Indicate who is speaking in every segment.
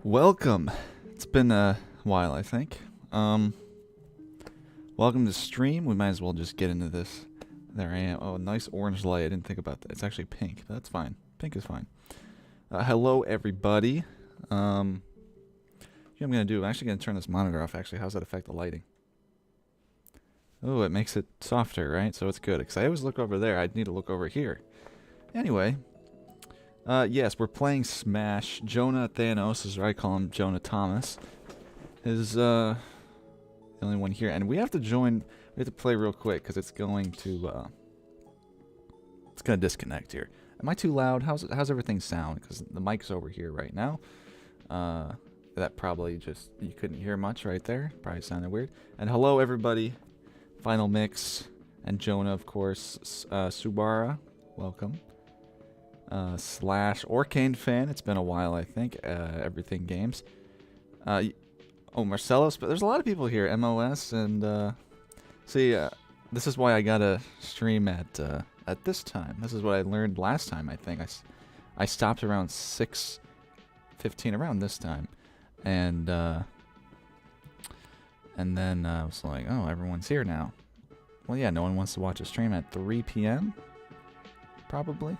Speaker 1: Welcome. It's been a while, I think. Welcome to stream. We might as well just get into this. There I am. Oh, nice orange light. I didn't think about that. It's actually pink. That's fine. Pink is fine. Hello, everybody. What I'm gonna do? I'm actually gonna turn this monitor off. Actually, how's that affect the lighting? Oh, it makes it softer, right? So it's good. Because I always look over there. I'd need to look over here. Anyway. Yes, we're playing Smash. Jonah Thanos, as I call him, Jonah Thomas, is the only one here. And we have to join, we have to play real quick, because it's going to, it's going to disconnect here. Am I too loud? How's everything sound? Because the mic's over here right now. That probably just, you couldn't hear much right there. Probably sounded weird. And hello, everybody. Final Mix. And Jonah, of course. Subara, welcome. Slash Orcane fan. It's been a while, I think. Everything Games. Oh, Marcellus. But there's a lot of people here. MOS and see. This is why I gotta stream at this time. This is what I learned last time. I think I stopped around 6:15 around this time, and then I was like, oh, everyone's here now. Well, yeah, no one wants to watch a stream at 3 p.m. Probably.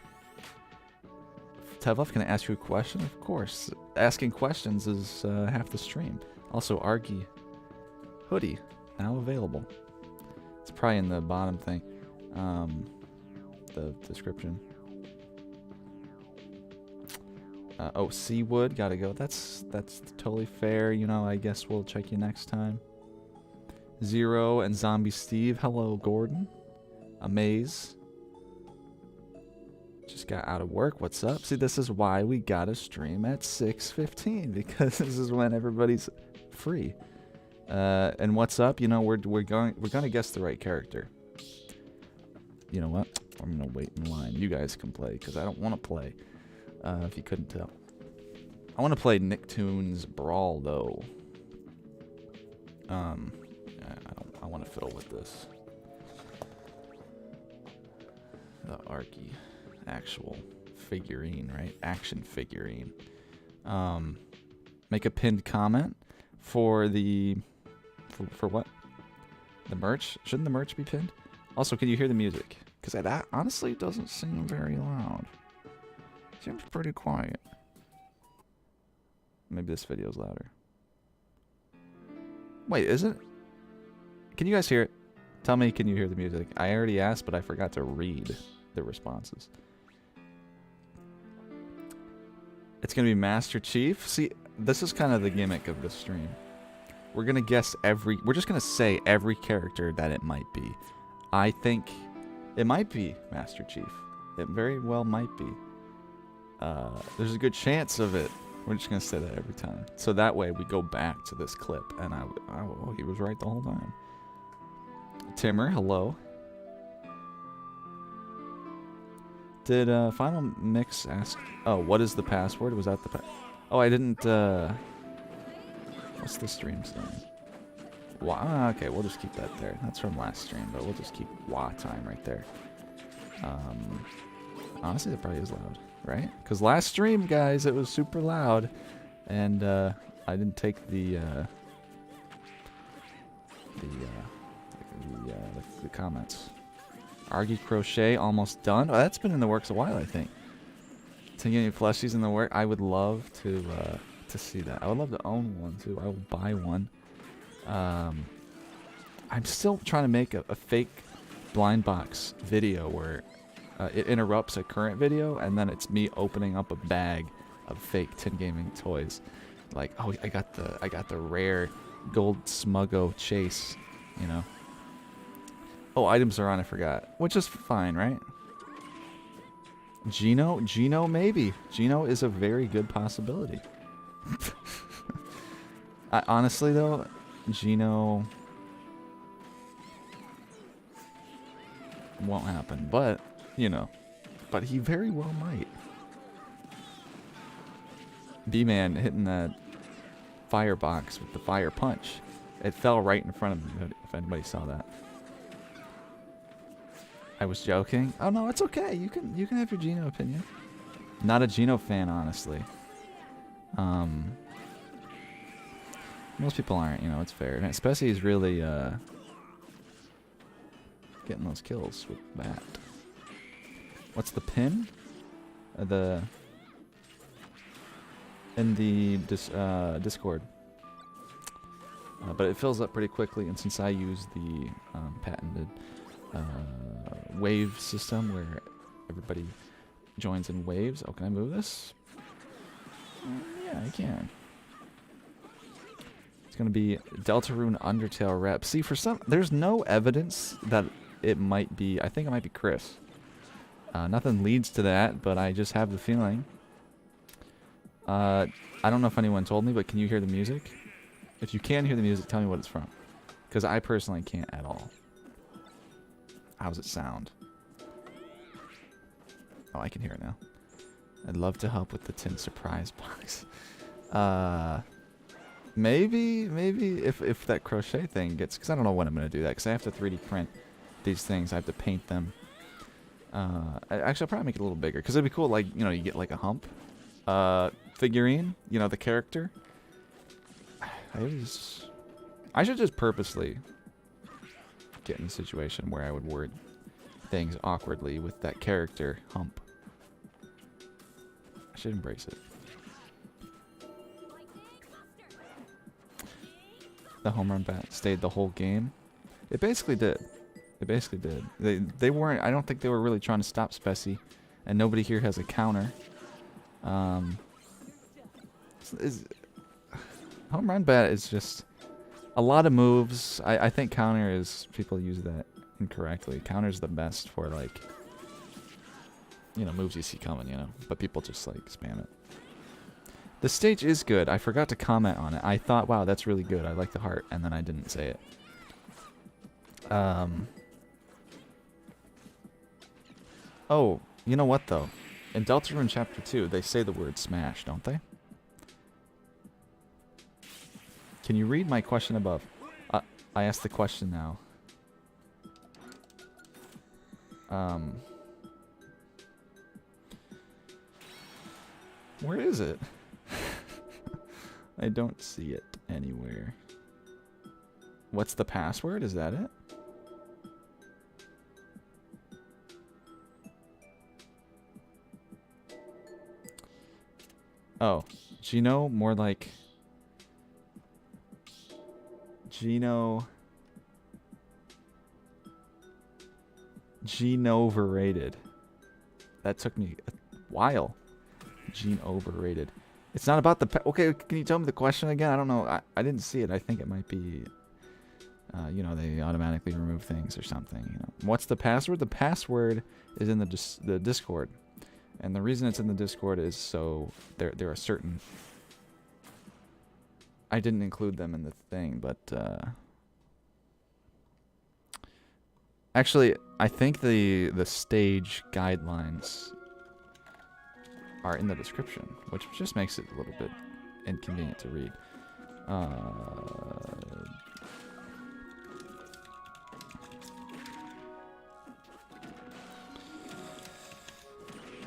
Speaker 1: Tevlef, can I ask you a question? Of course. Asking questions is half the stream. Also, Argy hoodie, now available. It's probably in the bottom thing. The description. Oh, Seawood, gotta go. That's totally fair. You know, I guess we'll check you next time. Zero and Zombie Steve. Hello, Gordon. Amaze. Just got out of work. What's up? See, this is why we gotta stream at 6:15, because this is when everybody's free. And what's up? You know, we're gonna guess the right character. You know what? I'm gonna wait in line. You guys can play, because I don't want to play. If you couldn't tell, I want to play Nicktoons Brawl though. I want to fiddle with this. The Arky. Actual figurine, right? Action figurine. Make a pinned comment for the for what? The merch? Shouldn't the merch be pinned? Also, can you hear the music? Because that honestly doesn't seem very loud. Seems pretty quiet. Maybe this video's louder. Wait, is it? Can you guys hear it? Tell me, can you hear the music? I already asked, but I forgot to read the responses. It's gonna be Master Chief. See, this is kind of the gimmick of this stream. We're gonna guess we're just gonna say every character that it might be. I think it might be Master Chief. It very well might be. There's a good chance of it. We're just gonna say that every time. So that way we go back to this clip and oh, he was right the whole time. Timmer, hello. Did Final Mix ask? Oh, what is the password? Was that the Oh, I didn't. What's the stream saying? Wow. Okay, we'll just keep that there. That's from last stream, but we'll just keep WA time right there. Honestly, that probably is loud, right? Because last stream, guys, it was super loud, and I didn't take the comments. Argy Crochet almost done. Oh, that's been in the works a while, I think. To get any plushies in the work, I would love to see that. I would love to own one too. I will buy one. I'm still trying to make a fake blind box video where it interrupts a current video, and then it's me opening up a bag of fake Tin Gaming toys. Like, oh, I got the rare gold Smuggo Chase, you know. Oh, items are on, I forgot. Which is fine, right? Gino, maybe. Gino is a very good possibility. Honestly, though, Gino won't happen. But, you know, but he very well might. B-Man hitting that firebox with the fire punch. It fell right in front of him, if anybody saw that. I was joking. Oh no, it's okay. You can have your Gino opinion. Not a Gino fan, honestly. Most people aren't, you know, it's fair. And especially he's really getting those kills with that. What's the pin? In the Discord. But it fills up pretty quickly, and since I use the patented wave system where everybody joins in waves. Oh, can I move this? Yeah, I can. It's gonna be Deltarune Undertale rep. See, for some, there's no evidence that it might be. I think it might be Chris. Nothing leads to that, but I just have the feeling. I don't know if anyone told me, but can you hear the music? If you can hear the music, tell me what it's from. Because I personally can't at all. How's it sound? Oh, I can hear it now. I'd love to help with the tin surprise box. Maybe if that crochet thing gets... Because I don't know when I'm going to do that. Because I have to 3D print these things. I have to paint them. Actually, I'll probably make it a little bigger. Because it'd be cool, like, you know, you get like a hump figurine. You know, the character. I should just purposely get in a situation where I would word things awkwardly with that character hump. I should embrace it. The home run bat stayed the whole game. It basically did. It basically did. They weren't. I don't think they were really trying to stop Spessy, and nobody here has a counter. Home run bat is just a lot of moves. I think counter is, people use that incorrectly. Counter's the best for, like, you know, moves you see coming, you know, but people just like spam it. The stage is good. I forgot to comment on it. I thought, wow, that's really good. I like the heart, and then I didn't say it. Oh, you know what though? In Deltarune Chapter 2, they say the word smash, don't they? Can you read my question above? I asked the question now. Where is it? I don't see it anywhere. What's the password? Is that it? Oh, Gino, more like Gino overrated. That took me a while. Gene overrated. It's not about the... Okay, can you tell me the question again? I don't know. I didn't see it. I think it might be... you know, they automatically remove things or something. You know, what's the password? The password is in the Discord. And the reason it's in the Discord is so there are certain... I didn't include them in the thing, but... Actually, I think the stage guidelines are in the description, which just makes it a little bit inconvenient to read.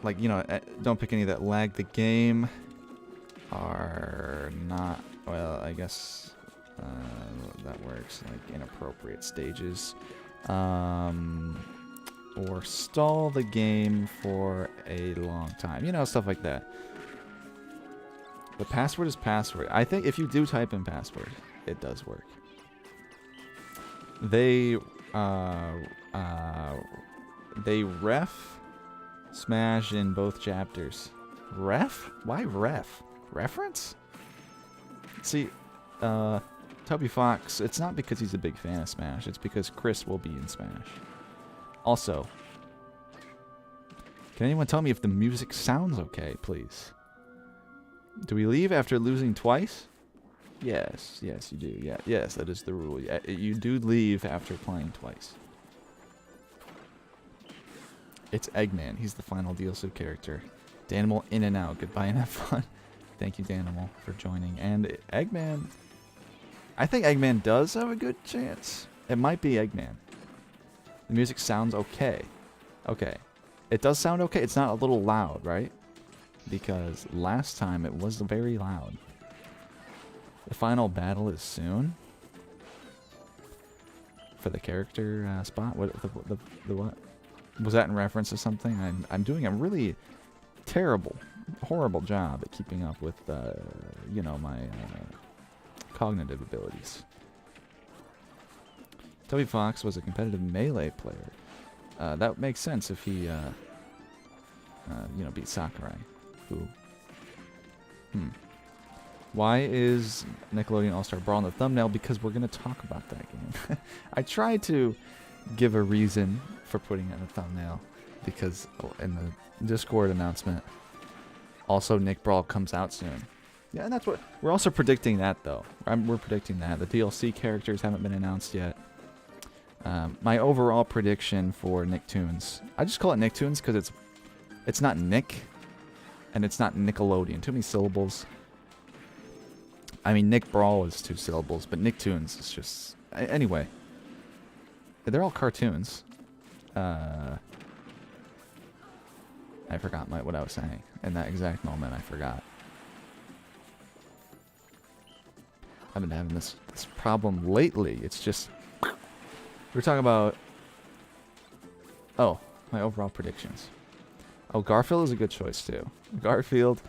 Speaker 1: Like, you know, don't pick any that lag the game. Are not, well, I guess that works, like inappropriate stages. Or stall the game for a long time. You know, stuff like that. The password is password. I think if you do type in password, it does work. They ref Smash in both chapters. Ref? Why ref? Reference? See, Toby Fox, it's not because he's a big fan of Smash, it's because Chris will be in Smash. Also, can anyone tell me if the music sounds okay, please? Do we leave after losing twice? Yes, yes, you do. Yeah, yes, that is the rule. You do leave after playing twice. It's Eggman. He's the final DLC character. Danimal in and out. Goodbye and have fun. Thank you, Danimal, for joining. And Eggman... I think Eggman does have a good chance. It might be Eggman. The music sounds okay. Okay. It does sound okay. It's not a little loud, right? Because last time it was very loud. The final battle is soon. For the character spot? What the what? Was that in reference to something? I'm doing a really terrible, horrible job at keeping up with, you know, my cognitive abilities. Toby Fox was a competitive melee player. That makes sense if he, you know, beat Sakurai. Who? Why is Nickelodeon All-Star Brawl in the thumbnail? Because we're going to talk about that game. I tried to give a reason for putting it in the thumbnail because in the Discord announcement, also Nick Brawl comes out soon. Yeah, and that's what we're also predicting that though. We're predicting that the DLC characters haven't been announced yet. My overall prediction for Nicktoons, I just call it Nicktoons because it's not Nick, and it's not Nickelodeon. Too many syllables. I mean, Nick Brawl is 2 syllables, but Nicktoons is just anyway. They're all cartoons. I forgot what I was saying in that exact moment. I forgot. I've been having this problem lately. It's just we're talking about. Oh, my overall predictions. Oh, Garfield is a good choice too. Garfield.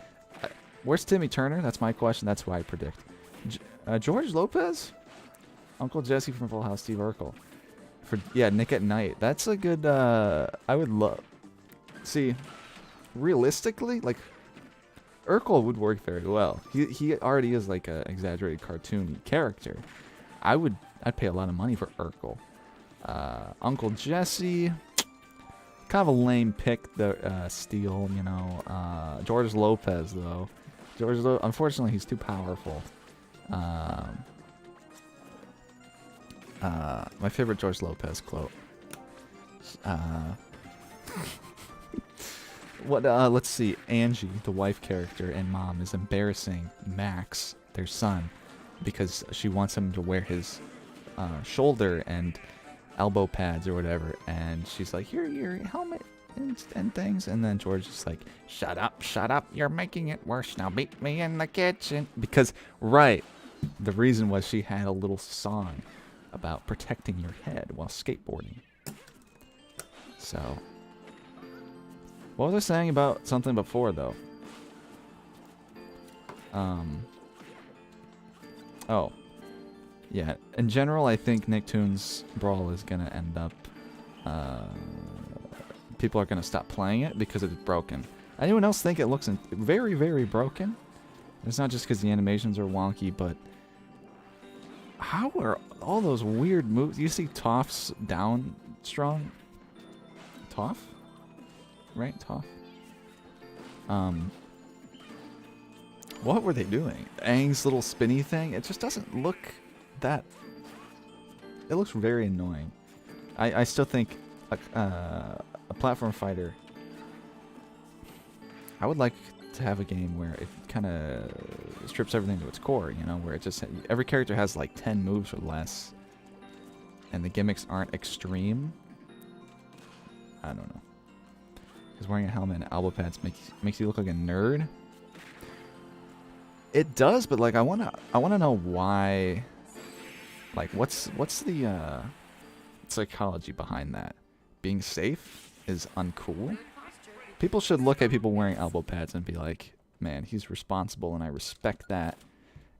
Speaker 1: Where's Timmy Turner? That's my question. That's why I predict. George Lopez? Uncle Jesse from Full House, Steve Urkel. Yeah, Nick at Night. That's a good, I would love... See, realistically, like, Urkel would work very well. He already is like an exaggerated cartoony character. I'd pay a lot of money for Urkel. Uncle Jesse... Kind of a lame pick, the Steel, you know. George Lopez, though. Unfortunately, he's too powerful. My favorite George Lopez quote. Let's see. Angie, the wife character and mom, is embarrassing Max, their son, because she wants him to wear his shoulder and elbow pads or whatever, and she's like, here, your helmet and things, and then George is like, shut up, you're making it worse, now beat me in the kitchen. Because, right, the reason was she had a little song about protecting your head while skateboarding. So, what was I saying about something before, though? Oh. Yeah, in general, I think Nicktoons Brawl is going to end up... people are going to stop playing it because it's broken. Anyone else think it looks very, very broken? It's not just because the animations are wonky, but... How are all those weird moves? You see Toph's down strong? Toph? Right? Toph? What were they doing? Aang's little spinny thing? It just doesn't look... that it looks very annoying. I still think a platform fighter. I would like to have a game where it kind of strips everything to its core, you know, where it just every character has like 10 moves or less, and the gimmicks aren't extreme. I don't know. Because wearing a helmet and elbow pads makes you look like a nerd. It does, but like I wanna know why. Like, what's the psychology behind that? Being safe is uncool? People should look at people wearing elbow pads and be like, man, he's responsible and I respect that.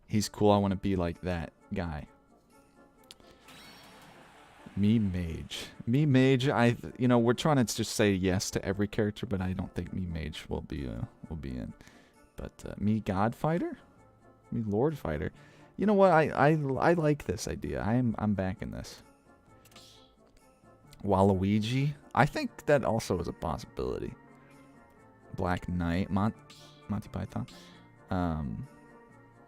Speaker 1: He's cool, I want to be like that guy. Meme Mage. Meme Mage, you know, we're trying to just say yes to every character, but I don't think Meme Mage will be in. But Me God Fighter? Me Lord Fighter. You know what? I like this idea. I'm backing this. Waluigi. I think that also is a possibility. Black Knight. Monty Python.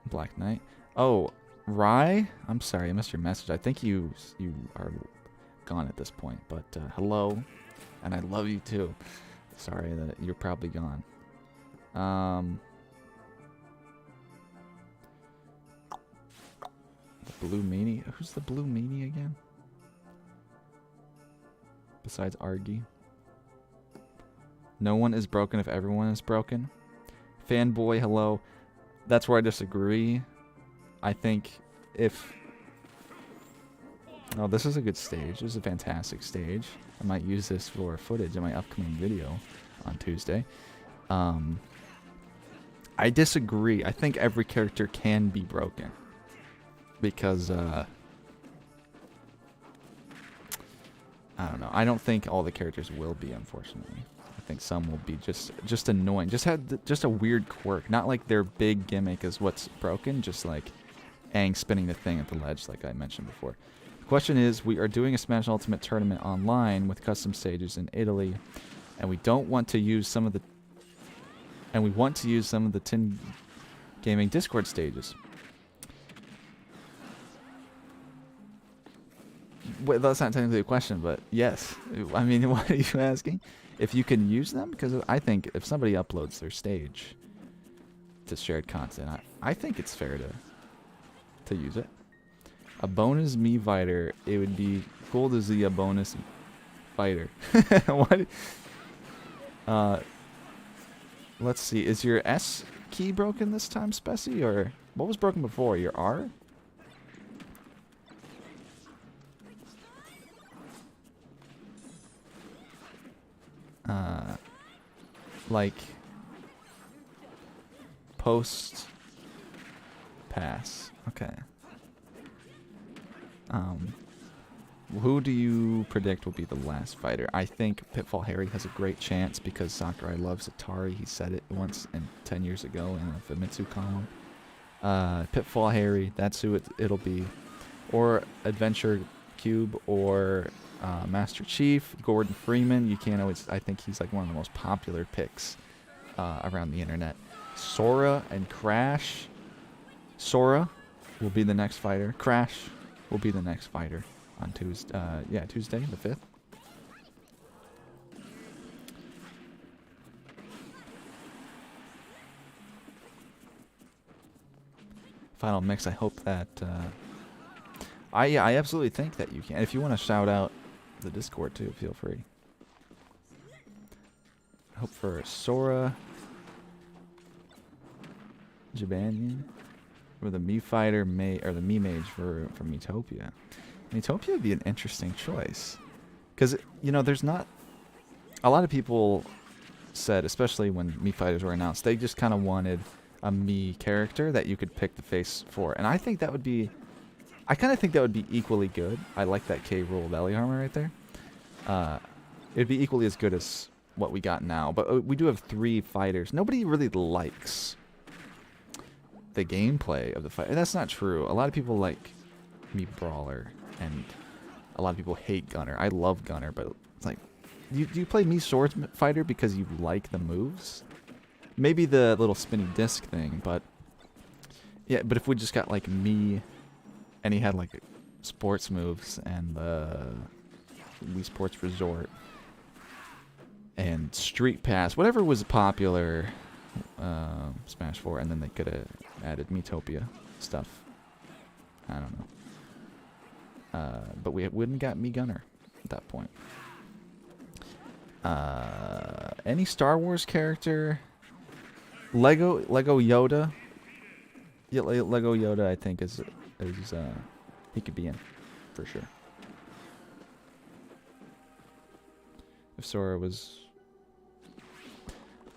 Speaker 1: Black Knight. Oh, Rye. I'm sorry, I missed your message. I think you are gone at this point. But hello, and I love you too. Sorry that you're probably gone. The Blue Meanie? Who's the Blue Meanie again? Besides Argy. No one is broken if everyone is broken. Fanboy, hello. That's where I disagree. I think if... Oh, this is a good stage. This is a fantastic stage. I might use this for footage in my upcoming video on Tuesday. I disagree. I think every character can be broken. Because, I don't know. I don't think all the characters will be, unfortunately. I think some will be just annoying. Just a weird quirk. Not like their big gimmick is what's broken. Just like Aang spinning the thing at the ledge, like I mentioned before. The question is, we are doing a Smash Ultimate tournament online with custom stages in Italy, and we don't want to use some of the... And we want to use some of the Tin Gaming Discord stages. Well, that's not technically a question, but yes. I mean, what are you asking? If you can use them? Because I think if somebody uploads their stage to shared content, I think it's fair to use it. A bonus Mii fighter, it would be cool to see a bonus fighter. What? Let's see. Is your S key broken this time, Specie? Or what was broken before? Your R? Like post pass. Okay. Who do you predict will be the last fighter? I think Pitfall Harry has a great chance because Sakurai loves Atari. He said it once 10 years ago in a Famitsu column. Pitfall Harry, that's who it'll be. Or Adventure Cube or Master Chief, Gordon Freeman. You can't always... I think he's like one of the most popular picks around the internet. Sora and Crash. Sora will be the next fighter. Crash will be the next fighter on Tuesday. Tuesday the 5th. Final mix. I hope that... I absolutely think that you can. If you want to shout out the Discord too, feel free. I hope for Sora, Jabanian, or the Mii Fighter, or the Mii Mage for Miitopia. Miitopia would be an interesting choice, because there's not a lot of people said, especially when Mii Fighters were announced, they just kind of wanted a Mii character that you could pick the face for, and I think that would be. I kind of think that would be equally good. I like that K-Rool belly armor right there. It'd be equally as good as what we got now. But we do have 3 fighters. Nobody really likes the gameplay of the fight. And that's not true. A lot of people like Mii Brawler, and a lot of people hate Gunner. I love Gunner, but it's like, do you play Mii Swords Fighter because you like the moves? Maybe the little spinny disc thing, but... Yeah, but if we just got like Mii... And he had like sports moves and Wii Sports Resort and Street Pass, whatever was popular, Smash 4, and then they could have added Miitopia stuff. I don't know. But we wouldn't got Mii Gunner at that point. Any Star Wars character? Lego Yoda. Yeah, Lego Yoda, I think is he could be in for sure. If Sora was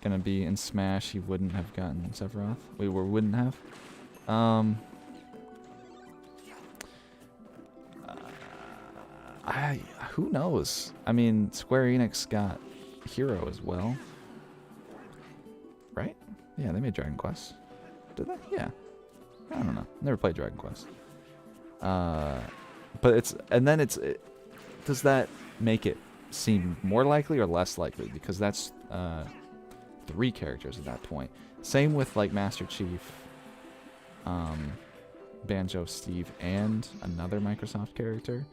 Speaker 1: gonna be in Smash, he wouldn't have gotten Sephiroth. We wouldn't have. Who knows? I mean, Square Enix got Hero as well, right? Yeah, they made Dragon Quest. Did they? Yeah. I don't know. Never played Dragon Quest. But does that make it seem more likely or less likely? Because that's 3 characters at that point. Same with like Master Chief, Banjo, Steve, and another Microsoft character.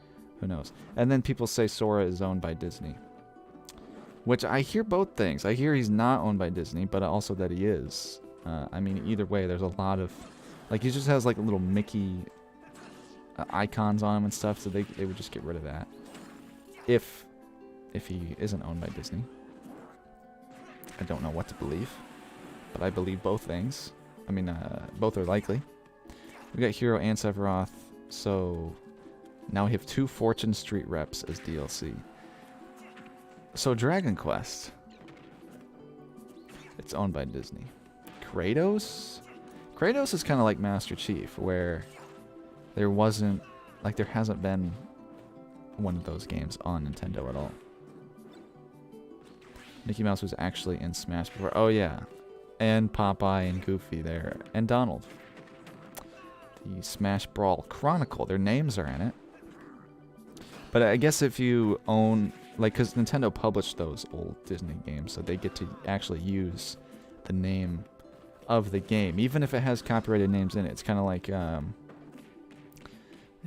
Speaker 1: Who knows? And then people say Sora is owned by Disney. Which I hear both things. I hear he's not owned by Disney, but also that he is. I mean, either way, there's a lot of... Like, he just has, like, little Mickey icons on him and stuff, so they would just get rid of that. If he isn't owned by Disney. I don't know what to believe, but I believe both things. I mean, both are likely. We got Hero and Sephiroth, so now we have 2 Fortune Street reps as DLC. So Dragon Quest. It's owned by Disney. Kratos? Kratos is kind of like Master Chief, where there hasn't been one of those games on Nintendo at all. Mickey Mouse was actually in Smash before. Oh yeah. And Popeye and Goofy there. And Donald. The Smash Brawl Chronicle. Their names are in it. But I guess if you own... because Nintendo published those old Disney games, so they get to actually use the name of the game. Even if it has copyrighted names in it. It's kind of like... in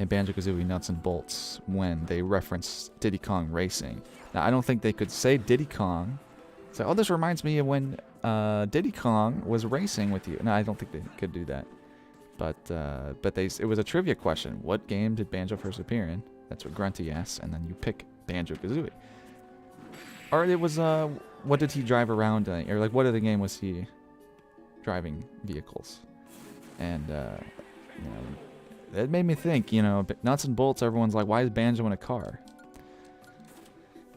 Speaker 1: Banjo-Kazooie Nuts and Bolts when they reference Diddy Kong Racing. Now, I don't think they could say Diddy Kong. Say, oh, this reminds me of when Diddy Kong was racing with you. No, I don't think they could do that. But it was a trivia question. What game did Banjo first appear in? That's what Grunty asks, and then you pick Banjo-Kazooie. Or it was, what did he drive around in? Or, like, what other game was he driving vehicles? And, you know, it made me think, you know, Nuts and Bolts, everyone's like, why is Banjo in a car?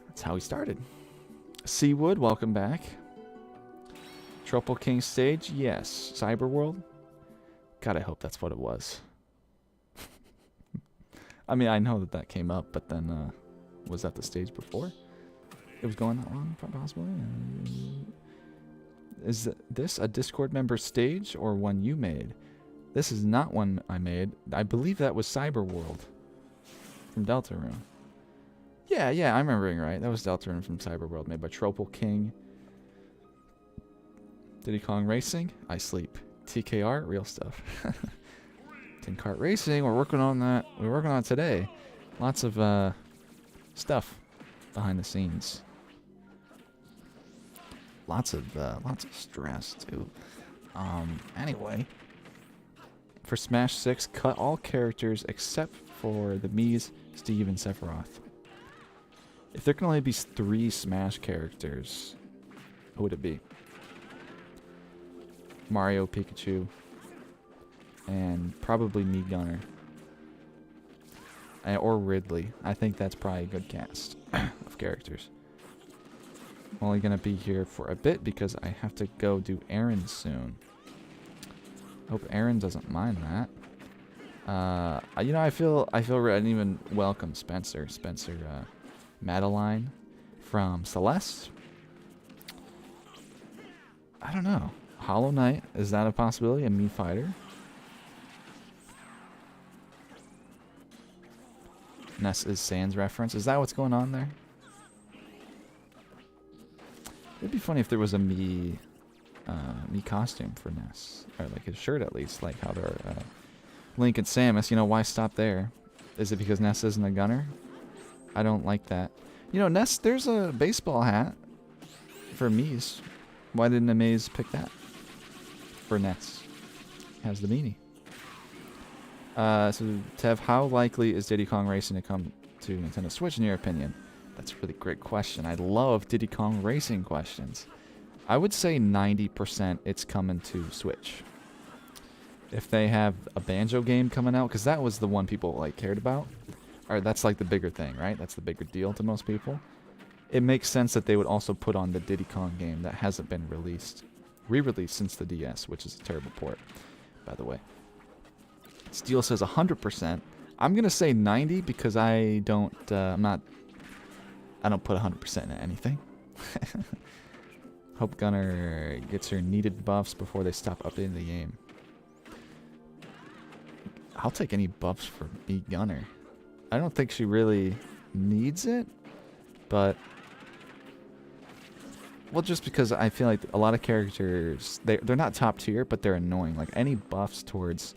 Speaker 1: That's how he started. Seawood, welcome back. Tropical King stage, yes. Cyberworld? God, I hope that's what it was. I mean, I know that came up, but then, was that the stage before? It was going on, possibly? Is this a Discord member stage or one you made? This is not one I made. I believe that was Cyberworld from Deltarune. Yeah, I'm remembering right. That was Deltarune from Cyberworld, made by Tropical King. Diddy Kong Racing? I sleep. TKR? Real stuff. Kart Racing, we're working on that. We're working on it today. Lots of stuff behind the scenes. Lots of stress too. Anyway, for Smash 6, cut all characters except for the Mii's, Steve, and Sephiroth. If there can only be 3 Smash characters, who would it be? Mario, Pikachu, and probably Mii Gunner. Or Ridley. I think that's probably a good cast of characters. I'm only going to be here for a bit because I have to go do errands soon. Hope Aaron doesn't mind that. You know, I feel I didn't even welcome Spencer. Madeline from Celeste. I don't know. Hollow Knight, is that a possibility? A Mii fighter? Ness is Sans reference. Is that what's going on there? It'd be funny if there was a Mii costume for Ness, or like his shirt at least, like how they're Link and Samus. You know, why stop there? Is it because Ness isn't a gunner? I don't like that. You know, Ness, there's a baseball hat for Mii's. Why didn't Amaze pick that for Ness? Has the meanie. So, Tev, how likely is Diddy Kong Racing to come to Nintendo Switch in your opinion? That's a really great question. I love Diddy Kong Racing questions. I would say 90% it's coming to Switch. If they have a Banjo game coming out, because that was the one people like cared about, or that's like the bigger thing, right? That's the bigger deal to most people. It makes sense that they would also put on the Diddy Kong game that hasn't been re-released since the DS, which is a terrible port, by the way. Steel says 100%. I'm gonna say 90 because I don't put 100% in anything. Hope Gunner gets her needed buffs before they stop updating the game. I'll take any buffs for Mii Gunner. I don't think she really needs it, but well, just because I feel like a lot of characters they're not top tier, but they're annoying. Like any buffs towards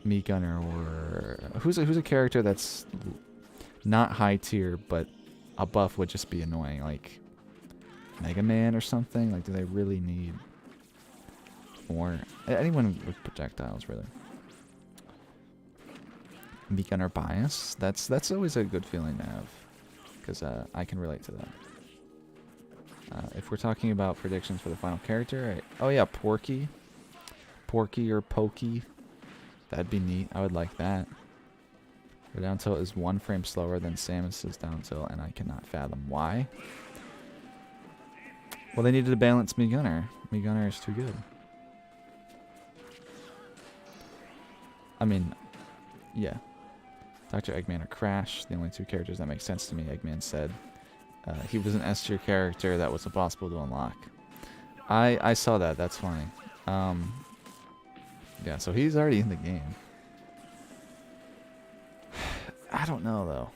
Speaker 1: Mii Gunner or who's a character that's not high tier, but a buff would just be annoying, like Mega Man or something. Like, do they really need more? Anyone with projectiles, really. Mii Gunner bias. That's always a good feeling to have, because I can relate to that. If we're talking about predictions for the final character, oh yeah, Porky or Pokey. That'd be neat. I would like that. Her down tilt is 1 frame slower than Samus's down tilt, and I cannot fathom why. Well, they needed to balance Mii Gunner. Mii Gunner is too good. I mean, yeah. Dr. Eggman or Crash, the only 2 characters that make sense to me, Eggman said. He was an S tier character that was impossible to unlock. I saw that. That's funny. Yeah, so he's already in the game. I don't know though.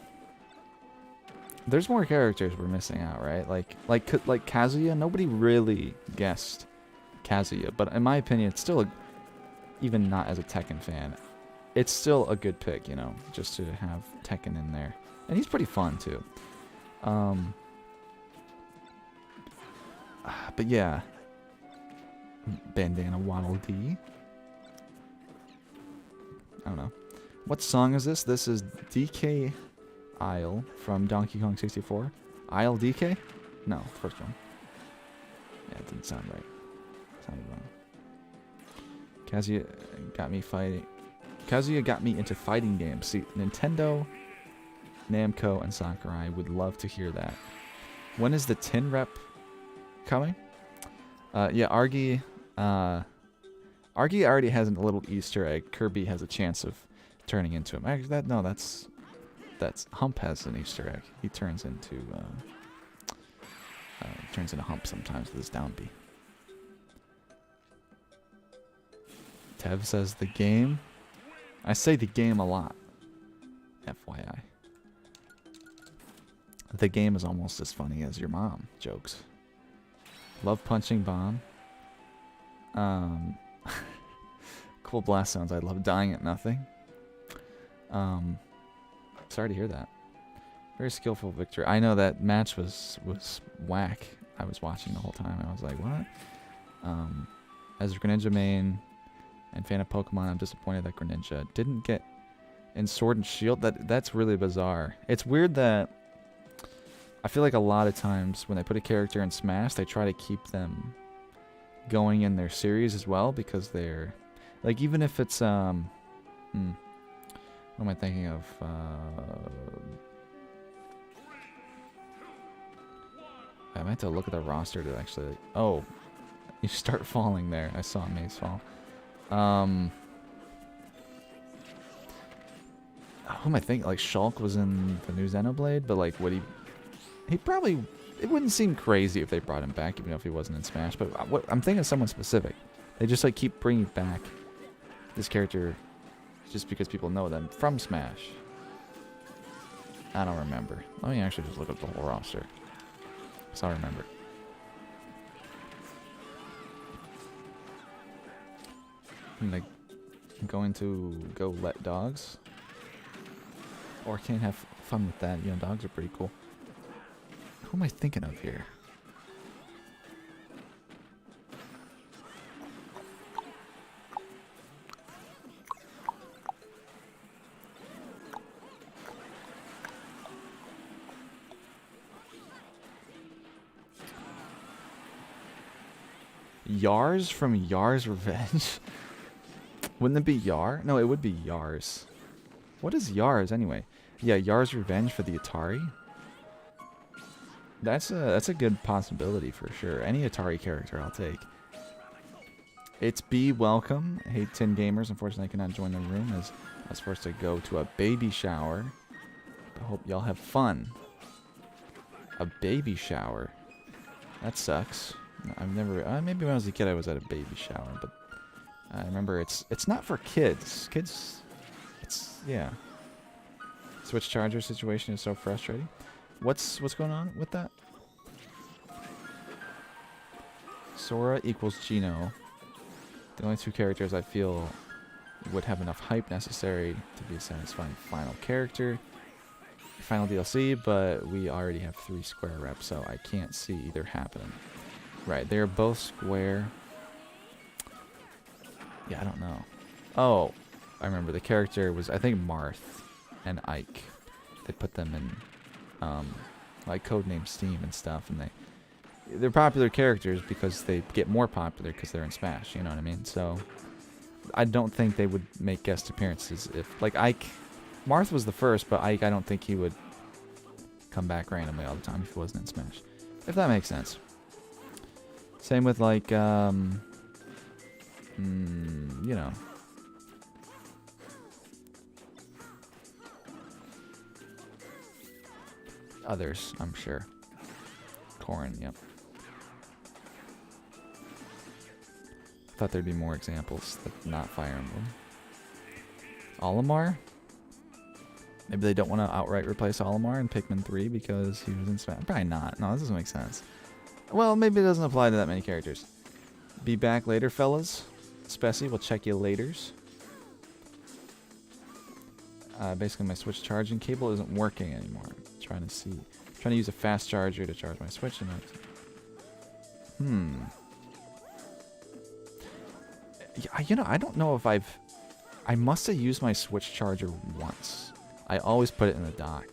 Speaker 1: There's more characters we're missing out, right? Like Kazuya. Nobody really guessed Kazuya, but in my opinion, it's still even not as a Tekken fan, it's still a good pick, you know, just to have Tekken in there, and he's pretty fun too. But yeah, Bandana Waddle Dee. I don't know. What song is this? This is DK Isle from Donkey Kong 64. Isle DK? No, first one. Yeah, it didn't sound right. It sounded wrong. Kazuya got me fighting. Kazuya got me into fighting games. See, Nintendo, Namco, and Sakurai would love to hear that. When is the tin rep coming? Yeah, Argy already has a little Easter egg. Kirby has a chance of turning into him. Actually, that's Hump has an Easter egg. He turns into Hump sometimes with his down B. Tev says the game. I say the game a lot. FYI. The game is almost as funny as your mom jokes. Love punching bomb. Cool blast sounds. I love dying at nothing. Sorry to hear that. Very skillful victory. I know that match was whack. I was watching the whole time. I was like, what? As a Greninja main and fan of Pokemon, I'm disappointed that Greninja didn't get in Sword and Shield. That's really bizarre. It's weird that I feel like a lot of times when they put a character in Smash, they try to keep them going in their series as well, because they're like, even if it's what am I thinking of? I meant to look at the roster to actually. Oh, you start falling there. I saw Maze fall. Who am I thinking? Like Shulk was in the new Xenoblade, but like, would he probably? It wouldn't seem crazy if they brought him back, even if he wasn't in Smash. But I'm thinking of someone specific. They just like keep bringing back this character just because people know them from Smash. I don't remember. Let me actually just look at the whole roster, so I remember. I'm going to go let dogs, or can't have fun with that. You know, dogs are pretty cool. Who am I thinking of here? Yars from Yar's Revenge? Wouldn't it be Yar? No, it would be Yars. What is Yars anyway? Yeah, Yar's Revenge for the Atari. That's a good possibility for sure. Any Atari character I'll take. It's B welcome. Hey, Tin Gamers. Unfortunately, I cannot join the room as I was forced to go to a baby shower. I hope y'all have fun. A baby shower. That sucks. I've never. Maybe when I was a kid, I was at a baby shower, but I remember it's not for kids. Kids, yeah. Switch charger situation is so frustrating. What's going on with that? Sora equals Geno. The only 2 characters I feel would have enough hype necessary to be a satisfying final character. Final DLC, but we already have 3 square reps, so I can't see either happening. Right, they're both square. Yeah, I don't know. Oh, I remember the character was, I think, Marth and Ike. They put them in like codename Steam and stuff, and they're popular characters because they get more popular because they're in Smash, you know what I mean? So I don't think they would make guest appearances if, like, Ike. Marth was the first, but Ike, I don't think he would come back randomly all the time if he wasn't in Smash. If that makes sense. Same with, like, you know. Others, I'm sure. Corrin, yep. Thought there'd be more examples, that not Fire Emblem. Olimar? Maybe they don't want to outright replace Olimar in Pikmin 3 because he was in Smash. Probably not. No, this doesn't make sense. Well, maybe it doesn't apply to that many characters. Be back later, fellas. Spessy, we'll check you laters. Basically, my Switch charging cable isn't working anymore. I'm trying to use a fast charger to charge my Switch. And you know, I don't know if I must have used my Switch charger once. I always put it in the dock.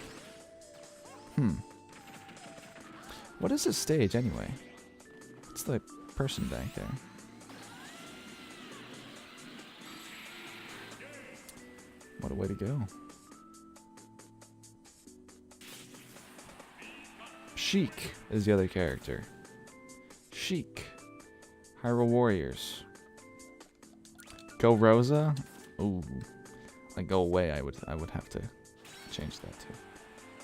Speaker 1: What is this stage anyway? What's the person back there? What a way to go. Sheik is the other character. Sheik. Hyrule Warriors. Go Rosa? Ooh. Like go away, I would have to change that too.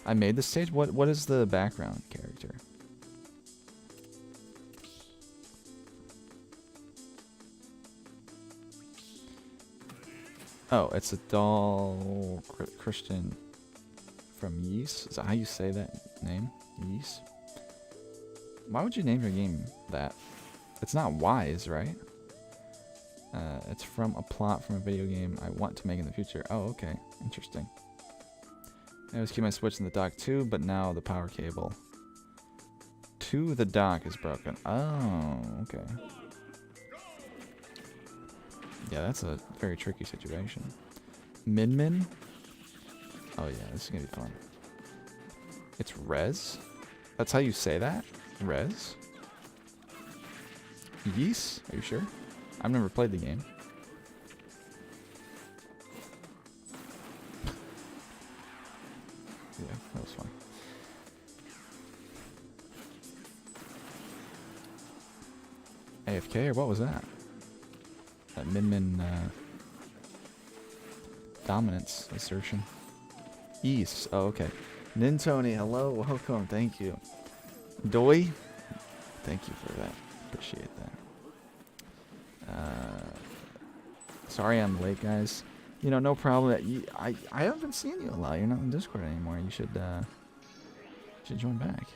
Speaker 1: I made the stage. What is the background character? Oh, it's a doll Christian from Ys. Is that how you say that name? Ys? Why would you name your game that? It's not wise, right? It's from a plot from a video game I want to make in the future. Oh, okay. Interesting. I always keep my Switch in the dock too, but now the power cable to the dock is broken. Oh, okay. Yeah, that's a very tricky situation. Min Min? Oh yeah, this is gonna be fun. It's Rez? That's how you say that? Rez? Ys? Are you sure? I've never played the game. Yeah, that was fun. AFK or what was that? That Min Min dominance assertion. East. Oh, okay. Nintoni, hello, welcome, thank you. Doi, thank you for that. Appreciate that. Sorry I'm late, guys. You know, no problem. I haven't been seeing you a lot. You're not in Discord anymore. You should join back.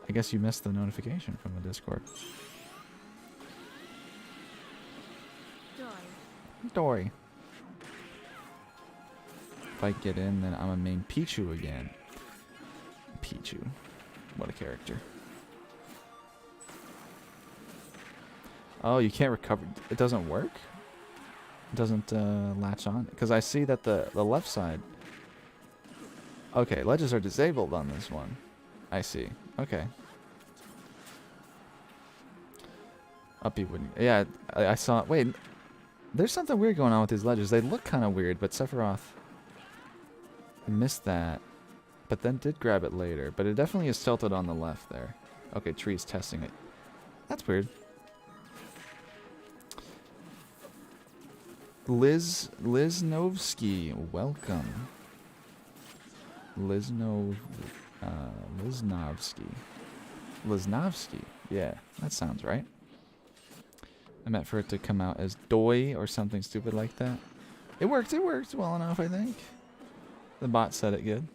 Speaker 1: I guess you missed the notification from the Discord. Dory. If I get in, then I'm a main Pichu again. Pichu. What a character. Oh, you can't recover. It doesn't work? It doesn't latch on? Because I see that the left side... Okay, ledges are disabled on this one. I see. Okay. Uppy wouldn't... Yeah, I saw... Wait, there's something weird going on with these ledges. They look kind of weird, but Sephiroth missed that. But then did grab it later. But it definitely is tilted on the left there. Okay, Tree's testing it. That's weird. Liznovsky, welcome. Liznovsky. Yeah, that sounds right. I meant for it to come out as Doi or something stupid like that. It worked well enough, I think. The bot said it good.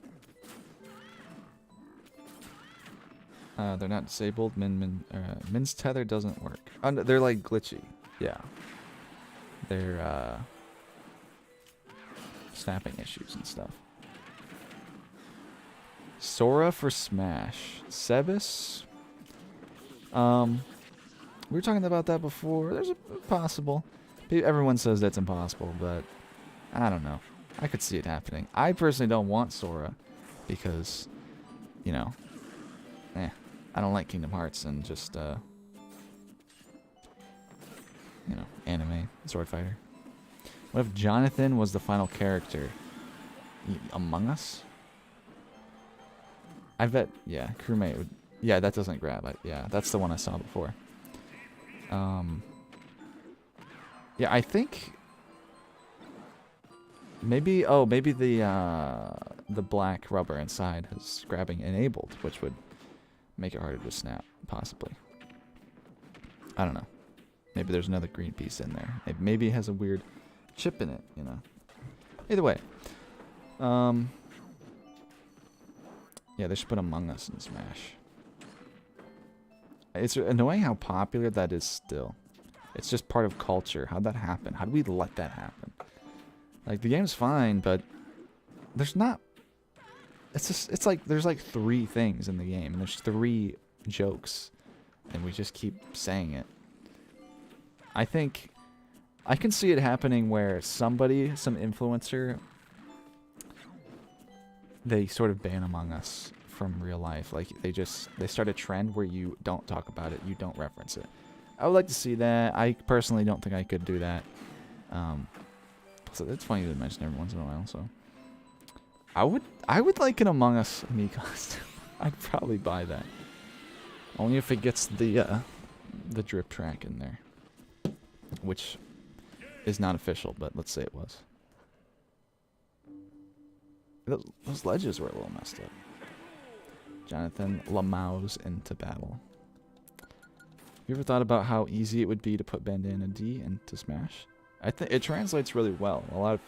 Speaker 1: They're not disabled. Min's tether doesn't work. They're like glitchy. Yeah. They're snapping issues and stuff. Sora for Smash. Sebis? We were talking about that before. There's a possible. Everyone says that's impossible, but I don't know. I could see it happening. I personally don't want Sora because, you know, I don't like Kingdom Hearts and just, you know, anime, Sword Fighter. What if Jonathan was the final character? Among Us? I bet, yeah, crewmate would... Yeah, that doesn't grab it. Yeah, that's the one I saw before. Yeah, I think... Maybe, oh, maybe the black rubber inside is grabbing enabled, which would make it harder to snap, possibly. I don't know. Maybe there's another green piece in there. Maybe it has a weird chip in it, you know. Either way. Yeah, they should put Among Us in Smash. It's annoying how popular that is still. It's just part of culture. How'd that happen? How do we let that happen? Like, the game's fine, but there's not... It's just, it's like, there's like 3 things in the game, and there's 3 jokes, and we just keep saying it. I think... I can see it happening where somebody, some influencer, they sort of ban Among Us from real life. Like, they start a trend where you don't talk about it, you don't reference it. I would like to see that. I personally don't think I could do that. So it's funny to mention every once in a while. So I would like an Among Us me costume. I'd probably buy that. Only if it gets the drip track in there, which is not official, but let's say it was. Those ledges were a little messed up. Jonathan Lamouse into battle. Have you ever thought about how easy it would be to put Bandana D into Smash? I think it translates really well. A lot of,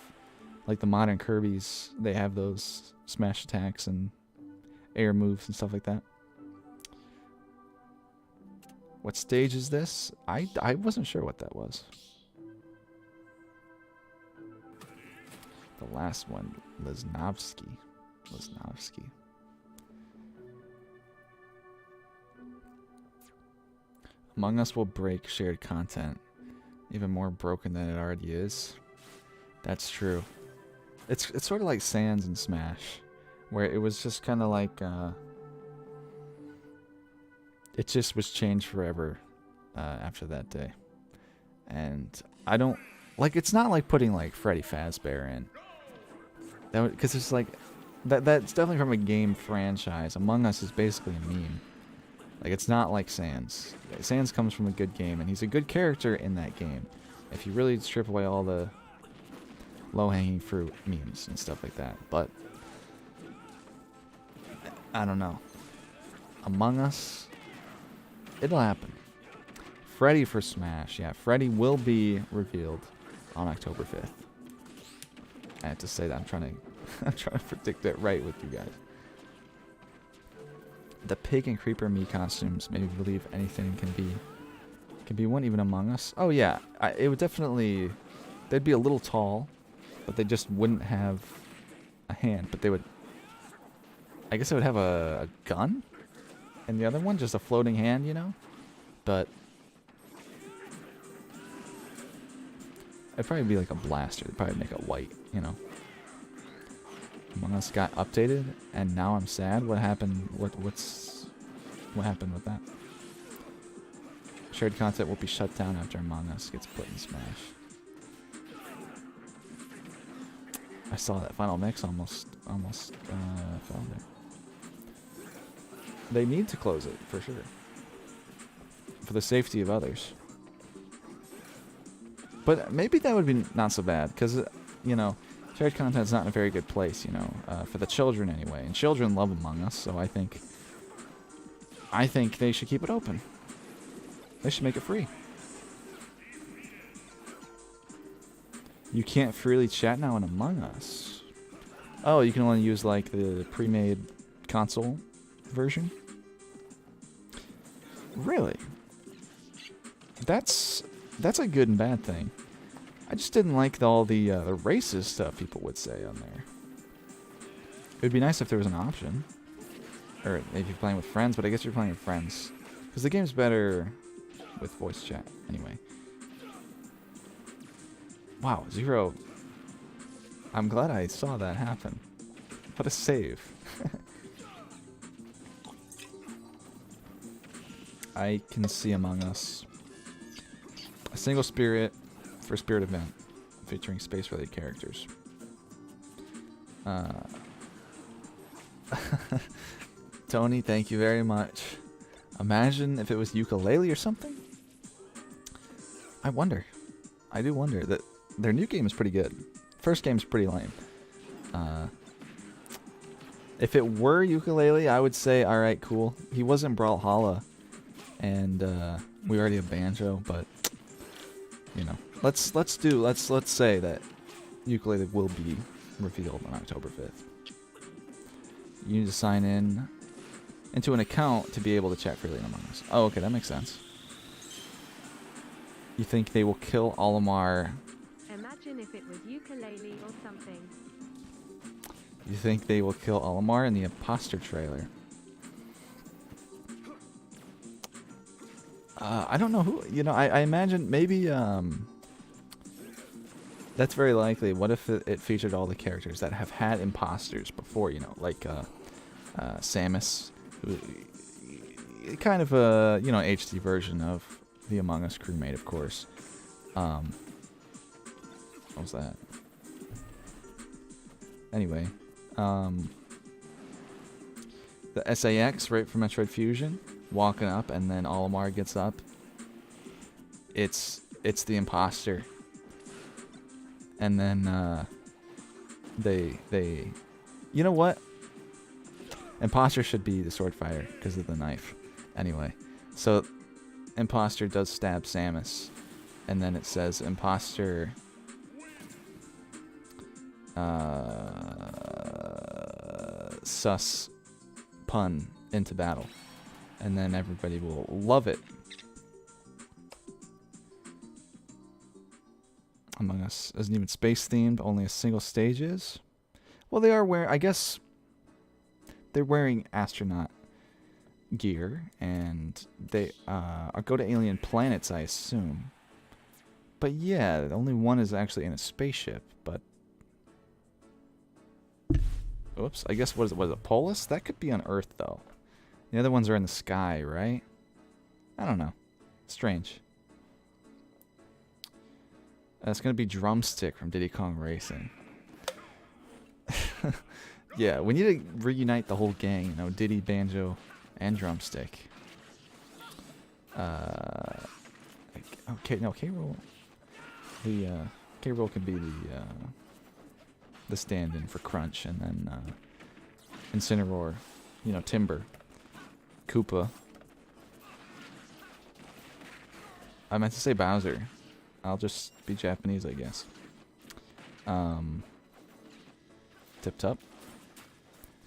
Speaker 1: like the modern Kirby's, they have those smash attacks and air moves and stuff like that. What stage is this? I wasn't sure what that was. The last one, Lesnovsky. Among Us will break shared content. Even more broken than it already is. That's true. It's sort of like Sans and Smash, where it was just kind of like it just was changed forever after that day. And I don't like. It's not like putting like Freddy Fazbear in. Because it's like that's definitely from a game franchise. Among Us is basically a meme. Like, it's not like Sans. Sans comes from a good game, and he's a good character in that game. If you really strip away all the low-hanging fruit memes and stuff like that. But, I don't know. Among Us, it'll happen. Freddy for Smash. Yeah, Freddy will be revealed on October 5th. I have to say that. I'm trying to predict it right with you guys. The pig and creeper me costumes made me believe anything can be one, even Among Us. Oh yeah, it would definitely. They'd be a little tall, but they just wouldn't have a hand. But they would. I guess they would have a gun, and the other one just a floating hand, you know. But it'd probably be like a blaster. They'd probably make it white, you know. Among Us got updated, and now I'm sad. What happened? What happened with that? Shared content will be shut down after Among Us gets put in Smash. I saw that final mix almost fell there. They need to close it for sure, for the safety of others. But maybe that would be not so bad, because you know. Shared content's not in a very good place, you know, for the children anyway. And children love Among Us, so I think they should keep it open. They should make it free. You can't freely chat now in Among Us. Oh, you can only use like the pre-made console version? Really? That's a good and bad thing. I just didn't like all the racist stuff people would say on there. It would be nice if there was an option. Or if you're playing with friends, but I guess you're playing with friends. Because the game's better with voice chat, anyway. Wow, 0. I'm glad I saw that happen. What a save. I can see Among Us. A single spirit for Spirit event. featuring space-related characters. Tony, thank you very much. Imagine if it was ukulele or something. I wonder. I do wonder. That their new game is pretty good. First game's pretty lame. If it were ukulele, I would say, all right, cool. He was in Brawlhalla, and we already have Banjo, but you know, let's say that ukulele will be revealed on October 5th. You need to sign in into an account to be able to chat freely in Among Us. Oh, okay, that makes sense. You think they will kill Olimar?
Speaker 2: Imagine if it was ukulele or something.
Speaker 1: You think they will kill Olimar in the imposter trailer? I don't know who. You know, I imagine maybe. That's very likely. What if it featured all the characters that have had imposters before? You know, like Samus, who, kind of a HD version of the Among Us crewmate, of course. What was that? Anyway, the SAX right from Metroid Fusion, walking up, and then Olimar gets up. It's the imposter. And then they you know what? Imposter should be the sword fighter because of the knife. Anyway, so imposter does stab Samus, and then it says imposter sus pun into battle, and then everybody will love it. Among Us isn't even space themed, only a single stage is. Well, they are wearing, I guess they're wearing astronaut gear, and they go to alien planets, I assume. But yeah, only one is actually in a spaceship, but oops, I guess was it Polis? That could be on Earth though. The other ones are in the sky, right? I don't know. Strange. It's gonna be Drumstick from Diddy Kong Racing. Yeah, we need to reunite the whole gang, you know, Diddy, Banjo, and Drumstick. Okay, no, K-Rool. K-Rool can be the stand-in for Crunch, and then Incineroar, you know, Timber, Koopa. I meant to say Bowser. I'll just be Japanese, I guess. Tip Top.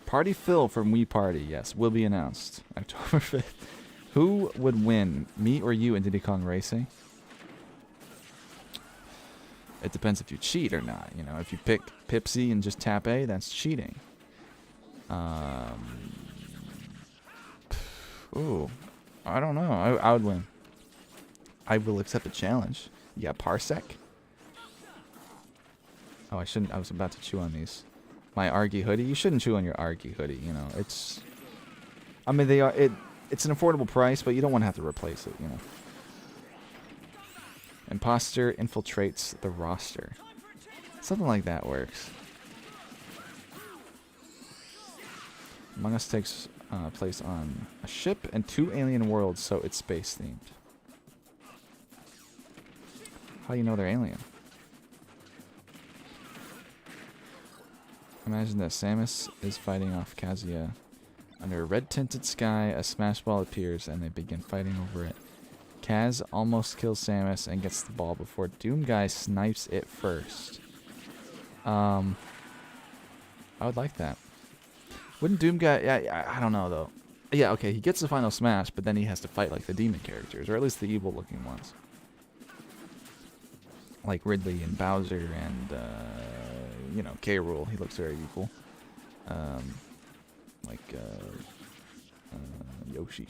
Speaker 1: Party Phil from Wii Party, yes, will be announced October 5th. Who would win, me or you in Diddy Kong Racing? It depends if you cheat or not. You know, if you pick Pipsy and just tap A, that's cheating. Ooh, I don't know. I would win. I will accept the challenge. You got Parsec. Oh, I shouldn't. I was about to chew on these. My Argy hoodie. You shouldn't chew on your Argy hoodie. You know, it's. I mean, they are. It's an affordable price, but you don't want to have to replace it. You know. Imposter infiltrates the roster. Something like that works. Among Us takes place on a ship and 2 alien worlds, so it's space themed. How do you know they're alien? Imagine that Samus is fighting off Kazuya. Under a red-tinted sky, a smash ball appears and they begin fighting over it. Kaz almost kills Samus and gets the ball before Doom Guy snipes it first. I would like that. Wouldn't Doom Guy... Yeah, I don't know, though. Yeah, okay, he gets the final smash, but then he has to fight like the demon characters, or at least the evil-looking ones. Like Ridley and Bowser and, you know, K-Rool. He looks very evil. Like, Yoshi.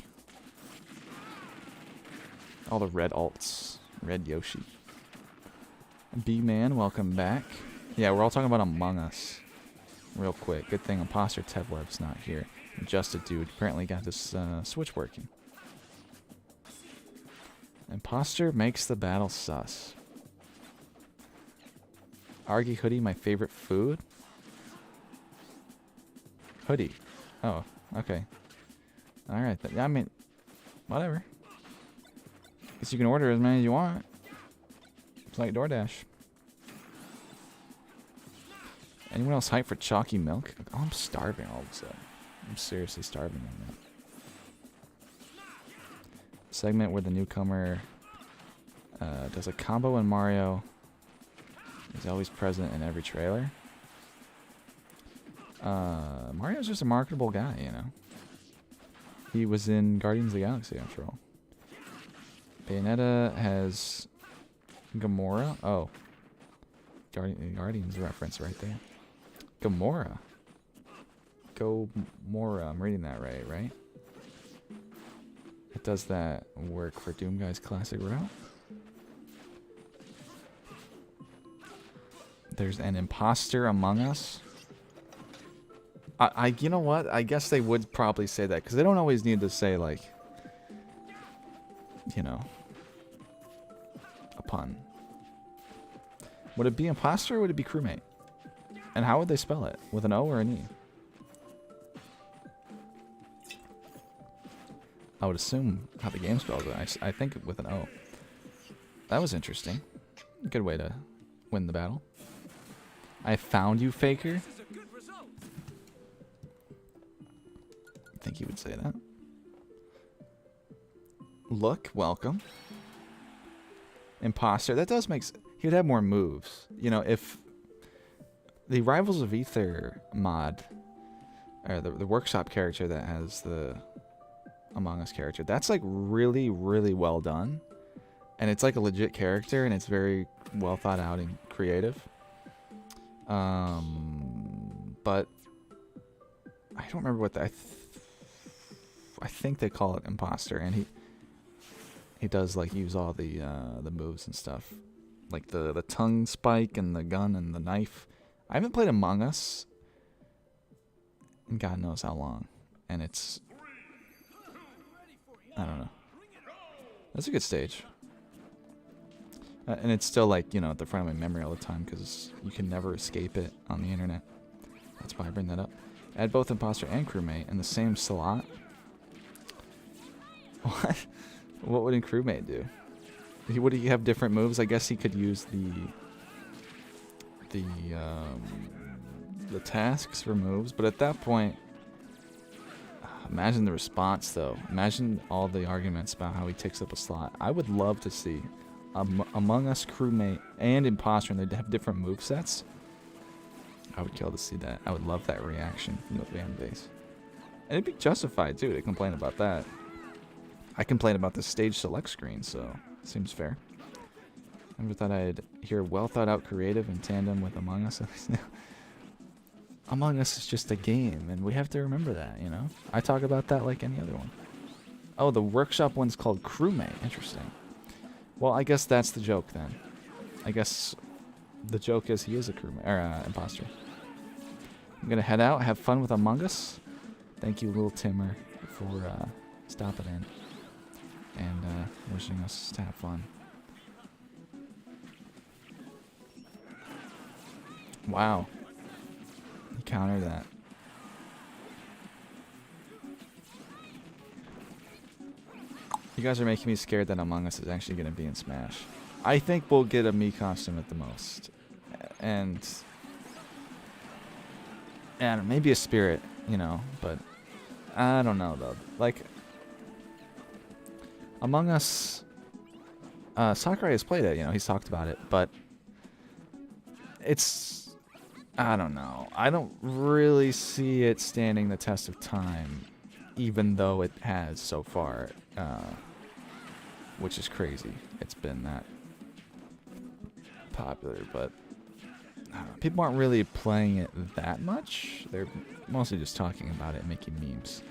Speaker 1: All the red alts. Red Yoshi. B-Man, welcome back. Yeah, we're all talking about Among Us. Real quick. Good thing Imposter Tedweb's not here. Just a dude. Apparently got this Switch working. Imposter makes the battle sus. Argy hoodie, my favorite food? Hoodie. Oh, okay. Alright, I mean, whatever. Guess you can order as many as you want. It's like DoorDash. Anyone else hyped for chalky milk? Oh, I'm starving all of a sudden. I'm seriously starving right now. Segment where the newcomer does a combo in Mario. He's always present in every trailer. Mario's just a marketable guy, you know. He was in Guardians of the Galaxy, after all. Bayonetta has Gamora. Oh. Guardians reference right there. Gamora. Gamora. I'm reading that right? It does that work for Doom Guy's classic route? There's an imposter among us. You know what? I guess they would probably say that because they don't always need to say like, you know, a pun. Would it be imposter or would it be crewmate? And how would they spell it? With an O or an E? I would assume how the game spells it. I think with an O. That was interesting. Good way to win the battle. I found you, Faker. I think he would say that. Look, welcome. Imposter. That does make sense. He would have more moves. You know, if the Rivals of Ether mod, or the workshop character that has the Among Us character, that's like really, really well done. And it's like a legit character, and it's very well thought out and creative. But I don't remember what I think they call it imposter, and he does like use all the moves and stuff, like the tongue spike and the gun and the knife. I haven't played Among Us in God knows how long, and it's, I don't know. That's a good stage. And it's still like, you know, at the front of my memory all the time because you can never escape it on the internet. That's why I bring that up. Add both imposter and crewmate in the same slot. What? What would a crewmate do? Would he have different moves? I guess he could use the tasks for moves, but at that point, imagine the response though. Imagine all the arguments about how he takes up a slot. I would love to see Among Us crewmate and imposter, and they'd have different move sets. I would kill to see that. I would love that reaction from the fan base. And it'd be justified too to complain about that. I complain about the stage select screen, so it seems fair. I never thought I'd hear well thought out creative in tandem with Among Us. Among Us is just a game, and we have to remember that, you know? I talk about that like any other one. Oh, the workshop one's called crewmate. Interesting. Well, I guess that's the joke then. I guess the joke is he is a crewmate, or imposter. I'm gonna head out, have fun with Among Us. Thank you, Little Timmer, for stopping in and wishing us to have fun. Wow. You counter that. You guys are making me scared that Among Us is actually going to be in Smash. I think we'll get a Mii costume at the most. And maybe a spirit, you know, but I don't know though. Like, Among Us, Sakurai has played it, you know, he's talked about it, but it's, I don't know. I don't really see it standing the test of time, even though it has so far, which is crazy. It's been that popular, but I don't know, people aren't really playing it that much. They're mostly just talking about it and making memes.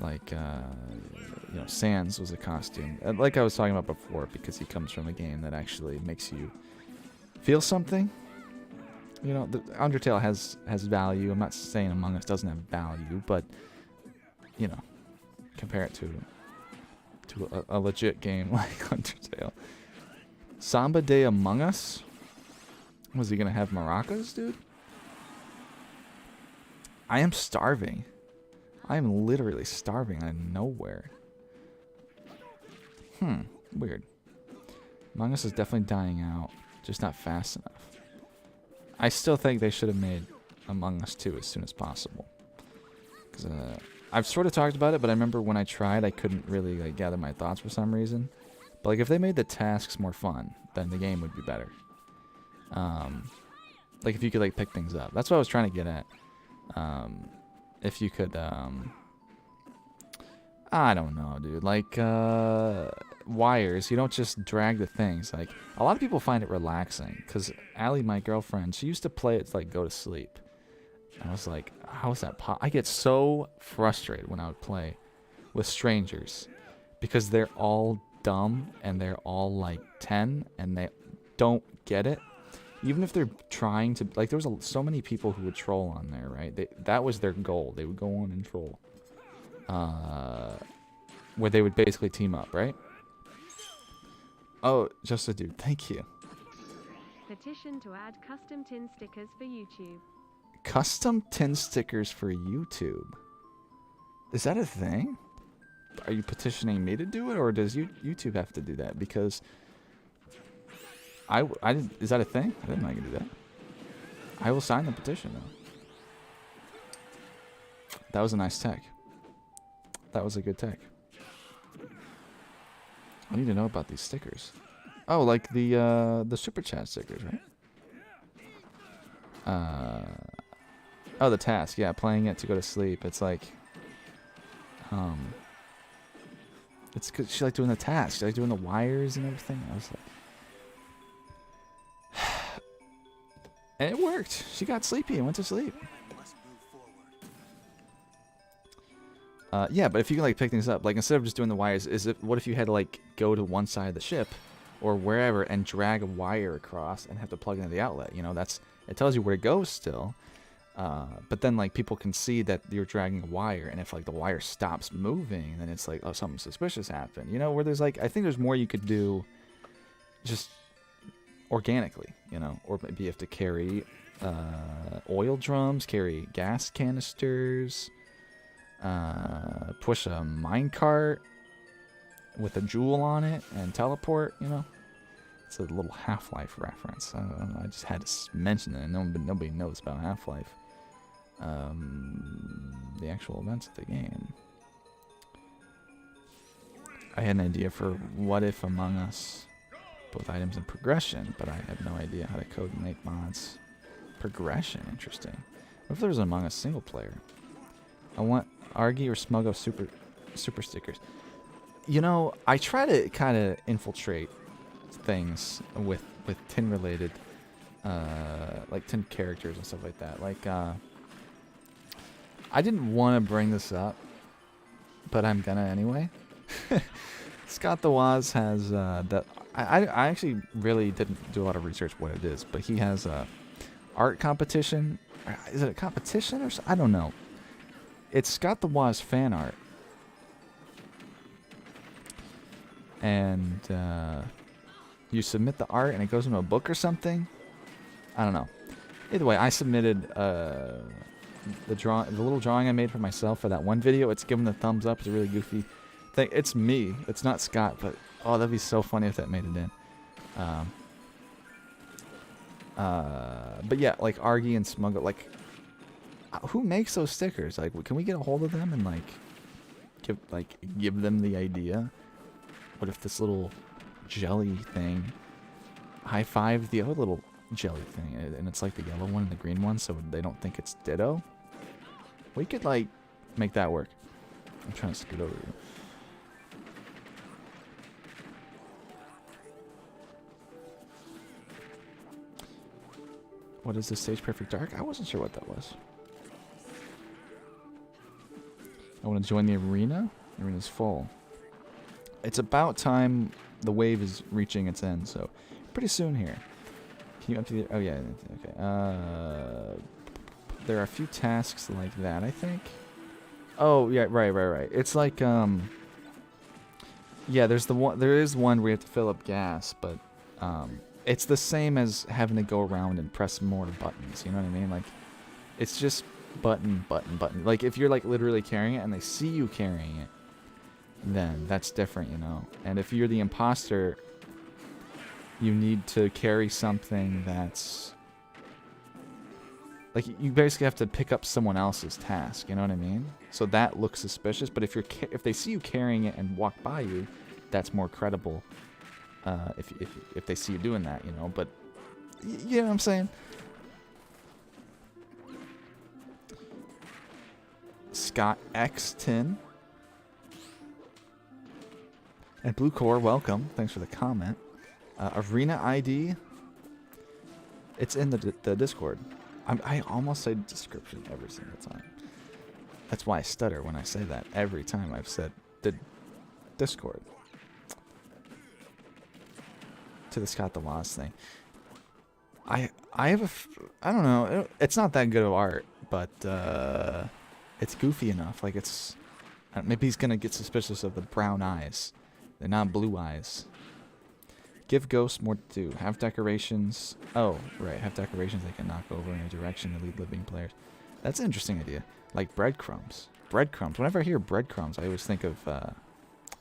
Speaker 1: Like, you know, Sans was a costume, like I was talking about before, because he comes from a game that actually makes you feel something. You know, the Undertale has value. I'm not saying Among Us doesn't have value, but you know, compare it to a legit game like Undertale. Samba de Among Us. Was he gonna have maracas, dude? I am starving. I am literally starving out of nowhere. Weird. Among Us is definitely dying out, just not fast enough. I still think they should have made Among Us 2 as soon as possible. Because I've sort of talked about it, but I remember when I tried, I couldn't really like gather my thoughts for some reason. But like if they made the tasks more fun, then the game would be better. Like if you could like pick things up. That's what I was trying to get at. If you could, I don't know, dude. Like, wires, you don't just drag the things. Like, a lot of people find it relaxing. Because Allie, my girlfriend, she used to play it to, like, go to sleep. And I was like, how is that I get so frustrated when I would play with strangers. Because they're all dumb, and they're all, like, 10, and they don't get it. Even if they're trying to, like, there was so many people who would troll on there, right? That was their goal. They would go on and troll. Where they would basically team up, right? Oh, just a dude. Thank you.
Speaker 2: Petition to add custom tin stickers for YouTube.
Speaker 1: Custom tin stickers for YouTube. Is that a thing? Are you petitioning me to do it, or does YouTube have to do that? Because is that a thing? I didn't know I could do that. I will sign the petition, though. That was a nice tech. That was a good tech. I need to know about these stickers. Oh, like the super chat stickers, right? Oh, the task. Yeah, playing it to go to sleep. It's like, it's cause she like doing the task. She like doing the wires and everything. I was like, and it worked. She got sleepy and went to sleep. Yeah, but if you can like pick things up, like instead of just doing the wires, what if you had to like go to one side of the ship or wherever and drag a wire across and have to plug into the outlet? You know, it tells you where to go still, but then like people can see that you're dragging a wire, and if like the wire stops moving, then it's like, oh, something suspicious happened. You know, where there's like, I think there's more you could do, just organically. You know, or maybe you have to carry oil drums, carry gas canisters. Push a minecart with a jewel on it and teleport, you know? It's a little Half-Life reference. I don't know, I just had to mention it. Nobody knows about Half-Life. The actual events of the game. I had an idea for what if Among Us, both items and progression, but I have no idea how to code and make mods. Progression, interesting. What if there was an Among Us single player? I want Argy or Smug of super stickers. You know, I try to kind of infiltrate things with tin related, like tin characters and stuff like that. Like, I didn't want to bring this up, but I'm gonna anyway. Scott the Waz has that. I actually really didn't do a lot of research what it is, but he has a art competition. Is it a competition or I don't know. It's Scott the Waz fan art. And you submit the art and it goes into a book or something. I don't know. Either way, I submitted the little drawing I made for myself for that one video. It's given the thumbs up. It's a really goofy thing. It's me. It's not Scott, but oh, that'd be so funny if that made it in. But yeah, like Argy and Smuggle, like, who makes those stickers? Like, can we get a hold of them and give them the idea? What if this little jelly thing high-fived the other little jelly thing, and it's like the yellow one and the green one, so they don't think it's ditto? We could like make that work. I'm trying to scoot over here. What is the Stage Perfect Dark? I wasn't sure what that was. I want to join the arena. The arena's full. It's about time the wave is reaching its end, so pretty soon here. Can you empty the... Oh, yeah. Okay. There are a few tasks like that, I think. Oh, yeah, right. It's like, yeah, there is one where you have to fill up gas, but, it's the same as having to go around and press more buttons. You know what I mean? Like, it's just button, button, button. Like, if you're like literally carrying it and they see you carrying it, then that's different, you know. And if you're the imposter, you need to carry something that's like, you basically have to pick up someone else's task. You know what I mean? So that looks suspicious. But if they see you carrying it and walk by you, that's more credible. If they see you doing that, you know. But you know what I'm saying? Scott X10 and Blue Core, welcome. Thanks for the comment. Arena ID. It's in the Discord. I almost say description every single time. That's why I stutter when I say that every time I've said the Discord. To the Scott the Lost thing. I have I don't know. It's not that good of art, but it's goofy enough. Like, it's maybe he's gonna get suspicious of the brown eyes. They're not blue eyes. Give ghosts more to do. Have decorations. Oh, right. Have decorations they can knock over in a direction to lead living players. That's an interesting idea. Like breadcrumbs. Breadcrumbs. Whenever I hear breadcrumbs, I always think of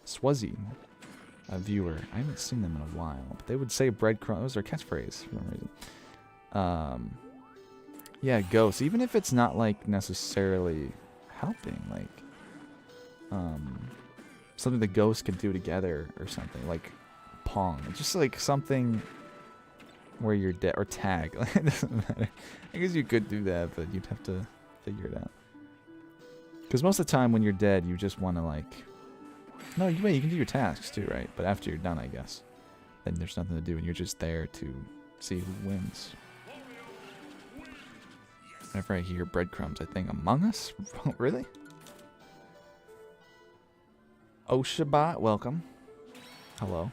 Speaker 1: Swuzzy, a viewer. I haven't seen them in a while, but they would say breadcrumbs. That was their catchphrase for some reason. Yeah, ghosts. Even if it's not like necessarily helping, like something the ghosts could do together or something, like Pong. Just like something where you're dead, or tag. It doesn't matter. I guess you could do that, but you'd have to figure it out. Because most of the time when you're dead, you just want to like... No, you can do your tasks too, right? But after you're done, I guess, then there's nothing to do, and you're just there to see who wins. Whenever I hear breadcrumbs, I think Among Us? Really? Oshabot, welcome. Hello.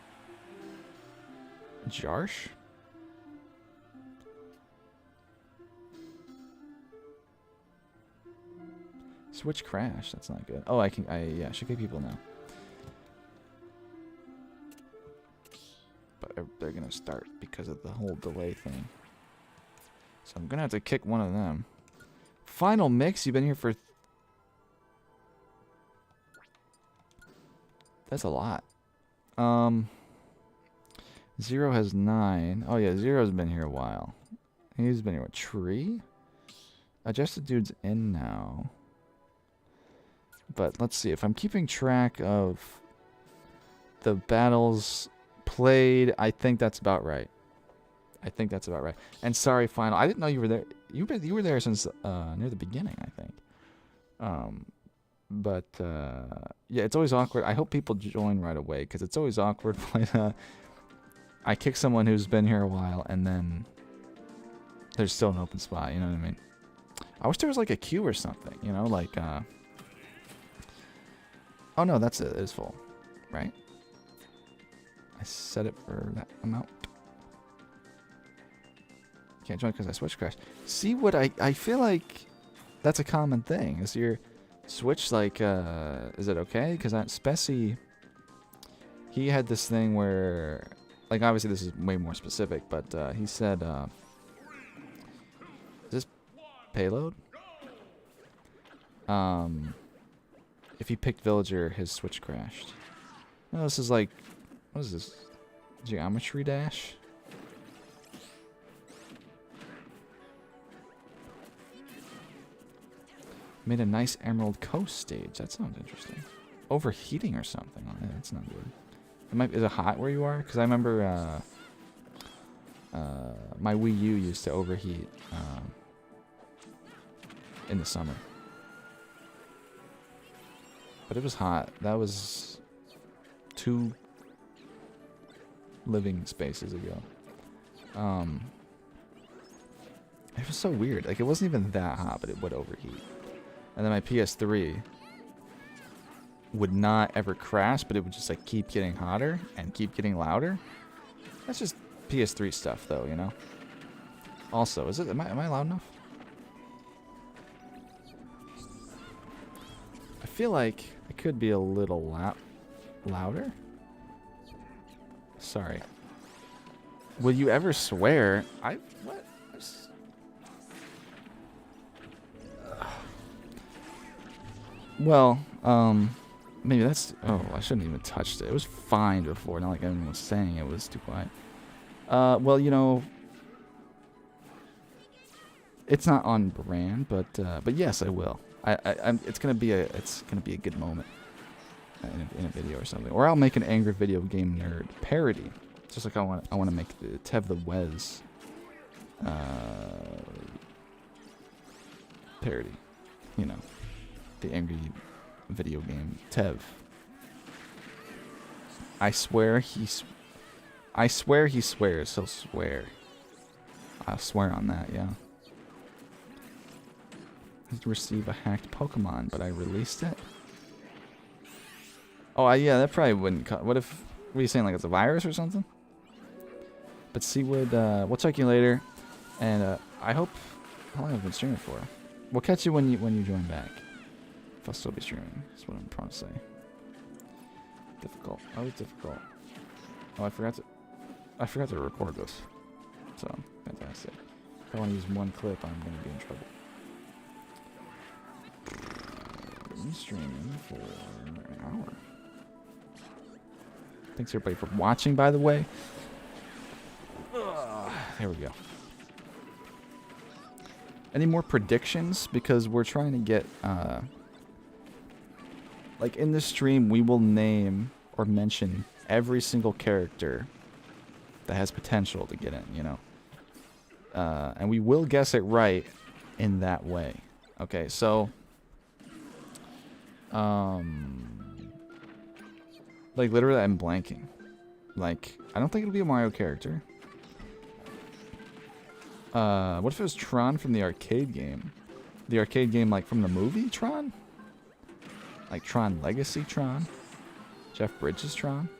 Speaker 1: Jarsh? Switch crash, that's not good. Oh, yeah, I should get people now. But they're gonna start because of the whole delay thing. So I'm gonna have to kick one of them. Final mix, you've been here for... That's a lot. Zero has 9. Oh yeah, Zero's been here a while. He's been here with Tree. Adjusted dude's in now. But let's see, if I'm keeping track of the battles played, I think that's about right. And sorry, Final, I didn't know you were there. You were there since near the beginning, I think. Yeah, it's always awkward. I hope people join right away, because it's always awkward when I kick someone who's been here a while, and then there's still an open spot, you know what I mean? I wish there was like a queue or something, you know, like, oh no, that's it. It is full, right? I set it for that amount. Can't join because I switch crashed. See what I feel like that's a common thing. Is your Switch like, is it okay? Because Spessy, he had this thing where, like, obviously this is way more specific, but he said, is this payload? If he picked Villager, his Switch crashed. No, this is like, what is this? Geometry Dash? Made a nice Emerald Coast stage. That sounds interesting. Overheating or something. Oh, yeah, that's not good. Is it hot where you are? Because I remember my Wii U used to overheat in the summer. But it was hot. That was 2 living spaces ago. It was so weird. Like, it wasn't even that hot, but it would overheat. And then my PS3 would not ever crash, but it would just like keep getting hotter and keep getting louder. That's just PS3 stuff, though, you know. Also, am I loud enough? I feel like I could be a little louder. Sorry. Will you ever swear? What? Well, maybe that's... Oh, I shouldn't even touched it. It was fine before, not like everyone was saying it was too quiet. Well, you know... It's not on brand, but yes, I will. It's gonna be a good moment in a video or something. Or I'll make an angry video game nerd parody, just like I want to make the Tev the Wez parody. You know, the angry video game Tev. I swear he swears. He'll swear. I'll swear on that. Yeah. To receive a hacked Pokemon, but I released it. Oh, yeah, that probably wouldn't. What if? What are you saying? Like it's a virus or something? But Seawood, we'll check you later, and I hope. How long have I been streaming for? We'll catch you when you join back. If I'll still be streaming, that's what I'm trying to say. Difficult. Always difficult. Oh, I forgot to record this. So fantastic. If I want to use one clip, I'm gonna be in trouble. Been streaming for an hour. Thanks everybody for watching, by the way. There we go. Any more predictions? Because we're trying to get like in this stream we will name or mention every single character that has potential to get in, you know. And we will guess it right in that way. Okay, so like literally I'm blanking. Like I don't think it'll be a Mario character. What if it was Tron from the arcade game? The arcade game like from the movie Tron? Like Tron Legacy Tron? Jeff Bridges Tron?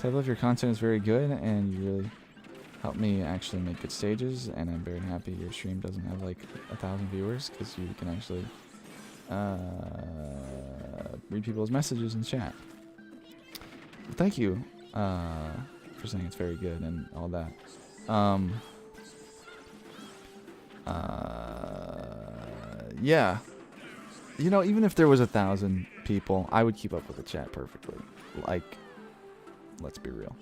Speaker 1: I love your content is very good and you really help me actually make good stages, and I'm very happy your stream doesn't have like 1,000 viewers because you can actually read people's messages in chat. Well, thank you for saying it's very good and all that. Yeah, you know, even if there was 1,000 people, I would keep up with the chat perfectly. Like, let's be real.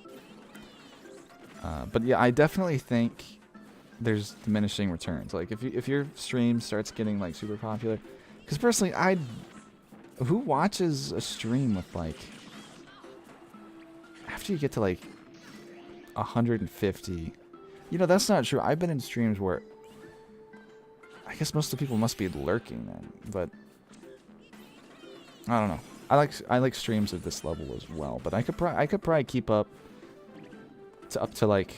Speaker 1: But yeah, I definitely think there's diminishing returns. Like if your stream starts getting like super popular, because personally, who watches a stream with like after you get to like 150? You know, that's not true. I've been in streams where I guess most of the people must be lurking then, but I don't know. I like streams at this level as well, but I could probably keep up to like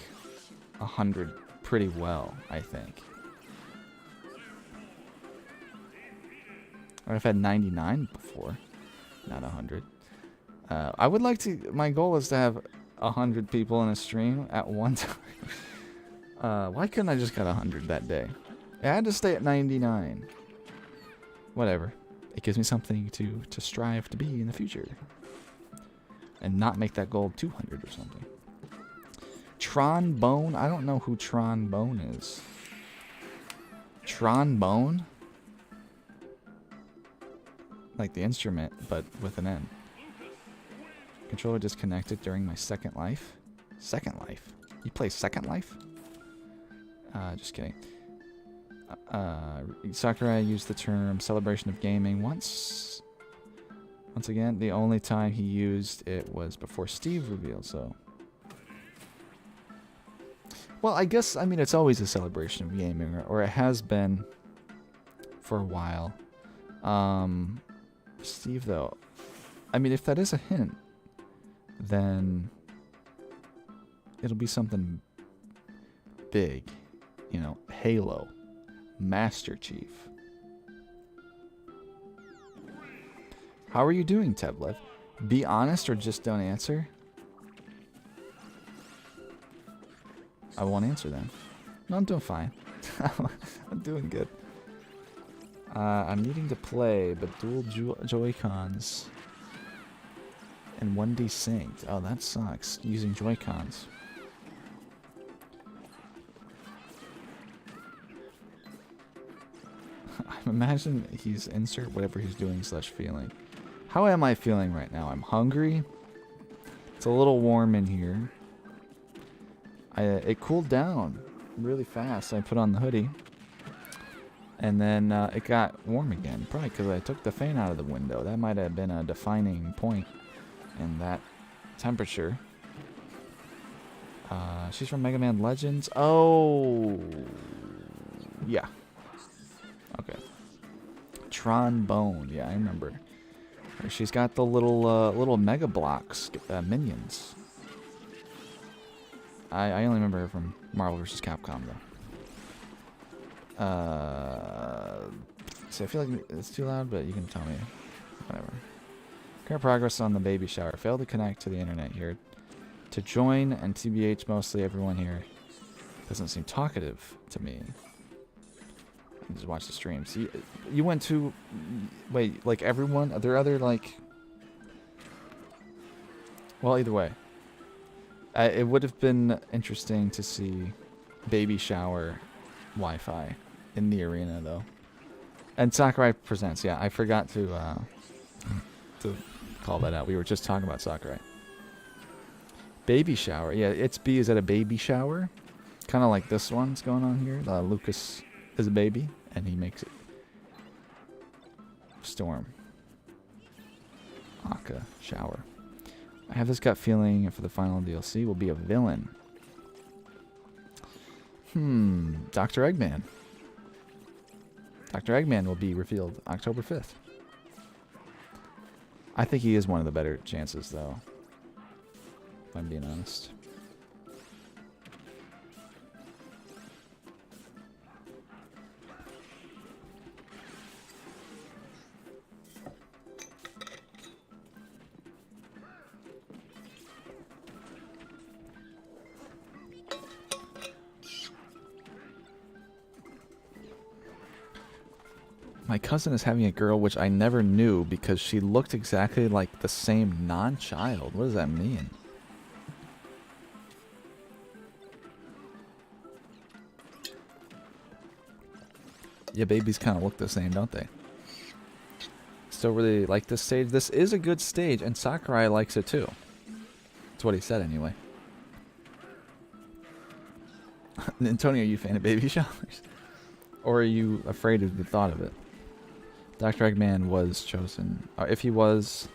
Speaker 1: 100 pretty well, I think. I've had 99 before, not 100. I would like to. My goal is to have 100 people in a stream at one time. Why couldn't I just got 100 that day? I had to stay at 99. Whatever. It gives me something to strive to be in the future, and not make that goal 200 or something. Trombone? I don't know who Trombone is. Trombone? Like the instrument, but with an N. Controller disconnected during my Second Life. Second Life? You play Second Life? Just kidding. Sakurai used the term celebration of gaming once. Once again, the only time he used it was before Steve revealed, so... Well, I guess, I mean, it's always a celebration of gaming, or it has been for a while. Steve, though, I mean, if that is a hint, then it'll be something big. You know, Halo, Master Chief. How are you doing, Tevlev? Be honest or just don't answer? I won't answer then. No, I'm doing fine. I'm doing good. I'm needing to play, but dual Joy-Cons and 1D synced. Oh, that sucks. Using Joy-Cons. Imagine he's insert whatever he's doing / feeling. How am I feeling right now? I'm hungry. It's a little warm in here. It cooled down really fast. I put on the hoodie. And then it got warm again. Probably because I took the fan out of the window. That might have been a defining point in that temperature. She's from Mega Man Legends. Oh, yeah. Okay. Trombone. Yeah, I remember. She's got the little Mega Blocks minions. I only remember her from Marvel vs. Capcom though. See, I feel like it's too loud, but you can tell me. Whatever. Current progress on the baby shower. Failed to connect to the internet here. To join, and TBH, mostly everyone here doesn't seem talkative to me. Just watch the streams. You went to... Wait, like everyone? Are there other, like... Well, either way. It would have been interesting to see baby shower Wi-Fi in the arena, though. And Sakurai Presents. Yeah, I forgot to call that out. We were just talking about Sakurai. Baby shower. Yeah, it's B is at a baby shower. Kind of like this one's going on here. Lucas is a baby, and he makes it. Storm. Aka shower. I have this gut feeling for the final DLC will be a villain. Dr. Eggman. Dr. Eggman will be revealed October 5th. I think he is one of the better chances, though. If I'm being honest. My cousin is having a girl, which I never knew because she looked exactly like the same non-child. What does that mean? Yeah, babies kind of look the same, don't they? Still really like this stage. This is a good stage, and Sakurai likes it too. That's what he said anyway. Antonio, are you a fan of baby showers? Or are you afraid of the thought of it? Dr. Eggman was chosen. If he was,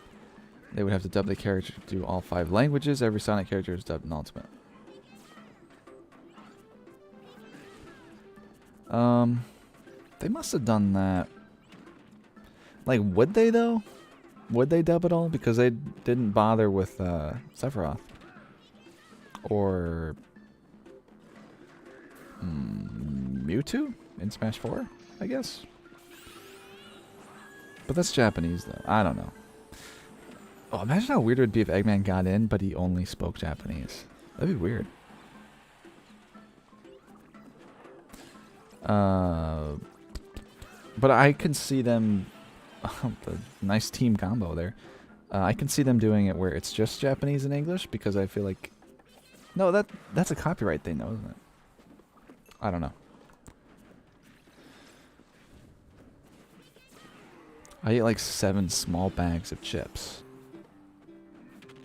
Speaker 1: they would have to dub the character to do all 5 languages. Every Sonic character is dubbed in Ultimate. They must have done that. Like, would they though? Would they dub it all? Because they didn't bother with Sephiroth. Or Mewtwo in Smash 4, I guess. But that's Japanese, though. I don't know. Oh, imagine how weird it would be if Eggman got in, but he only spoke Japanese. That'd be weird. But I can see them... the nice team combo there. I can see them doing it where it's just Japanese and English, because I feel like... No, that's a copyright thing, though, isn't it? I don't know. I eat like 7 small bags of chips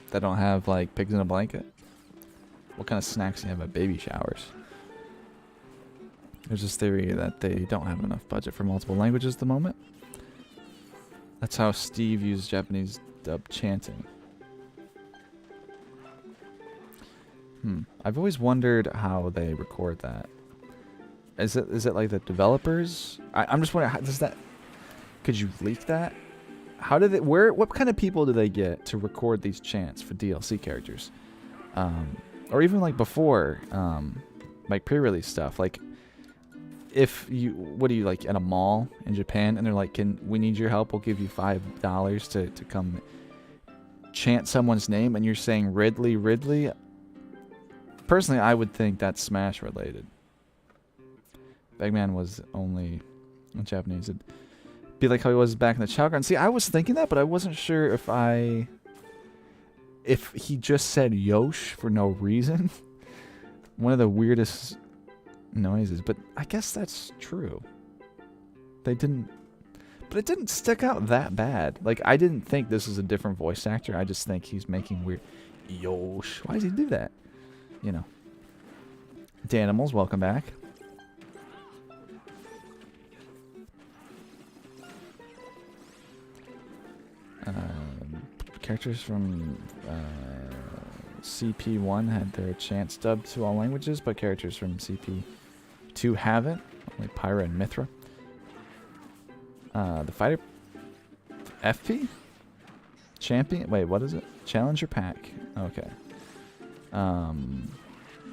Speaker 1: that don't have like pigs in a blanket. What kind of snacks do you have at baby showers? There's this theory that they don't have enough budget for multiple languages at the moment. That's how Steve used Japanese dub chanting. I've always wondered how they record that. Is it like the developers? I'm just wondering, how does that... Could you leak that? How did it... What kind of people do they get to record these chants for DLC characters? Or even like before, like pre-release stuff. Like, if you... What are you, like, at a mall in Japan? And they're like, we need your help. We'll give you $5 to come chant someone's name. And you're saying Ridley, Ridley. Personally, I would think that's Smash related. Eggman was only in Japanese. It'd be like how he was back in the Chowground. See, I was thinking that, but I wasn't sure if if he just said Yosh for no reason, one of the weirdest noises. But I guess that's true. They didn't, but it didn't stick out that bad. Like, I didn't think this is a different voice actor. I just think he's making weird Yosh. Why does he do that? You know. Danimals, welcome back. Characters from CP1 had their chance dubbed to all languages, but characters from CP2 haven't. Only Pyra and Mithra. The fighter FP? Champion? Wait, what is it? Challenger pack. Okay.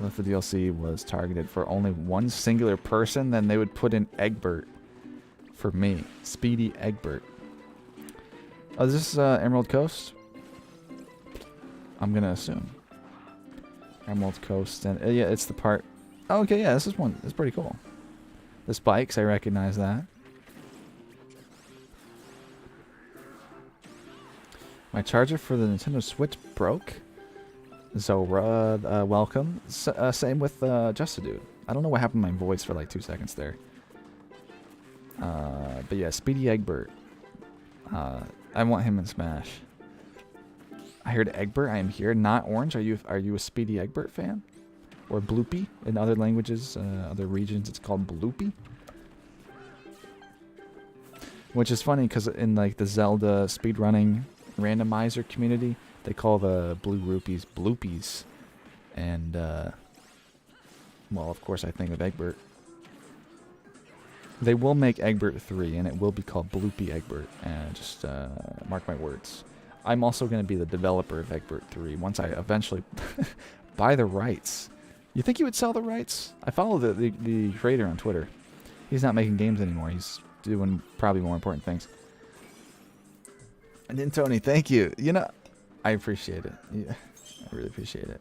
Speaker 1: If the DLC was targeted for only one singular person, then they would put in Egbert for me. Speedy Egbert. Oh, is this Emerald Coast? I'm gonna assume. Emerald Coast, and yeah, it's the part. Oh, okay, yeah, this is one. It's pretty cool. The spikes, I recognize that. My charger for the Nintendo Switch broke. Zora, welcome. Same with Just a Dude. I don't know what happened to my voice for like 2 seconds there. But yeah, Speedy Egbert. I want him in Smash. I heard Egbert. I am here. Not Orange. Are you a Speedy Egbert fan? Or Bloopy? In other languages, other regions, it's called Bloopy. Which is funny because in like the Zelda speedrunning randomizer community, they call the blue rupees Bloopies. And, well, of course I think of Egbert. They will make Egbert 3, and it will be called Bloopy Egbert. Just mark my words. I'm also going to be the developer of Egbert 3 once I eventually buy the rights. You think he would sell the rights? I follow the creator on Twitter. He's not making games anymore. He's doing probably more important things. And then Tony, thank you. You know, I appreciate it. Yeah, I really appreciate it.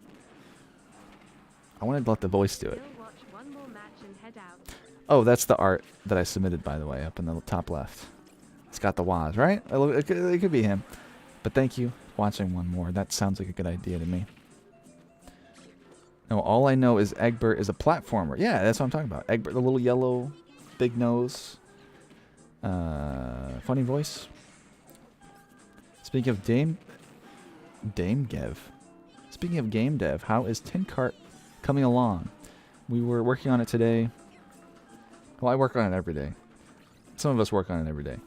Speaker 1: I wanted to let the voice do it. Oh, that's the art that I submitted, by the way, up in the top left. It's got the Waz, right? It could be him. But thank you for watching one more. That sounds like a good idea to me. No, all I know is Egbert is a platformer. Yeah, that's what I'm talking about. Egbert, the little yellow, big nose. Funny voice. Speaking of Dame Gev. Speaking of game dev, how is Tin Kart coming along? We were working on it today. Well, I work on it every day. Some of us work on it every day.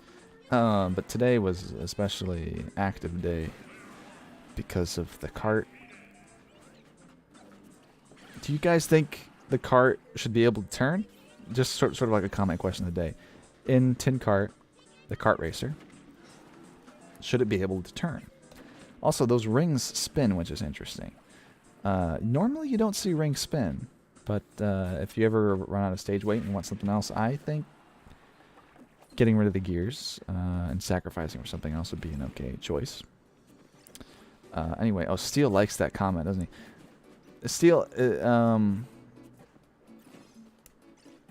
Speaker 1: But today was an especially active day because of the cart. Do you guys think the cart should be able to turn? Just sort of like a comment question of the day. In Tin Kart, the kart racer, should it be able to turn? Also, those rings spin, which is interesting. Normally you don't see rings spin, but if you ever run out of stage weight and want something else, I think getting rid of the gears and sacrificing for something else would be an okay choice. Anyway, oh, Steel likes that comment, doesn't he? Steel,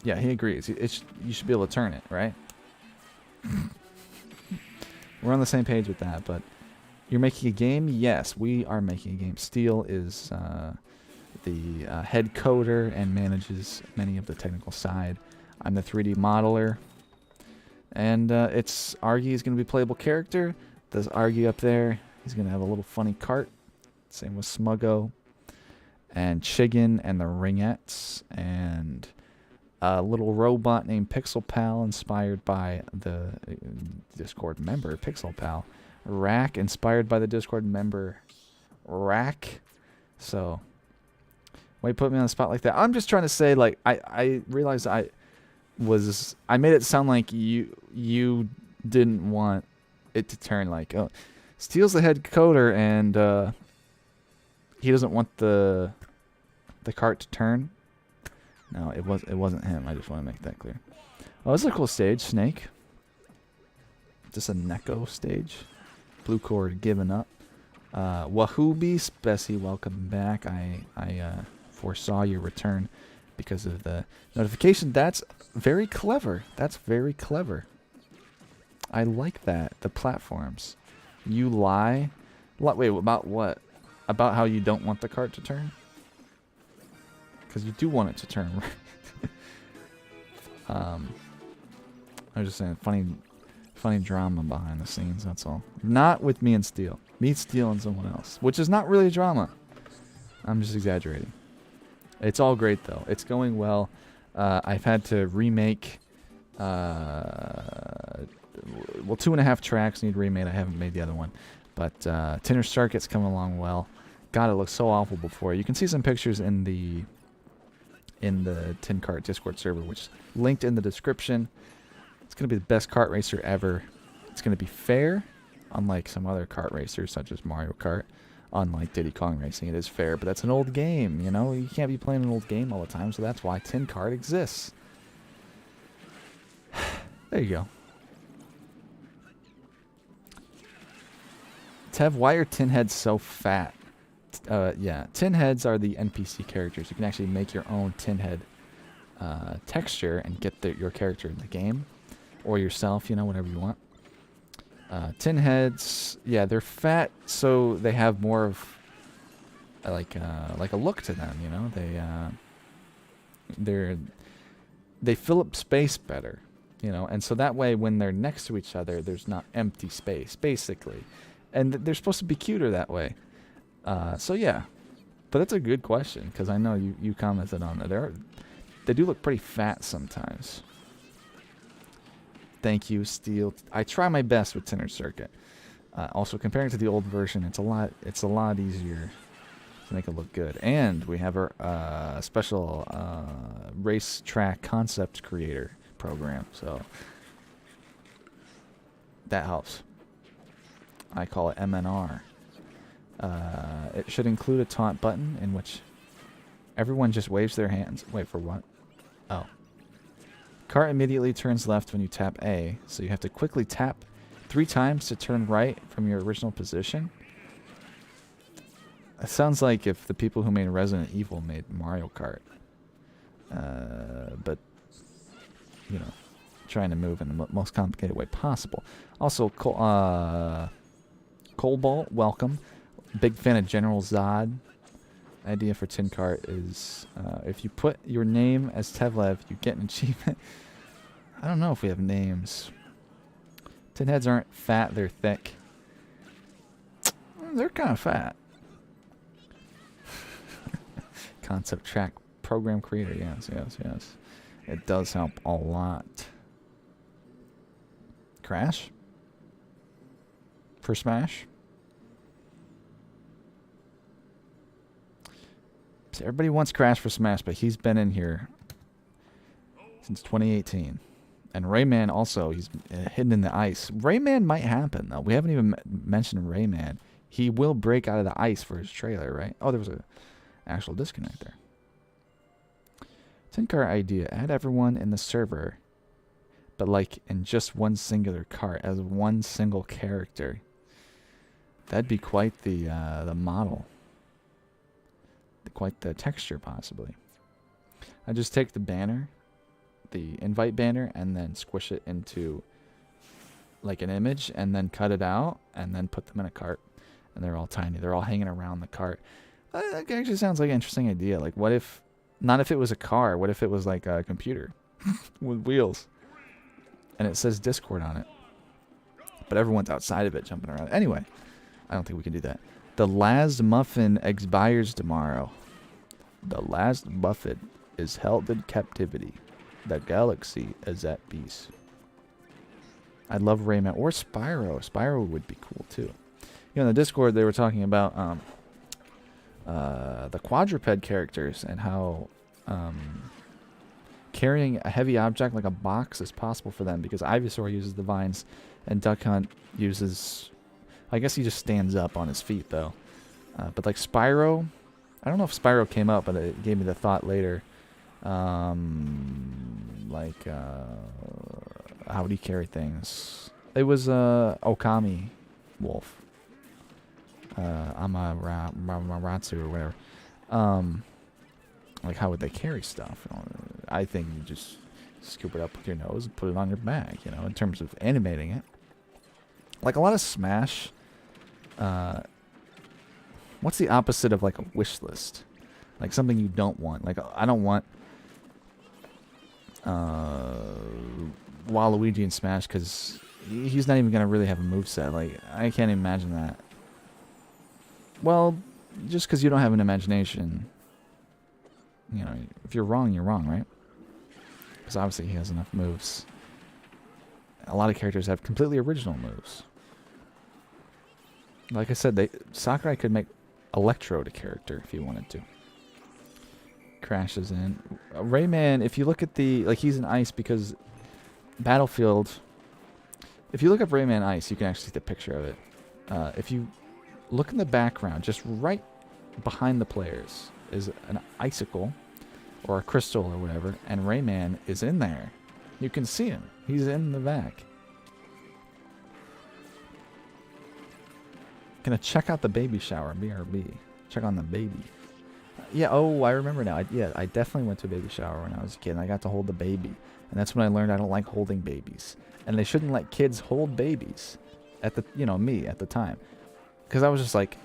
Speaker 1: yeah, he agrees. You should be able to turn it, right? We're on the same page with that, but you're making a game? Yes, we are making a game. Steel is the head coder and manages many of the technical side. I'm the 3D modeler. And it's Argy is going to be a playable character. There's Argy up there. He's going to have a little funny cart. Same with Smuggo. And Chiggin and the Ringettes. And a little robot named Pixel Pal, inspired by the Discord member Pixel Pal. Rack, inspired by the Discord member Rack. So, why you put me on the spot like that? I'm just trying to say, like, I realized I made it sound like you didn't want it to turn, like, oh, Steel's the head coder and he doesn't want the cart to turn. No, it wasn't him. I just want to make that clear. Oh, this is a cool stage, Snake. Just a Neko stage. Blue Cord giving up. Wahoobi Spessy, welcome back. I foresaw your return because of the notification. That's very clever. That's very clever. I like that. The platforms. You lie. Wait, about what? about how you don't want the cart to turn. Because you do want it to turn, right? I was just saying, funny drama behind the scenes, that's all. Not with me and Steel. Me, Steel, and someone else. Which is not really drama. I'm just exaggerating. It's all great, though. It's going well. I've had to remake... well, 2.5 tracks need remade. I haven't made the other one. But Tinner Circuit's coming along well. God, it looks so awful before. You can see some pictures in the Tin Kart Discord server, which is linked in the description. It's going to be the best kart racer ever. It's going to be fair, unlike some other kart racers, such as Mario Kart. Unlike Diddy Kong Racing, it is fair, but that's an old game, you know? You can't be playing an old game all the time, so that's why Tin Kart exists. There you go. Tev, why are tin heads so fat? Yeah, tin heads are the NPC characters. You can actually make your own tin head texture and get your character in the game. Or yourself, you know, whatever you want. Tin heads, yeah, they're fat, so they have more of like a look to them, you know. They fill up space better, you know, and so that way when they're next to each other, there's not empty space, basically, and they're supposed to be cuter that way. So yeah, but that's a good question because I know you commented on that. They do look pretty fat sometimes. Thank you, Steel. I try my best with Tinner Circuit. Also, comparing to the old version, it's a lot easier to make it look good. And we have our special racetrack concept creator program, so that helps. I call it MNR. It should include a taunt button in which everyone just waves their hands. Wait, for what? Oh. Cart immediately turns left when you tap A, so you have to quickly tap 3 times to turn right from your original position. It sounds like if the people who made Resident Evil made Mario Kart. But, you know, trying to move in the most complicated way possible. Also, Cobalt, welcome. Big fan of General Zod. Idea for Tin Kart is if you put your name as Tevlev, you get an achievement. I don't know if we have names. Tin heads aren't fat, they're thick. They're kind of fat. Concept track program creator, yes. It does help a lot. Crash? For Smash? So everybody wants Crash for Smash, but he's been in here since 2018. And Rayman also, he's hidden in the ice. Rayman might happen, though. We haven't even mentioned Rayman. He will break out of the ice for his trailer, right? Oh, there was an actual disconnect there. Tin Kart idea. Add everyone in the server, but like in just one singular cart as one single character. That'd be quite the model. Quite the texture, possibly. I just take the banner, the invite banner, and then squish it into like an image, and then cut it out, and then put them in a cart. And they're all tiny. They're all hanging around the cart. That actually sounds like an interesting idea. Like, what if, not if it was a car, what if it was like a computer with wheels, and it says Discord on it, but everyone's outside of it jumping around. Anyway, I don't think we can do that. The last muffin expires tomorrow. The last muffin is held in captivity. The galaxy is at peace. I love Rayman or Spyro. Spyro would be cool too. You know, in the Discord they were talking about the quadruped characters and how carrying a heavy object like a box is possible for them because Ivysaur uses the vines and Duck Hunt uses... I guess he just stands up on his feet, though. But like Spyro, I don't know if Spyro came up, but it gave me the thought later. How would he carry things? It was Okami Wolf. Amaratsu or whatever. Like, how would they carry stuff? You know, I think you just scoop it up with your nose and put it on your bag, you know, in terms of animating it. Like a lot of Smash... What's the opposite of like a wish list? Like something you don't want. Like I don't want Waluigi in Smash because he's not even gonna really have a moveset. Like I can't imagine that. Well, just because you don't have an imagination, you know, if you're wrong, right? Because obviously he has enough moves. A lot of characters have completely original moves. Like I said, Sakurai could make Electrode a character if he wanted to. Crashes in. Rayman, if you look at the... Like, he's in ice because Battlefield... If you look up Rayman Ice, you can actually see the picture of it. If you look in the background, just right behind the players is an icicle or a crystal or whatever, and Rayman is in there. You can see him. He's in the back. Gonna check out the baby shower, BRB. Check on the baby. Yeah, oh, I remember now. I definitely went to a baby shower when I was a kid, and I got to hold the baby. And that's when I learned I don't like holding babies. And they shouldn't let kids hold babies. At the, you know, me at the time. Because I was just like,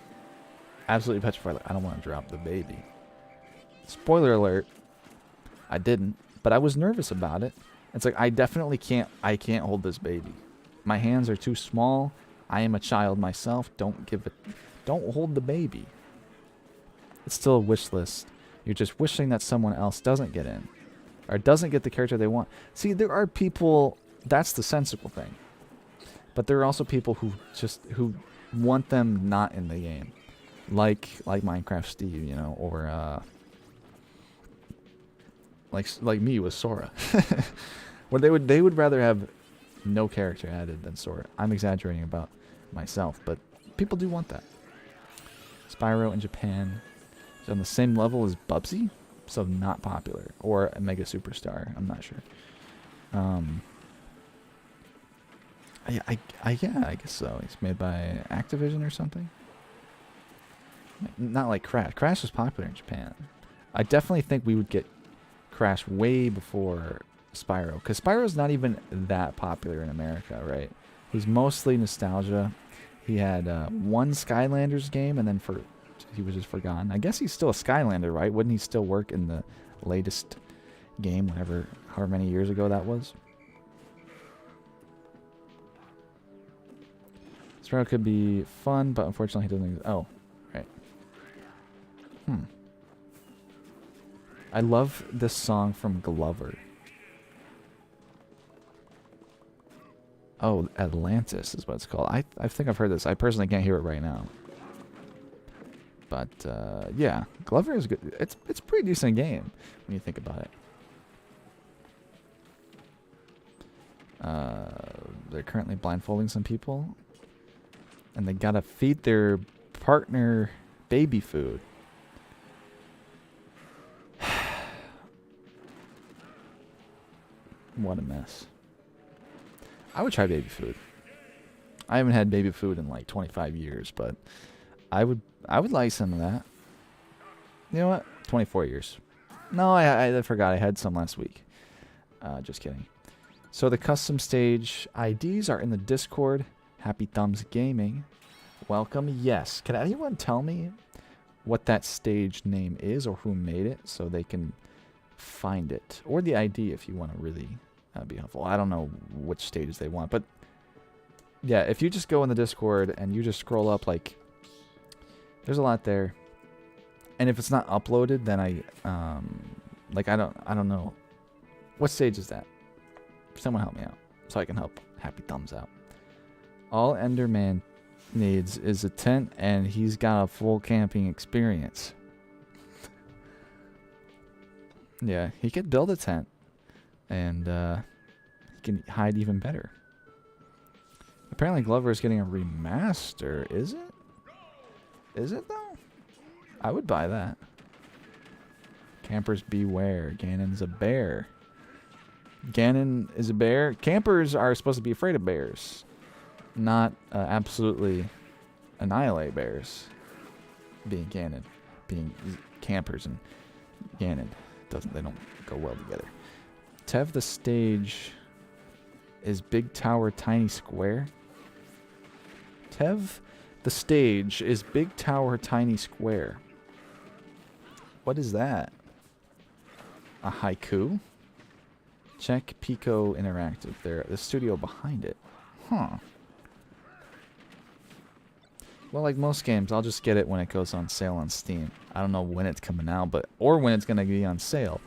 Speaker 1: absolutely petrified. Like, I don't want to drop the baby. Spoiler alert, I didn't. But I was nervous about it. It's like, I can't hold this baby. My hands are too small. I am a child myself. Don't hold the baby. It's still a wish list. You're just wishing that someone else doesn't get in. Or doesn't get the character they want. See, there are people, that's the sensible thing. But there are also people who want them not in the game. Like Minecraft Steve, you know, or like me with Sora. Where they would rather have no character added than Sora. I'm exaggerating about myself, but people do want that. Spyro in Japan is on the same level as Bubsy, so not popular, or a mega superstar. I'm not sure. Yeah, I guess so. It's made by Activision or something. Not like Crash. Crash was popular in Japan. I definitely think we would get Crash way before Spyro, because Spyro's not even that popular in America, right? He's mostly nostalgia. He had one Skylanders game, and then he was just forgotten. I guess he's still a Skylander, right? Wouldn't he still work in the latest game, however many years ago that was? Spyro could be fun, but unfortunately he doesn't. Oh, right. I love this song from Glover. Oh, Atlantis is what it's called. I think I've heard this. I personally can't hear it right now. But, yeah. Glover is good. It's a pretty decent game when you think about it. They're currently blindfolding some people. And they gotta feed their partner baby food. What a mess. I would try baby food. I haven't had baby food in like 25 years, but I would like some of that. You know what? 24 years. No, I forgot. I had some last week. Just kidding. So the custom stage IDs are in the Discord. Happy Thumbs Gaming. Welcome. Yes. Can anyone tell me what that stage name is or who made it so they can find it? Or the ID if you want to really be helpful. I don't know which stages they want, but yeah, if you just go in the Discord and you just scroll up, like, there's a lot there. And if it's not uploaded, then I don't know. What stage is that? Someone help me out so I can help Happy Thumbs out. All Enderman needs is a tent, and he's got a full camping experience. Yeah, he could build a tent, and he can hide even better. Apparently Glover is getting a remaster, is it? Is it, though? I would buy that. Campers beware. Ganon's a bear. Ganon is a bear. Campers are supposed to be afraid of bears. Not absolutely annihilate bears. Being Ganon. Being campers and Ganon. They don't go well together. Tev the stage is big tower, tiny square. Tev The stage is big tower, tiny square. What is that? A haiku? Check Pico Interactive. There, the studio behind it. Huh. Well, like most games, I'll just get it when it goes on sale on Steam. I don't know when it's coming out, or when it's gonna be on sale.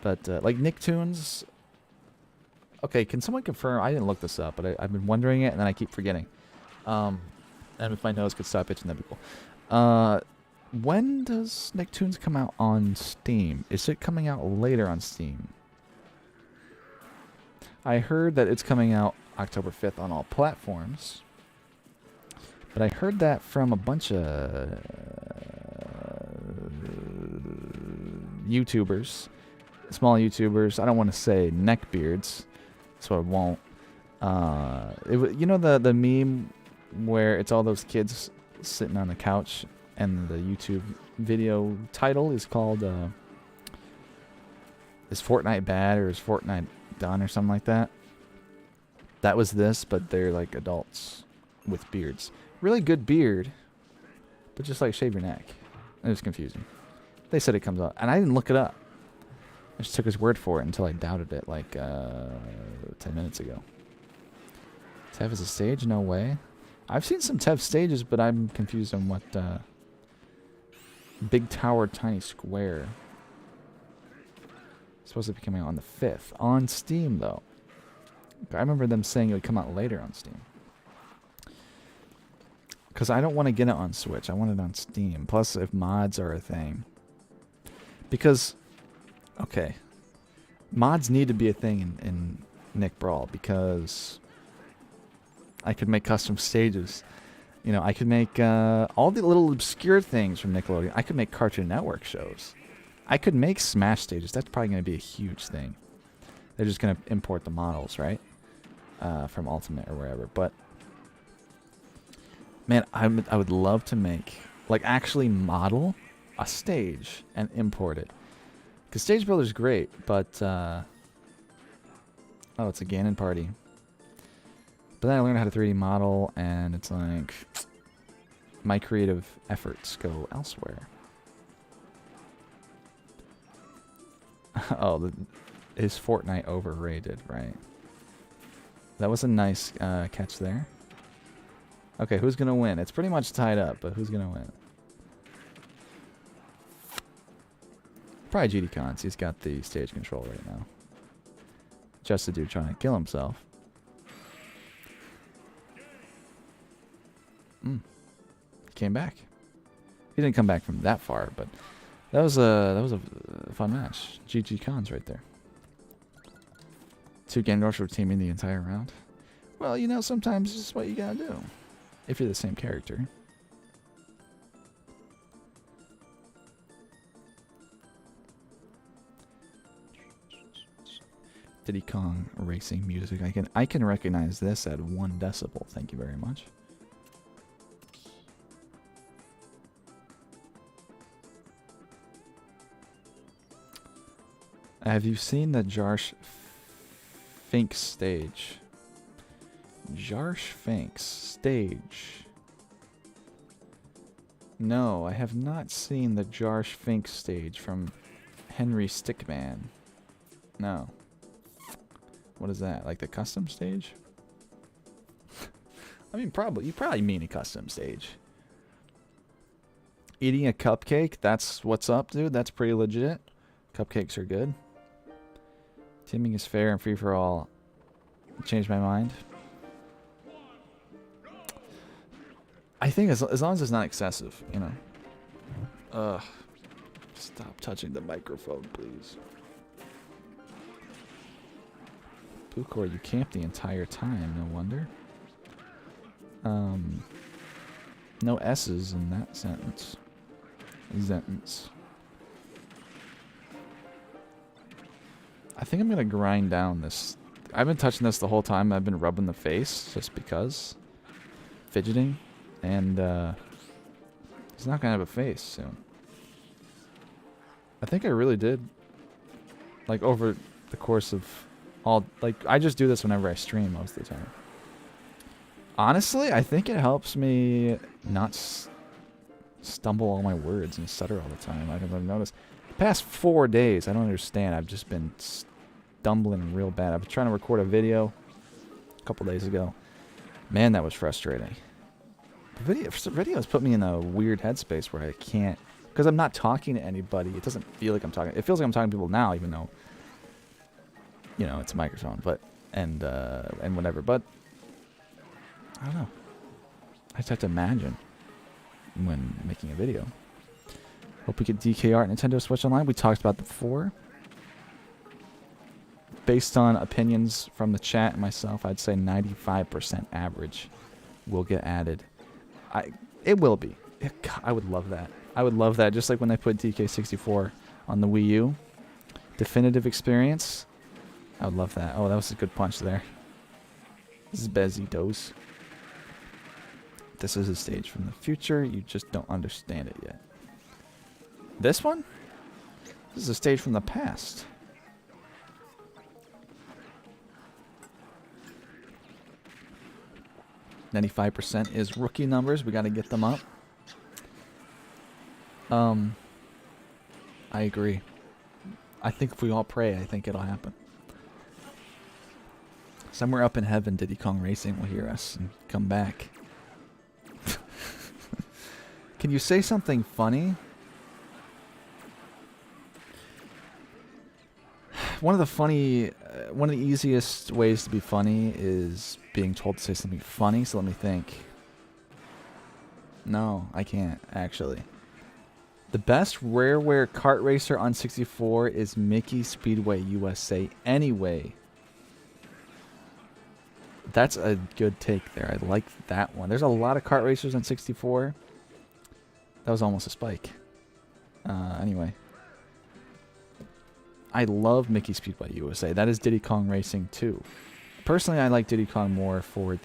Speaker 1: But like Nicktoons. Okay, can someone confirm? I didn't look this up, but I've been wondering it, and then I keep forgetting. And if my nose could stop itching, that'd be cool. When does Nicktoons come out on Steam? Is it coming out later on Steam? I heard that it's coming out October 5th on all platforms. But I heard that from a bunch of YouTubers. Small YouTubers. I don't want to say neckbeards, so I won't. You know the meme where it's all those kids sitting on the couch, and the YouTube video title is called "Is Fortnite Bad?" or "Is Fortnite Done?" or something like that. That was this, but they're like adults with beards. Really good beard, but just like shave your neck. It was confusing. They said it comes out, and I didn't look it up. I just took his word for it until I doubted it like 10 minutes ago. Tev is a stage? No way. I've seen some Tev stages, but I'm confused on what big tower, tiny square. It's supposed to be coming out on the 5th. On Steam, though. I remember them saying it would come out later on Steam. Because I don't want to get it on Switch. I want it on Steam. Plus, if mods are a thing. Because, okay. Mods need to be a thing in Nick Brawl. Because I could make custom stages. You know, I could make all the little obscure things from Nickelodeon. I could make Cartoon Network shows. I could make Smash stages. That's probably going to be a huge thing. They're just going to import the models, right? From Ultimate or wherever. But man, I would love to make, like, actually model a stage and import it. Because Stage Builder's great, but, oh, it's a Ganon party. But then I learned how to 3D model, and it's like, my creative efforts go elsewhere. Oh, is Fortnite overrated, right? That was a nice catch there. Okay, who's going to win? It's pretty much tied up, but who's going to win? Probably GD Cons. He's got the stage control right now. Just a dude trying to kill himself. He came back. He didn't come back from that far, but that was a fun match. GG Cons right there. 2 Ganondorfs were teaming the entire round. Well, you know, sometimes this is what you gotta do. If you're the same character. Diddy Kong Racing music. I can recognize this at 1 decibel. Thank you very much. Have you seen the Jarsh Finks stage? Jarsh Finks stage. No, I have not seen the Jarsh Finks stage from Henry Stickman. No. What is that? Like the custom stage? I mean, probably. You probably mean a custom stage. Eating a cupcake? That's what's up, dude. That's pretty legit. Cupcakes are good. Teaming is fair and free for all. Changed my mind. I think as long as it's not excessive, you know. Stop touching the microphone, please. Pukor, you camped the entire time, no wonder. No S's in that sentence. I think I'm gonna grind down this. I've been touching this the whole time. I've been rubbing the face just because. Fidgeting. And, he's not gonna have a face soon. I think I really did. Like, over the course of all... Like, I just do this whenever I stream most of the time. Honestly, I think it helps me not stumble all my words and stutter all the time. I don't notice. The past 4 days, I don't understand. I've just been stumbling real bad. I was trying to record a video a couple days ago. Man, that was frustrating. Videos put me in a weird headspace where I can't, because I'm not talking to anybody. It doesn't feel like I'm talking. It feels like I'm talking to people now, even though, you know, it's a microphone. But and whatever. But I don't know. I just have to imagine when making a video. Hope we get DK Art Nintendo Switch Online. We talked about that before. Based on opinions from the chat and myself, I'd say 95% average will get added. It will be. I would love that. I would love that. Just like when they put DK64 on the Wii U. Definitive experience. I would love that. Oh, that was a good punch there. This is Bezzy Dose. This is a stage from the future. You just don't understand it yet. This one? This is a stage from the past. %95 is rookie numbers. We got to get them up. I agree. I think if we all pray, I think it'll happen. Somewhere up in heaven, Diddy Kong Racing will hear us and come back. Can you say something funny? One of the easiest ways to be funny is being told to say something funny, so let me think. No, I can't, actually. The best Rareware kart racer on 64 is Mickey Speedway USA anyway. That's a good take there. I like that one. There's a lot of kart racers on 64. That was almost a spike. Anyway. I love Mickey Speedway USA. That is Diddy Kong Racing too. Personally, I like Diddy Kong more for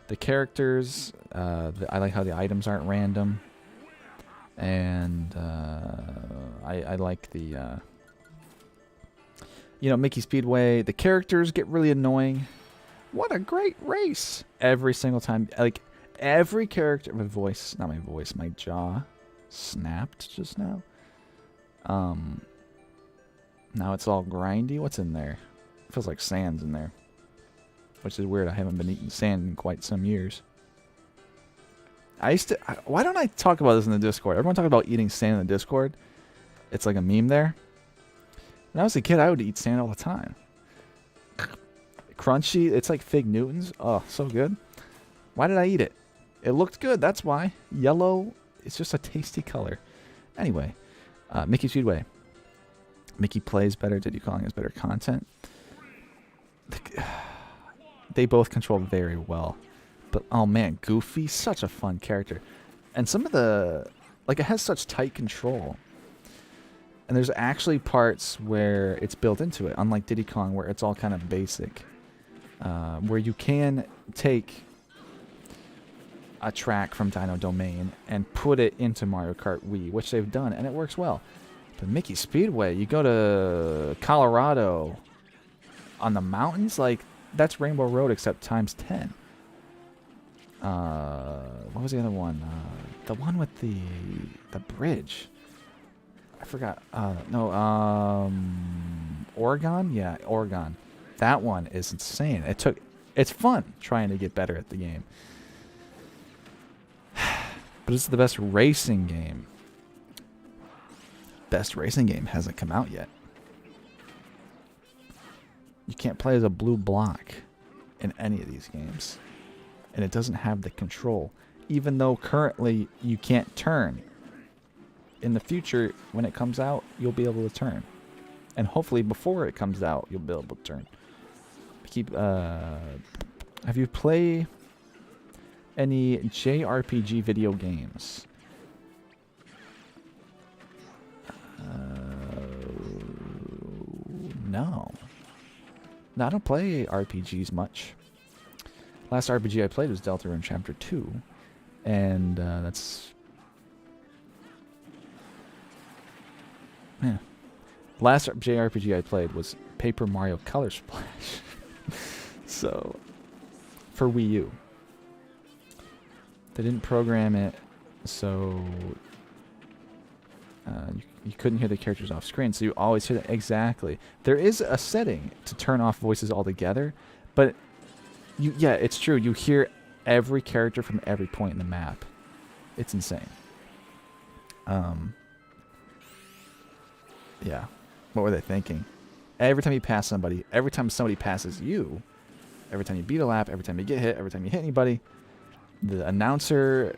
Speaker 1: the characters. I like how the items aren't random. And I like the... you know, Mickey Speedway, the characters get really annoying. What a great race! Every single time. Like, every character... my jaw snapped just now. Now it's all grindy. What's in there? It feels like sand's in there. Which is weird. I haven't been eating sand in quite some years. Why don't I talk about this in the Discord? Everyone talking about eating sand in the Discord. It's like a meme there. When I was a kid, I would eat sand all the time. Crunchy. It's like Fig Newtons. Oh, so good. Why did I eat it? It looked good. That's why. Yellow. It's just a tasty color. Anyway. Mickey Speedway. Mickey plays better. Diddy Kong has better content. They both control very well. But, oh man, Goofy. Such a fun character. And some of the... Like, it has such tight control. And there's actually parts where it's built into it, unlike Diddy Kong, where it's all kind of basic. Where you can take a track from Dino Domain and put it into Mario Kart Wii, which they've done, and it works well. But Mickey Speedway, you go to Colorado on the mountains, like, that's Rainbow Road except times 10. What was the other one? The one with the bridge. I forgot. Oregon? Yeah, Oregon. That one is insane. It's fun trying to get better at the game. But it's the best racing game. Best racing game hasn't come out yet. You can't play as a blue block in any of these games. And it doesn't have the control. Even though currently you can't turn. In the future, when it comes out, you'll be able to turn. And hopefully before it comes out, you'll be able to turn. Have you played any JRPG video games? No. No, I don't play RPGs much. Last RPG I played was Deltarune Chapter 2. And that's... Yeah. Last JRPG I played was Paper Mario Color Splash. So, for Wii U. They didn't program it so you couldn't hear the characters off screen, so you always hear that. Exactly. There is a setting to turn off voices altogether, but yeah, it's true. You hear every character from every point in the map. It's insane. Yeah. What were they thinking? Every time you pass somebody, every time somebody passes you, every time you beat a lap, every time you get hit, every time you hit anybody, the announcer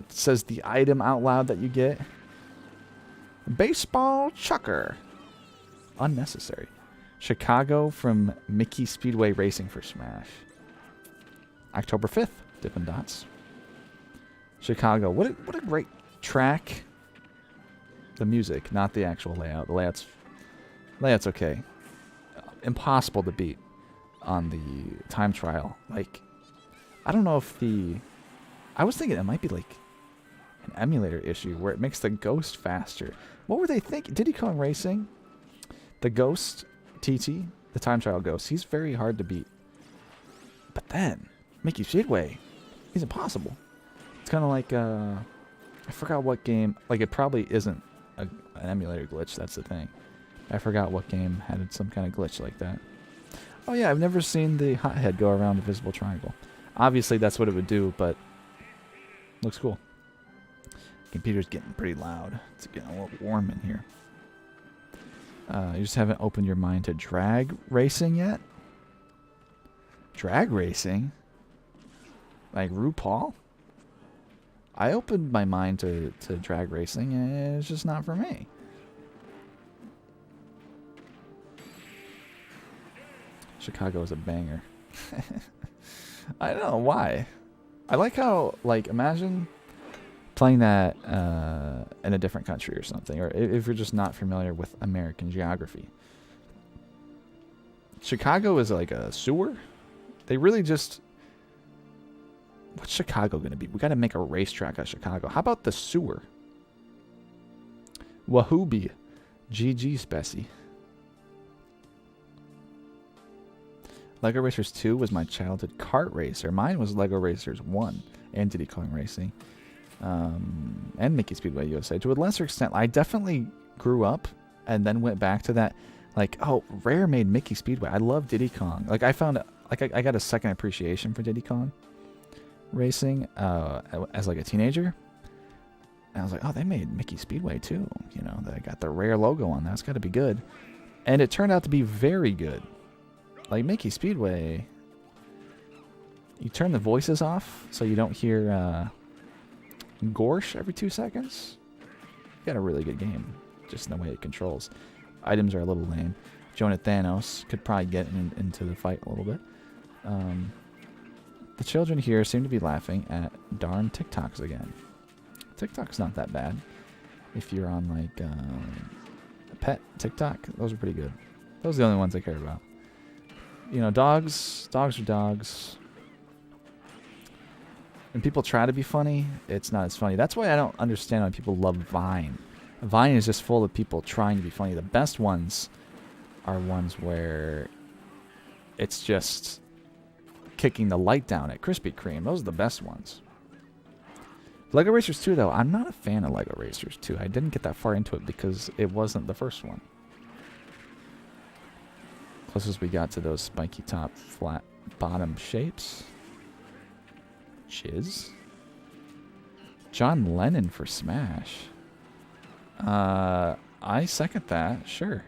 Speaker 1: says the item out loud that you get. Baseball chucker. Unnecessary. Chicago from Mickey Speedway Racing for Smash. October 5th. Dippin' Dots. Chicago. What a great track. The music, not the actual layout. The layout's okay. Impossible to beat on the time trial. Like, I don't know if I was thinking it might be like an emulator issue where it makes the Ghost faster. What were they thinking? Diddy Kong Racing, the Ghost TT, the time trial Ghost, he's very hard to beat. But then, Mickey Speedway, he's impossible. It's kind of like, I forgot what game, like it probably isn't an emulator glitch, that's the thing. I forgot what game had some kind of glitch like that. Oh yeah, I've never seen the hothead go around a visible triangle. Obviously that's what it would do, but looks cool. Computer's getting pretty loud. It's getting a little warm in here. You just haven't opened your mind to drag racing yet? Drag racing? Like RuPaul? I opened my mind to drag racing, and it's just not for me. Chicago is a banger. I don't know why. I like how, like, imagine playing that in a different country or something, or if you're just not familiar with American geography. Chicago is like a sewer. They really just... What's Chicago going to be? We got to make a racetrack out of Chicago. How about the sewer? Wahooby. GG Specie. Lego Racers 2 was my childhood kart racer. Mine was Lego Racers 1 and Diddy Kong Racing. And Mickey Speedway USA. To a lesser extent, I definitely grew up and then went back to that. Like, oh, Rare made Mickey Speedway. I love Diddy Kong. Like, I found, like, I got a second appreciation for Diddy Kong Racing as, like, a teenager. And I was like, oh, they made Mickey Speedway, too. You know, they got the Rare logo on that. It's got to be good. And it turned out to be very good. Like, Mickey Speedway, you turn the voices off so you don't hear Gorsh every 2 seconds. You got a really good game, just in the way it controls. Items are a little lame. Jonah Thanos could probably get into the fight a little bit. The children here seem to be laughing at darn TikToks again. TikTok's not that bad. If you're on, like, pet TikTok, those are pretty good. Those are the only ones I care about. You know, dogs are dogs. When people try to be funny, it's not as funny. That's why I don't understand why people love Vine. Vine is just full of people trying to be funny. The best ones are ones where it's just kicking the light down at Krispy Kreme. Those are the best ones. Lego Racers 2, though, I'm not a fan of Lego Racers 2. I didn't get that far into it because it wasn't the first one. Closest we got to those spiky top, flat bottom shapes. Chiz. John Lennon for Smash. I second that, sure.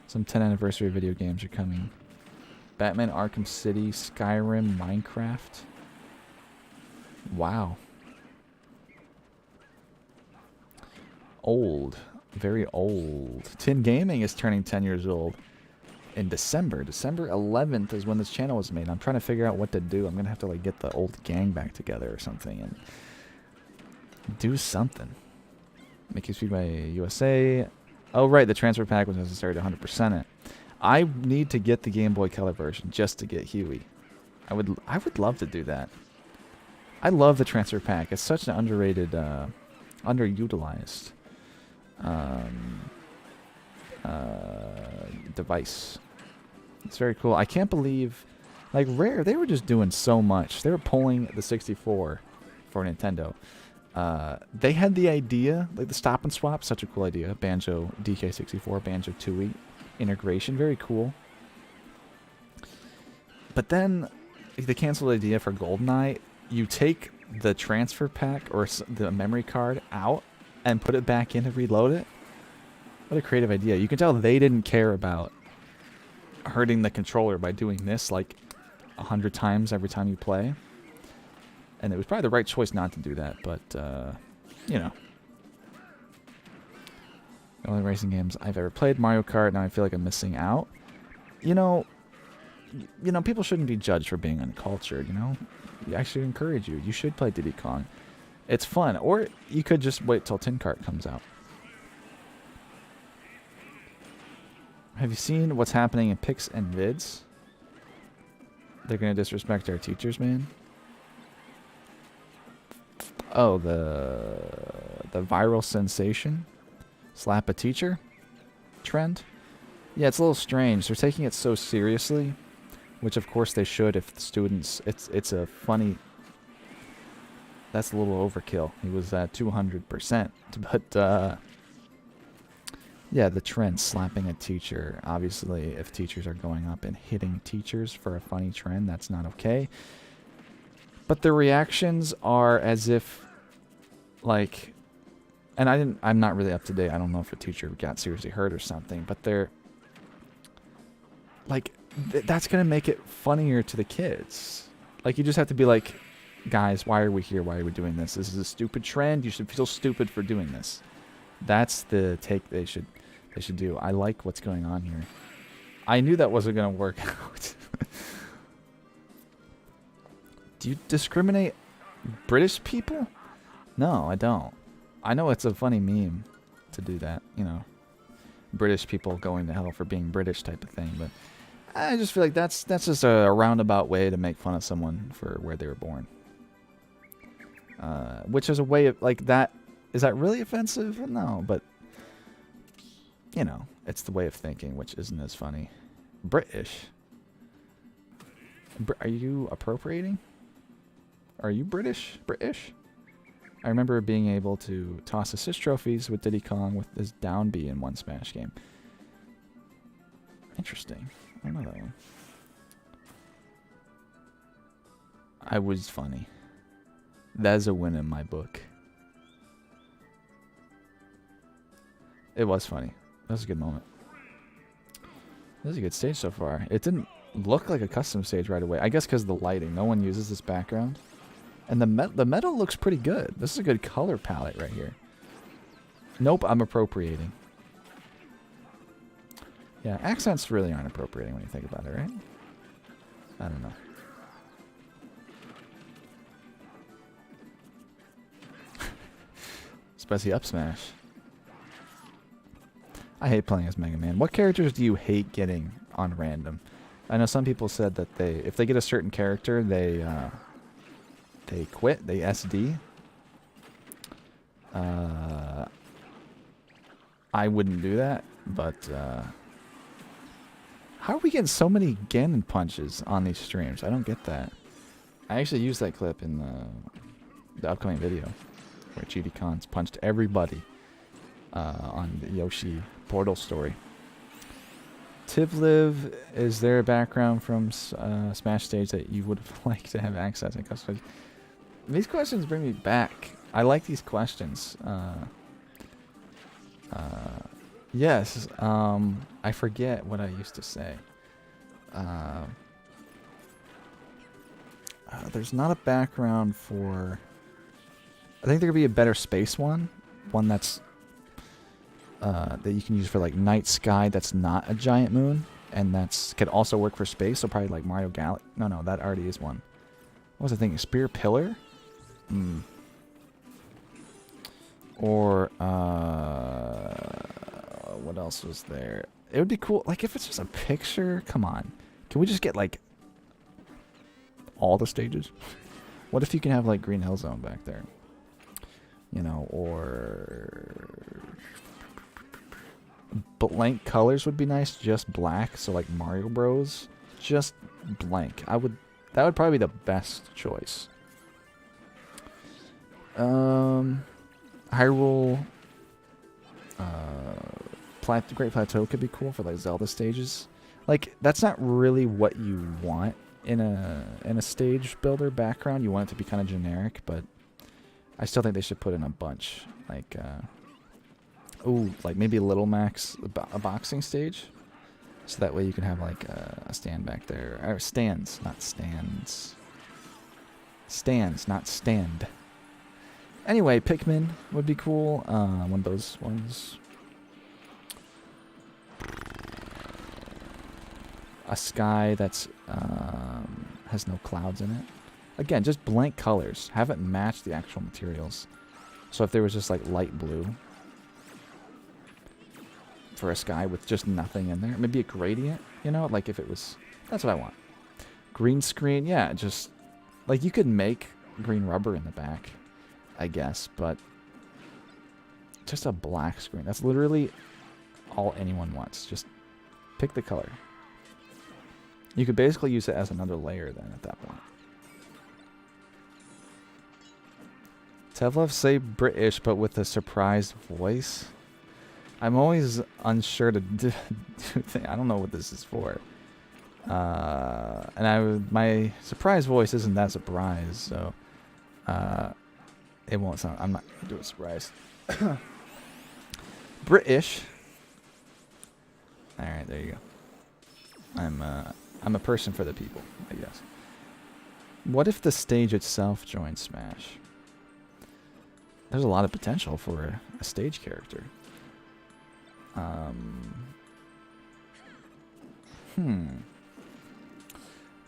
Speaker 1: Some 10th anniversary video games are coming. Batman Arkham City, Skyrim, Minecraft. Wow. Old. Very old. Tin Gaming is turning 10 years old in December. December 11th is when this channel was made. I'm trying to figure out what to do. I'm going to have to, like, get the old gang back together or something and do something. Mickey Speedway USA. Oh, right. The transfer pack was necessary to 100% it. I need to get the Game Boy Color version just to get Huey. I would love to do that. I love the transfer pack. It's such an underrated, underutilized device. It's very cool. I can't believe Like Rare, they were just doing so much. They were pulling the 64 for Nintendo. They had the idea, like the stop and swap, such a cool idea. Banjo DK64, Banjo Tooie integration, very cool. But then they canceled the idea for GoldenEye. You take the transfer pack or the memory card out and put it back in to reload it. What a creative idea. You can tell they didn't care about hurting the controller by doing this like 100 times every time you play. And it was probably the right choice not to do that, but, you know. The only racing games I've ever played, Mario Kart, now I feel like I'm missing out. You know, people shouldn't be judged for being uncultured, you know? I actually encourage you. You should play Diddy Kong. It's fun. Or you could just wait till Tin Kart comes out. Have you seen what's happening in Pics and Vids? They're going to disrespect our teachers, man. Oh, the viral sensation? Slap a teacher? Trend? Yeah, it's a little strange. They're taking it so seriously, which of course they should if the students... It's a funny... That's a little overkill. He was at 200%. But, yeah, the trend, slapping a teacher. Obviously, if teachers are going up and hitting teachers for a funny trend, that's not okay. But the reactions are as if, like, and I'm not really up to date. I don't know if a teacher got seriously hurt or something, but they're, like, that's going to make it funnier to the kids. Like, you just have to be like, guys, why are we here? Why are we doing this? This is a stupid trend. You should feel stupid for doing this. That's the take they should do. I like what's going on here. I knew that wasn't going to work out. Do you discriminate British people? No, I don't. I know it's a funny meme to do that, you know. British people going to hell for being British type of thing, but I just feel like that's just a roundabout way to make fun of someone for where they were born. Which is a way of, like, that... Is that really offensive? No, but, you know, it's the way of thinking, which isn't as funny. British? Are you appropriating? Are you British? British? I remember being able to toss assist trophies with Diddy Kong with this down B in one Smash game. Interesting. I don't know that one. I was funny. That's a win in my book. It was funny. That was a good moment. That was a good stage so far. It didn't look like a custom stage right away. I guess because of the lighting. No one uses this background. And the metal looks pretty good. This is a good color palette right here. Nope, I'm appropriating. Yeah, accents really aren't appropriating when you think about it, right? I don't know. Spicy up smash. I hate playing as Mega Man. What characters do you hate getting on random? I know some people said that if they get a certain character, they quit. They SD. I wouldn't do that, but how are we getting so many Ganon punches on these streams? I don't get that. I actually used that clip in the upcoming video where GD Cons punched everybody on the Yoshi Portal story. Tivliv, is there a background from Smash Stage that you would have liked to have access to custom? These questions bring me back. I like these questions. Yes. I forget what I used to say. There's not a background for... I think there could be a better space one. One that's... that you can use for like night sky that's not a giant moon. And that's could also work for space. So probably like Mario Galaxy. No, that already is one. What was I thinking? Spear Pillar? Or, what else was there? It would be cool. Like, if it's just a picture, come on. Can we just get, like, all the stages? What if you can have, like, Green Hill Zone back there? You know, or... blank colors would be nice. Just black. So, like, Mario Bros. just blank. That would probably be the best choice. Hyrule, Great Plateau could be cool for like Zelda stages. Like that's not really what you want in a stage builder background. You want it to be kind of generic, but I still think they should put in a bunch. Like, like maybe Little Max, a boxing stage. So that way you can have like a stand back there. Or stands, not stands. Stands, not stand. Anyway, Pikmin would be cool. One of those ones. A sky that's has no clouds in it. Again, just blank colors. Have it match the actual materials. So if there was just like light blue for a sky with just nothing in there, maybe a gradient, you know, like if it was, that's what I want. Green screen, yeah, just like you could make green rubber in the back, I guess, but just a black screen. That's literally all anyone wants. Just pick the color. You could basically use it as another layer then at that point. Tevlev say British, but with a surprised voice. I'm always unsure to do things. I don't know what this is for. And my surprise voice isn't that surprised, so it won't sound. I'm not gonna do a surprise. British. All right, there you go. I'm a person for the people, I guess. What if the stage itself joined Smash? There's a lot of potential for a stage character.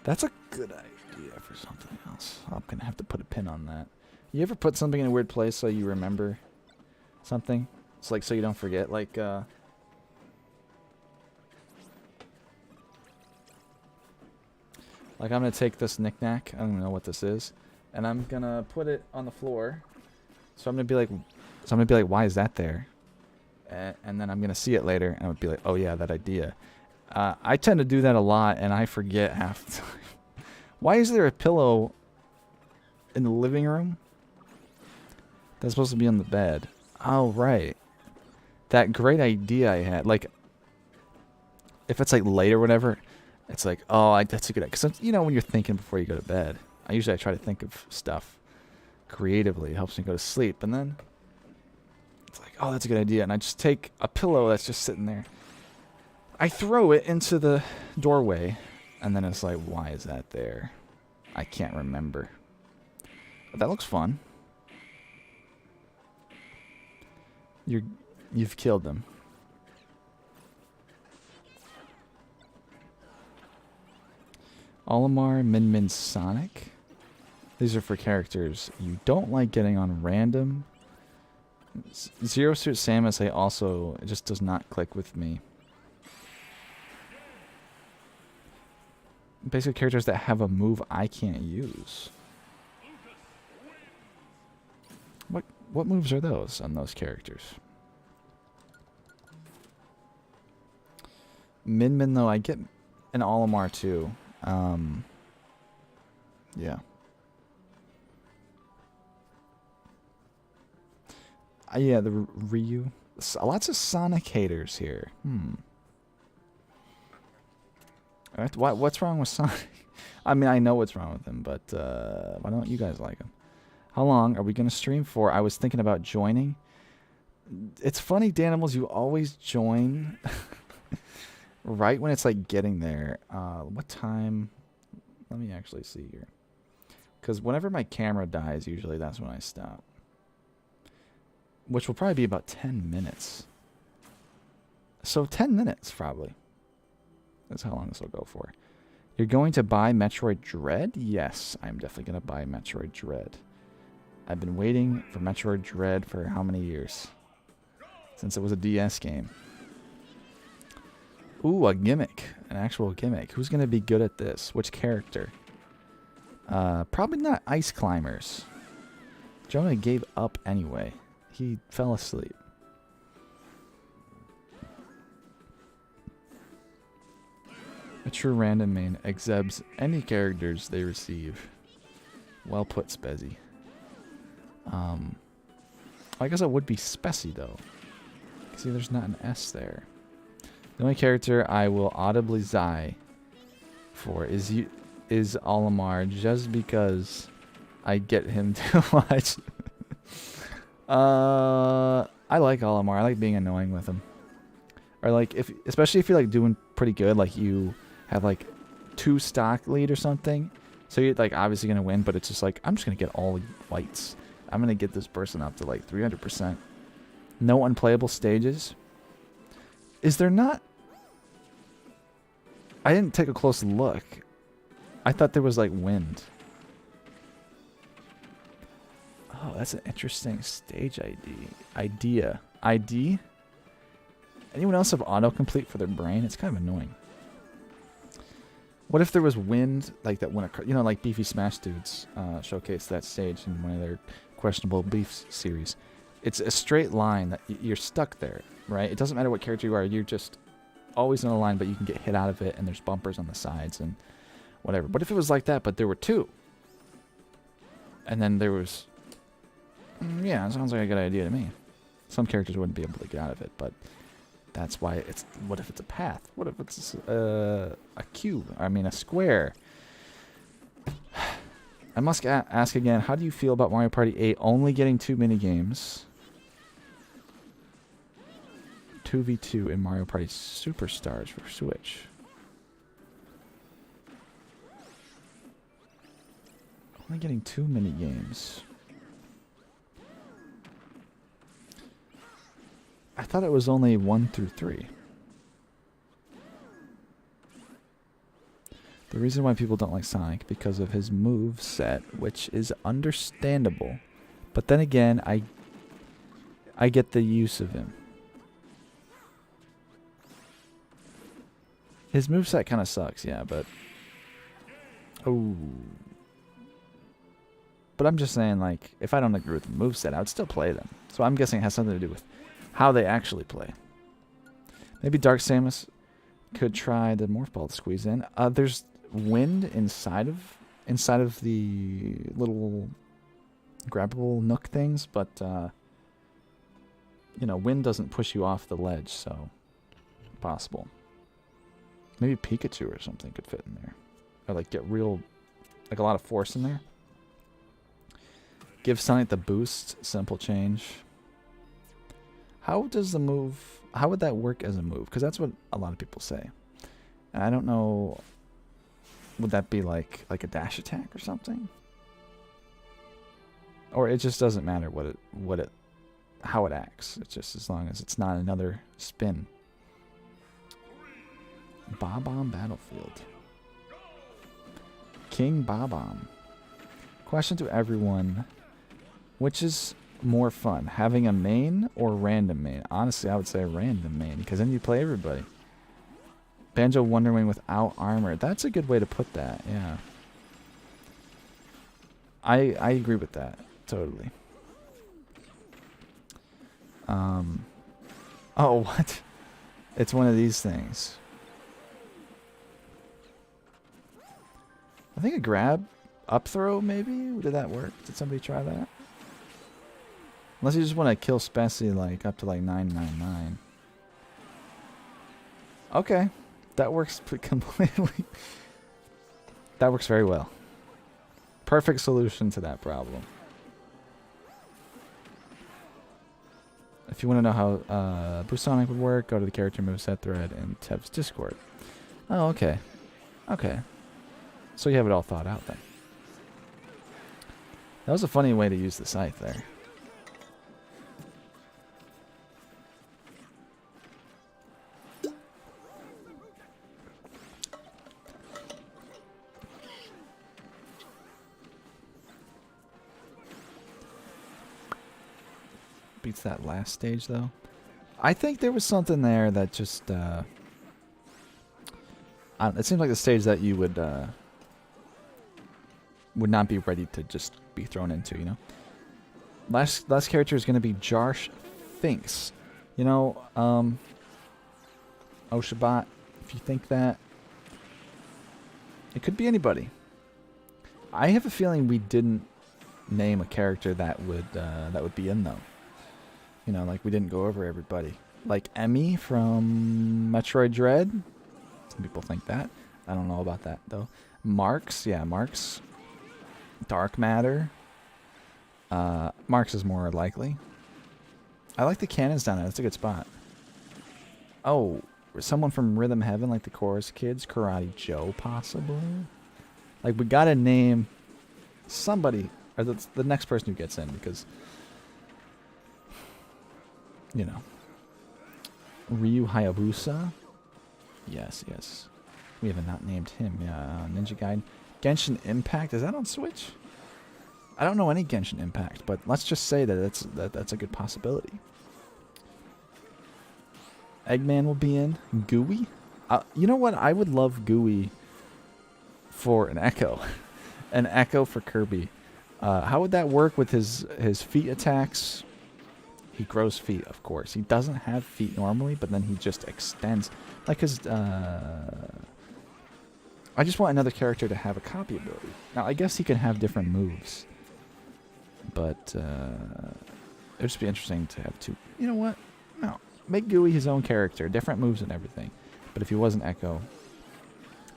Speaker 1: That's a good idea for something else. I'm gonna have to put a pin on that. You ever put something in a weird place so you remember something? It's like so you don't forget. Like I'm gonna take this knick-knack. I don't know what this is, and I'm gonna put it on the floor. So I'm gonna be like, why is that there? And then I'm gonna see it later, and I would be like, oh yeah, that idea. I tend to do that a lot, and I forget half the time. Why is there a pillow in the living room that's supposed to be on the bed? Oh right, that great idea I had. Like, if it's like late or whatever, it's like, oh, that's a good idea. Because you know when you're thinking before you go to bed, I try to think of stuff creatively. It helps me go to sleep, and then it's like, oh, that's a good idea. And I just take a pillow that's just sitting there. I throw it into the doorway, and then it's like, why is that there? I can't remember. But that looks fun. You've killed them. Olimar, Min Min, Sonic. These are for characters you don't like getting on random. Zero Suit Samus also, it just does not click with me. Basically characters that have a move I can't use. What moves are those on those characters? Min Min though, I get an Olimar too. Yeah. Yeah, the Ryu. Lots of Sonic haters here. Alright, what's wrong with Sonic? I mean, I know what's wrong with him, but why don't you guys like him? How long are we going to stream for? I was thinking about joining. It's funny, Danimals, you always join right when it's like getting there. What time? Let me actually see here. Because whenever my camera dies, usually that's when I stop. Which will probably be about 10 minutes. So 10 minutes, probably. That's how long this will go for. You're going to buy Metroid Dread? Yes, I'm definitely going to buy Metroid Dread. I've been waiting for Metroid Dread for how many years? Since it was a DS game. Ooh, a gimmick. An actual gimmick. Who's going to be good at this? Which character? Probably not Ice Climbers. Jonah gave up anyway. He fell asleep. A true random main exhibits any characters they receive. Well put, Spezzy. I guess it would be Spessy, though. See, there's not an S there. The only character I will audibly sigh for is Olimar, just because I get him too much. I like Olimar. I like being annoying with him. Or like, especially if you're like doing pretty good, like you have like 2 stock lead or something. So you're like obviously gonna win, but it's just like I'm just gonna get all whites. I'm gonna get this person up to like 300%. No unplayable stages. Is there not? I didn't take a close look. I thought there was like wind. Oh, that's an interesting stage idea. ID? Anyone else have autocomplete for their brain? It's kind of annoying. What if there was wind like that when you know, like Beefy Smash Dudes showcased that stage in one of their questionable beef series. It's a straight line that you're stuck there, right? It doesn't matter what character you are. You're just always in a line, but you can get hit out of it, and there's bumpers on the sides and whatever. But if it was like that, but there were 2, and then there was... yeah, it sounds like a good idea to me. Some characters wouldn't be able to get out of it, but that's why it's... what if it's a path? What if it's a cube? I mean, a square? I must ask again, how do you feel about Mario Party 8 only getting 2 minigames? 2v2 in Mario Party Superstars for Switch. Only getting 2 minigames. I thought it was only 1 through 3. The reason why people don't like Sonic, because of his move set, which is understandable. But then again, I get the use of him. His moveset kind of sucks, yeah, but... oh. But I'm just saying, like, if I don't agree with the moveset, I would still play them. So I'm guessing it has something to do with how they actually play. Maybe Dark Samus could try the Morph Ball to squeeze in. There's wind inside of the little grabbable nook things, but you know, wind doesn't push you off the ledge, so possible. Maybe Pikachu or something could fit in there, or like get real, like a lot of force in there. Give Sonic the boost. Simple change. How does the move? How would that work as a move? Because that's what a lot of people say. And I don't know. Would that be like a dash attack or something? Or it just doesn't matter how it acts. It's just as long as it's not another spin. Bob-omb Battlefield. King Bob-omb. Question to everyone. Which is more fun, having a main or random main? Honestly, I would say a random main, because then you play everybody. Banjo Wonderwing without armor. That's a good way to put that, yeah. I agree with that, totally. Oh, what? It's one of these things. I think a grab up throw, maybe? Did that work? Did somebody try that? Unless you just want to kill Spessy like up to like 999. Okay. That works completely. That works very well. Perfect solution to that problem. If you want to know how Boost Sonic would work, go to the character moveset thread in Tev's Discord. Oh, okay. Okay. So you have it all thought out then. That was a funny way to use the scythe there. Beats that last stage though. I think there was something there that just it seems like the stage that you would not be ready to just be thrown into, you know. Last character is going to be Jarsh Finks. You know, Oshabot, if you think that, It could be anybody. I have a feeling we didn't name a character that would be in though. You know, like we didn't go over everybody. Like Emmy from Metroid Dread. Some people think that. I don't know about that though. Marks, yeah, Marks. Dark Matter. Marks is more likely. I like the cannons down there. That's a good spot. Oh, someone from Rhythm Heaven, like the Chorus Kids. Karate Joe, possibly. Like, we gotta name somebody, or the next person who gets in, because, you know. Ryu Hayabusa. Yes, yes. We have not named him. Yeah, Ninja Gaiden. Genshin Impact. Is that on Switch? I don't know any Genshin Impact, but let's just say that that's a good possibility. Eggman will be in. Gooey. You know what? I would love Gooey for an Echo. An Echo for Kirby. How would that work with his feet attacks? He grows feet, of course. He doesn't have feet normally, but then he just extends. Like his... I just want another character to have a copy ability. Now, I guess he can have different moves. But it would just be interesting to have two. You know what? No. Make Gooey his own character. Different moves and everything. But if he was an Echo,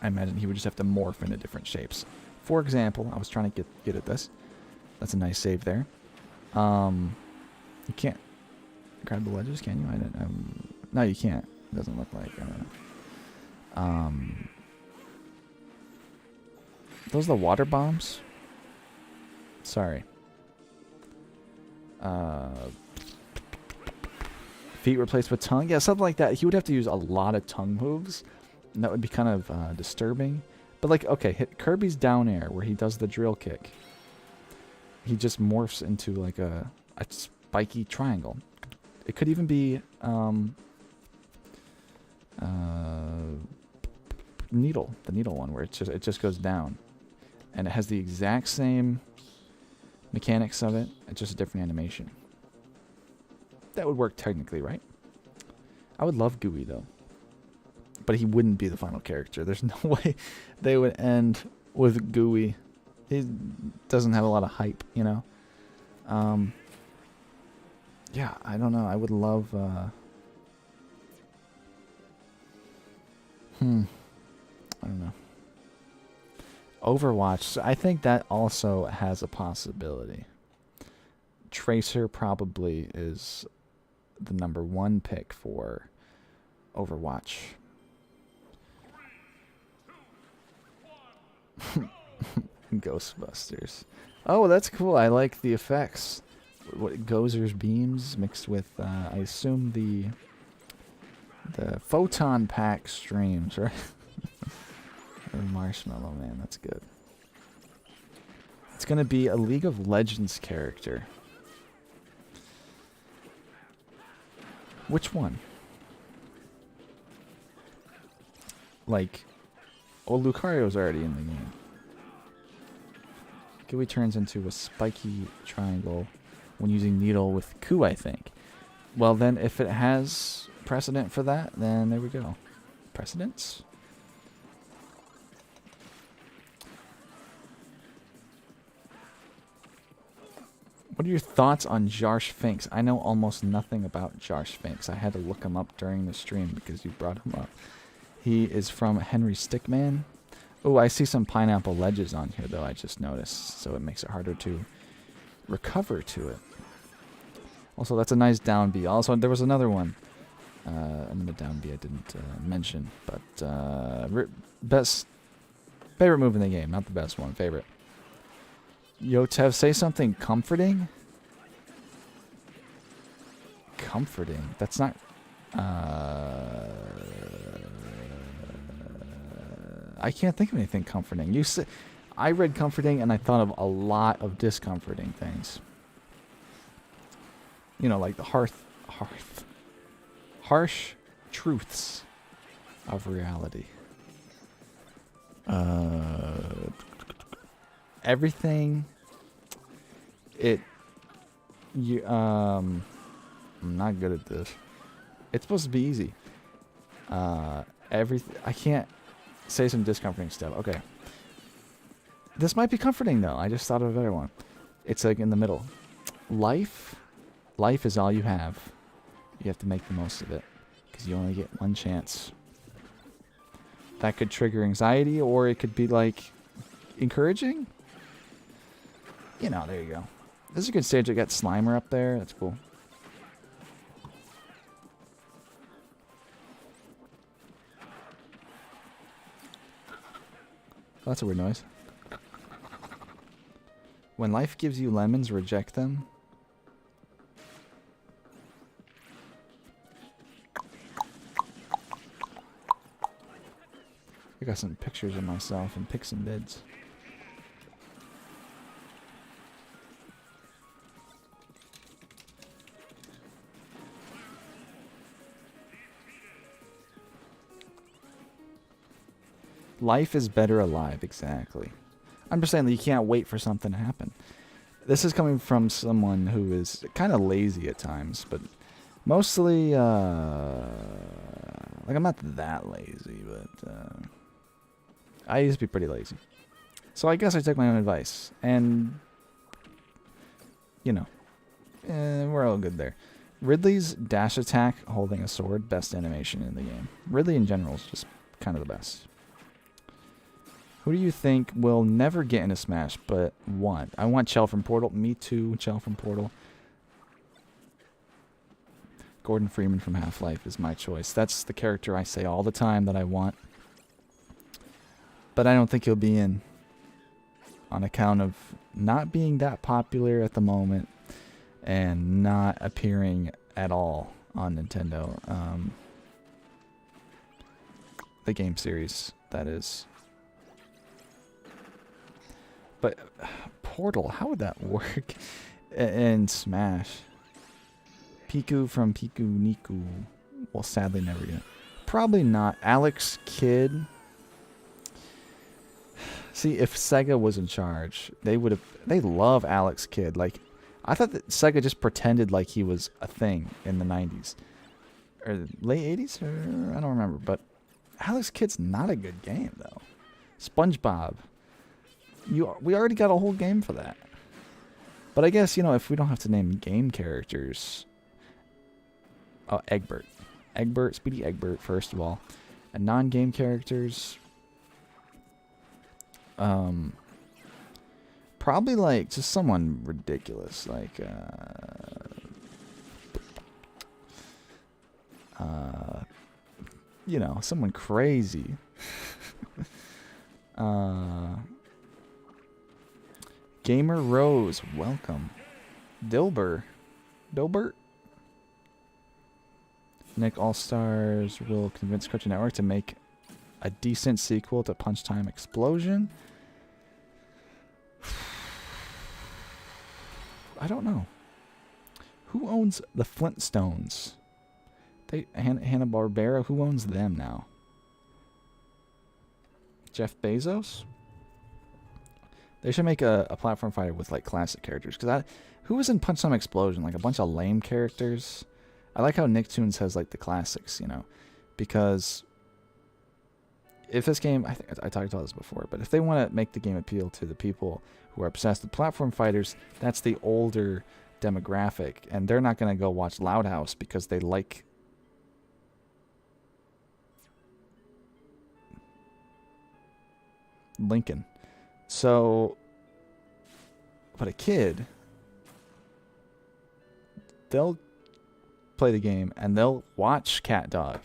Speaker 1: I imagine he would just have to morph into different shapes. For example, I was trying to get at this. That's a nice save there. You can't grab the ledges, can you? No, you can't. It doesn't look like. Those are the water bombs? Sorry. Feet replaced with tongue? Yeah, something like that. He would have to use a lot of tongue moves. And that would be kind of disturbing. But like, okay, hit Kirby's down air where he does the drill kick. He just morphs into like a spiky triangle. It could even be needle, the needle one, where it just goes down, and it has the exact same mechanics of it. It's just a different animation. That would work technically, right? I would love Gooey though, but he wouldn't be the final character. There's no way they would end with Gooey. He doesn't have a lot of hype, you know. Yeah, I don't know. I would love. I don't know. Overwatch. I think that also has a possibility. Tracer probably is the #1 pick for Overwatch. Ghostbusters. Oh, that's cool. I like the effects. What Gozer's beams mixed with, I assume the photon pack streams, right? Or Marshmallow Man. That's good. It's gonna be a League of Legends character. Which one? Like, oh, Lucario's already in the game. Gooey turns into a spiky triangle when using needle with Ku, I think. Well, then, if it has precedent for that, then there we go. Precedents? What are your thoughts on Jar Sphinx? I know almost nothing about Jar Sphinx. I had to look him up during the stream because you brought him up. He is from Henry Stickman. Oh, I see some pineapple ledges on here, though, I just noticed. So it makes it harder to recover to it. Also, that's a nice down B. Also, there was another one. Another down B I didn't mention. But best... Favorite move in the game. Not the best one. Favorite. Yo, Tev, say something comforting? Comforting? That's not... I can't think of anything comforting. I read comforting and I thought of a lot of discomforting things. You know, like the harsh truths of reality. Everything. I'm not good at this. It's supposed to be easy. I can't say some discomforting stuff. Okay. This might be comforting, though. I just thought of a better one. It's like in the middle. Life is all you have. You have to make the most of it, because you only get one chance. That could trigger anxiety, or it could be like encouraging. You know, there you go. This is a good stage. I got Slimer up there. That's cool. Oh, that's a weird noise. When life gives you lemons, reject them. I got some pictures of myself and pics and bids. Life is better alive, exactly. I'm just saying that you can't wait for something to happen. This is coming from someone who is kind of lazy at times, but mostly, like, I'm not that lazy, but I used to be pretty lazy. So I guess I took my own advice, and, you know, we're all good there. Ridley's dash attack holding a sword, best animation in the game. Ridley in general is just kind of the best. Who do you think will never get into Smash but want? I want Chell from Portal. Me too, Chell from Portal. Gordon Freeman from Half-Life is my choice. That's the character I say all the time that I want. But I don't think he'll be in on account of not being that popular at the moment and not appearing at all on Nintendo. The game series, that is. But Portal, how would that work in Smash? Piku from Piku Niku will sadly never get. Probably not. Alex Kidd. See, if Sega was in charge, they would have. They love Alex Kidd. Like, I thought that Sega just pretended like he was a thing in the 90s or late 80s, or I don't remember. But Alex Kidd's not a good game though. SpongeBob. We already got a whole game for that. But I guess, you know, if we don't have to name game characters... Oh, Egbert. Speedy Egbert, first of all. And non-game characters... probably, like, just someone ridiculous. Like, you know, someone crazy. Gamer Rose, welcome. Dilbert. Nick All-Stars will convince Cartoon Network to make a decent sequel to Punch Time Explosion. I don't know. Who owns the Flintstones? Hanna-Barbera, who owns them now? Jeff Bezos? They should make a platform fighter with, like, classic characters. Because who was in Punch Time Explosion? Like, a bunch of lame characters. I like how Nicktoons has, like, the classics, you know. Because if this game... I think I talked about this before. But if they want to make the game appeal to the people who are obsessed with platform fighters, that's the older demographic. And they're not going to go watch Loud House because they like... Lincoln. So, but a kid, they'll play the game and they'll watch Cat Dog.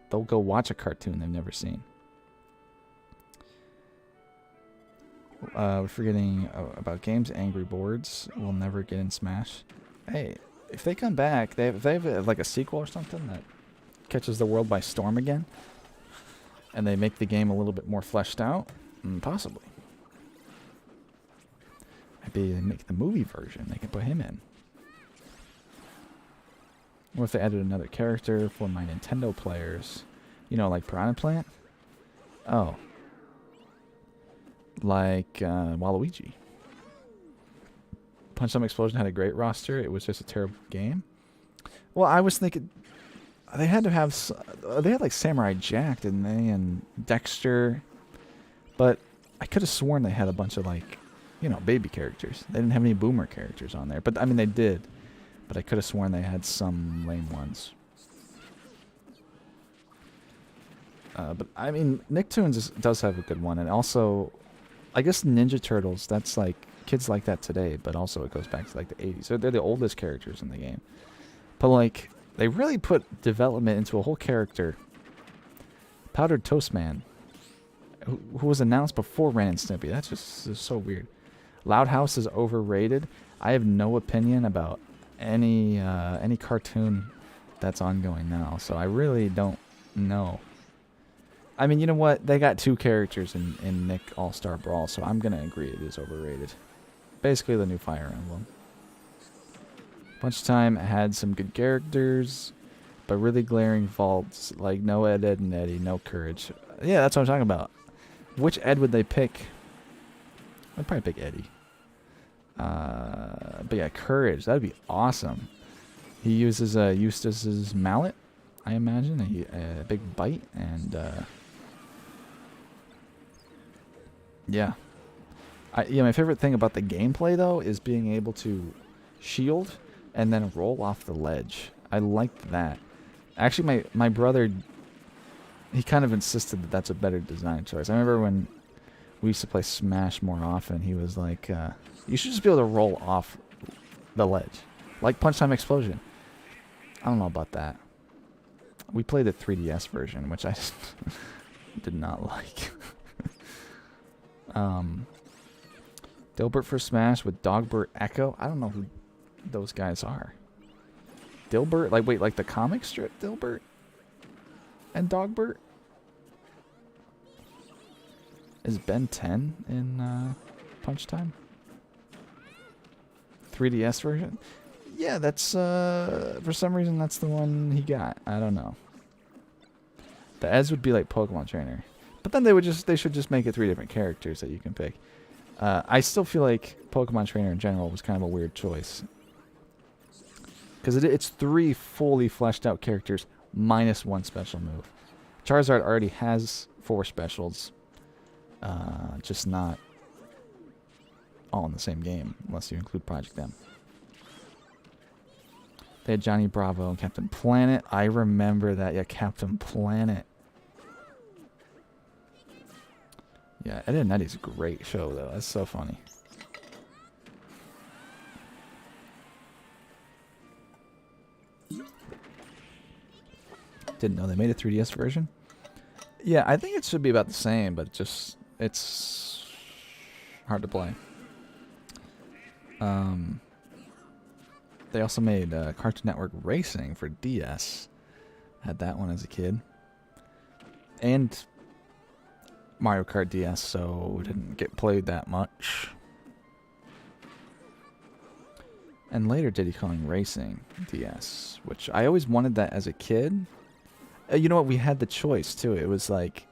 Speaker 1: They'll go watch a cartoon they've never seen. We're forgetting about games. Angry Boards will never get in Smash. Hey, if they come back, if they have like a sequel or something that catches the world by storm again, and they make the game a little bit more fleshed out, possibly. Maybe they make the movie version. They can put him in. Or if they added another character for my Nintendo players. You know, like Piranha Plant? Oh. Like Waluigi. Punch Time Explosion had a great roster. It was just a terrible game. Well, I was thinking... They had to have... They had like Samurai Jack, didn't they? And Dexter... But I could have sworn they had a bunch of, like, you know, baby characters. They didn't have any boomer characters on there. But, I mean, they did. But I could have sworn they had some lame ones. But, I mean, Nicktoons does have a good one. And also, I guess Ninja Turtles, that's, like, kids like that today. But also it goes back to, like, the 80s. They're the oldest characters in the game. But, like, they really put development into a whole character. Powdered Toast Man. Who was announced before Ren and Snippy. That's just so weird. Loud House is overrated. I have no opinion about any cartoon that's ongoing now, so I really don't know. I mean, you know what? They got 2 characters in Nick All-Star Brawl, so I'm gonna agree it is overrated. Basically the new Fire Emblem. Punch Time had some good characters, but really glaring faults, like no Ed, Ed, and Eddie, no Courage. Yeah, that's what I'm talking about. Which Ed would they pick? I'd probably pick Eddie. But yeah, Courage. That'd be awesome. He uses Eustace's mallet, I imagine. A big bite. And, yeah. Yeah, my favorite thing about the gameplay, though, is being able to shield and then roll off the ledge. I liked that. Actually, my brother... He kind of insisted that that's a better design choice. I remember when we used to play Smash more often, he was like, you should just be able to roll off the ledge. Like Punch Time Explosion. I don't know about that. We played the 3DS version, which I just did not like. Dilbert for Smash with Dogbert Echo. I don't know who those guys are. Dilbert? Like, wait, like the comic strip Dilbert? And Dogbert? Is Ben 10 in Punch Time? 3DS version? Yeah, that's, for some reason, that's the one he got. I don't know. The Ez would be like Pokemon Trainer. But then they should just make it 3 different characters that you can pick. I still feel like Pokemon Trainer in general was kind of a weird choice. Because it's 3 fully fleshed out characters minus 1 special move. Charizard already has 4 specials. Just not all in the same game, unless you include Project M. They had Johnny Bravo and Captain Planet. I remember that. Yeah, Captain Planet. Yeah, Ed and Eddie's a great show, though. That's so funny. Didn't know they made a 3DS version. Yeah, I think it should be about the same, but just it's hard to play. They also made Cartoon Network Racing for DS. Had that one as a kid. And Mario Kart DS, so it didn't get played that much. And later Diddy Kong Racing DS, which I always wanted that as a kid. You know what? We had the choice too. It was like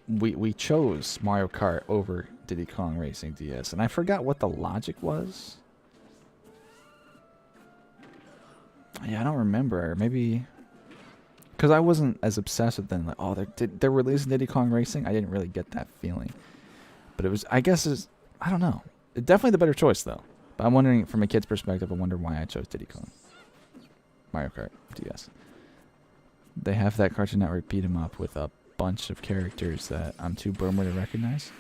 Speaker 1: we chose Mario Kart over Diddy Kong Racing DS, and I forgot what the logic was. Yeah, I don't remember. Maybe because I wasn't as obsessed with them. Like, oh, they're releasing Diddy Kong Racing. I didn't really get that feeling, but it was. I guess I don't know. It's definitely the better choice though. But I'm wondering from a kid's perspective. I wonder why I chose Diddy Kong. Mario Kart DS. They have that Cartoon Network beat 'em up with a bunch of characters that I'm too boomer to recognize.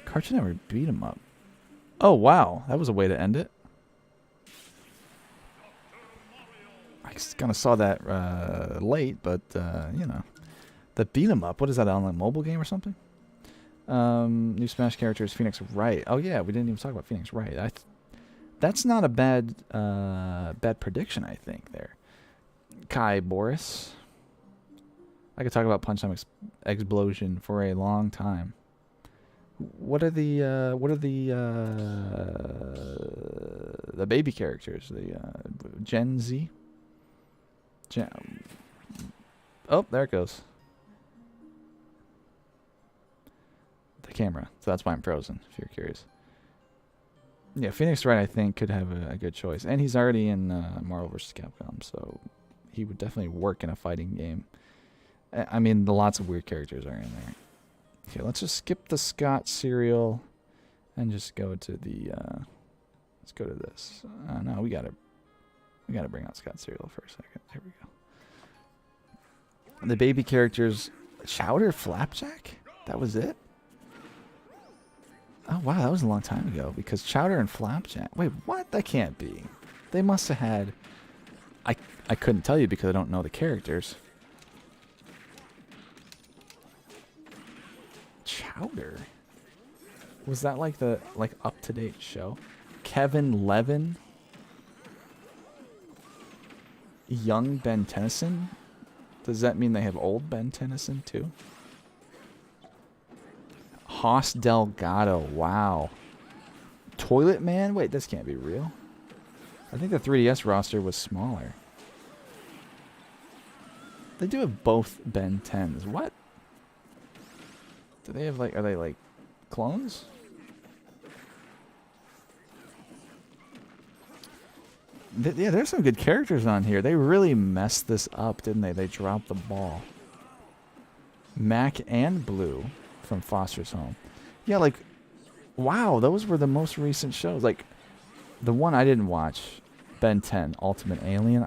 Speaker 1: Cartoon Network beat 'em up. Oh wow, that was a way to end it. I kind of saw that late, but you know, the beat 'em up. What is that, on a mobile game or something? New Smash characters, Phoenix Wright. Oh yeah, we didn't even talk about Phoenix Wright. That's not a bad prediction, I think there. Kai Boris. I could talk about Punch Time Explosion for a long time. What are the baby characters? The Gen Z. Oh, there it goes. The camera. So that's why I'm frozen. If you're curious. Yeah, Phoenix Wright I think could have a good choice, and he's already in Marvel vs. Capcom, so he would definitely work in a fighting game. I mean, lots of weird characters are in there. Okay, let's just skip the Scott cereal and just go to the let's go to this. No, we gotta bring out Scott cereal for a second. There we go. The baby characters, Chowder, Flapjack? That was it? Oh wow, that was a long time ago because Chowder and Flapjack. Wait, what? That can't be. They must have had I couldn't tell you because I don't know the characters. Chowder? Was that like the up-to-date show? Kevin Levin? Young Ben Tennyson? Does that mean they have old Ben Tennyson too? Hoss Delgado, wow. Toilet Man? Wait, this can't be real. I think the 3DS roster was smaller. They do have both Ben 10s. What? Do they have are they like clones? Yeah, there's some good characters on here. They really messed this up, didn't they? They dropped the ball. Mac and Blue from Foster's Home. Yeah, like, wow, those were the most recent shows. Like, the one I didn't watch, Ben 10, Ultimate Alien.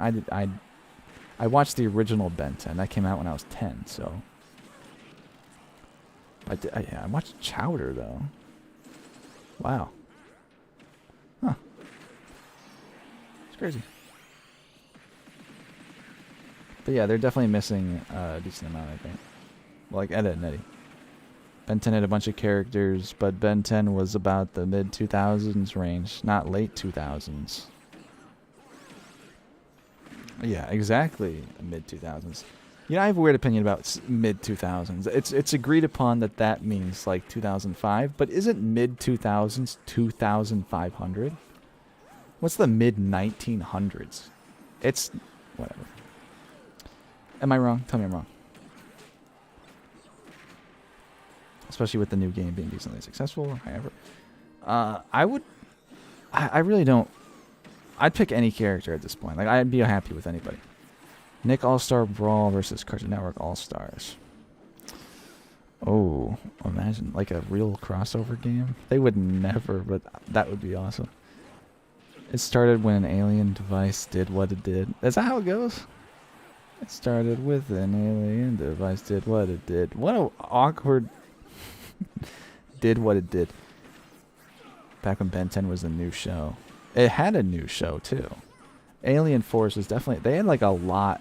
Speaker 1: I watched the original Ben 10. That came out when I was 10, so. I watched Chowder, though. Wow. Huh. It's crazy. But yeah, they're definitely missing a decent amount, I think. Well, like Ed, Edd and Eddy. Ben 10 had a bunch of characters, but Ben 10 was about the mid-2000s range, not late 2000s. Yeah, exactly, mid-2000s. You know, I have a weird opinion about mid-2000s. It's agreed upon that that means like 2005, but isn't mid-2000s 2500? What's the mid-1900s? It's whatever. Am I wrong? Tell me I'm wrong. Especially with the new game being decently successful, however. I really don't. I'd pick any character at this point. Like, I'd be happy with anybody. Nick All-Star Brawl versus Cartoon Network All-Stars. Oh, imagine, like a real crossover game. They would never, but that would be awesome. It started when an alien device did what it did. Is that how it goes? It started with an alien device did what it did. What an awkward... did what it did. Back when Ben 10 was a new show. It had a new show, too. Alien Force is definitely... They had, like, a lot...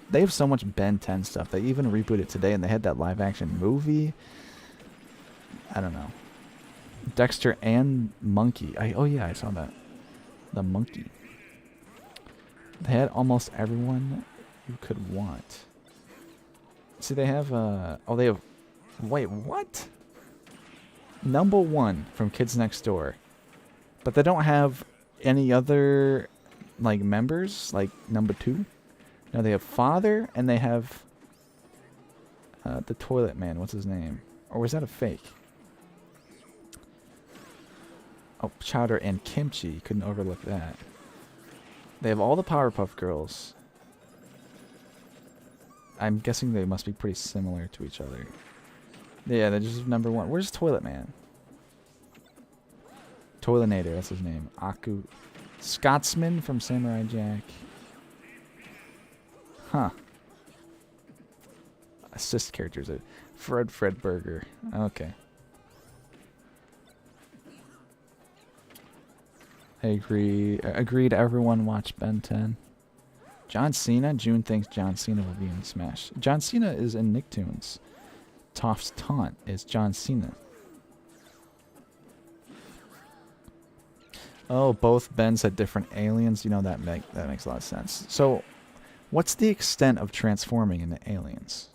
Speaker 1: They have so much Ben 10 stuff. They even rebooted today, and they had that live-action movie. I don't know. Dexter and Monkey. Oh, yeah, I saw that. The Monkey. They had almost everyone you could want. See, they have... oh, they have... Wait, what? Number 1 from Kids Next Door. But they don't have any other, like, members? Like, number 2? No, they have Father, and they have the Toilet Man. What's his name? Or was that a fake? Oh, Chowder and Kimchi. Couldn't overlook that. They have all the Powerpuff Girls. I'm guessing they must be pretty similar to each other. Yeah, they're just number 1. Where's Toilet Man? Toilinator, that's his name. Aku. Scotsman from Samurai Jack. Huh. Assist characters. Fred Burger. Okay. I agree. Agreed, everyone watch Ben 10. John Cena? June thinks John Cena will be in Smash. John Cena is in Nicktoons. Toph's Taunt is John Cena. Oh, both Bens had different aliens. You know, that makes a lot of sense. So, what's the extent of transforming into aliens?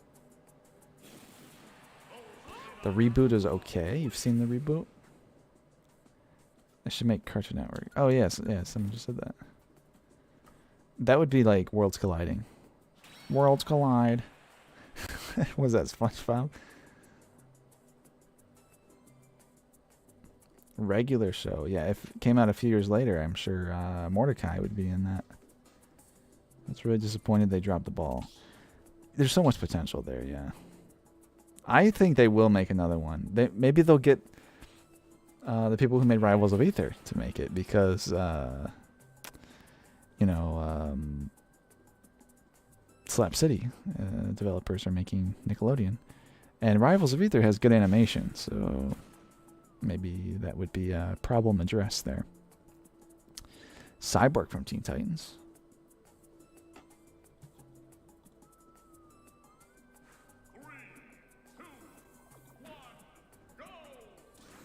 Speaker 1: The reboot is okay. You've seen the reboot? I should make Cartoon Network. Oh, yes. Yeah, someone just said that. That would be like Worlds Colliding. Worlds collide. Was that SpongeBob? Regular show. Yeah, if it came out a few years later, I'm sure Mordecai would be in that. That's really disappointed they dropped the ball. There's so much potential there, yeah. I think they will make another one. Maybe they'll get the people who made Rivals of Aether to make it because, Slap City developers are making Nickelodeon. And Rivals of Aether has good animation, so maybe that would be a problem addressed there. Cyborg from Teen Titans.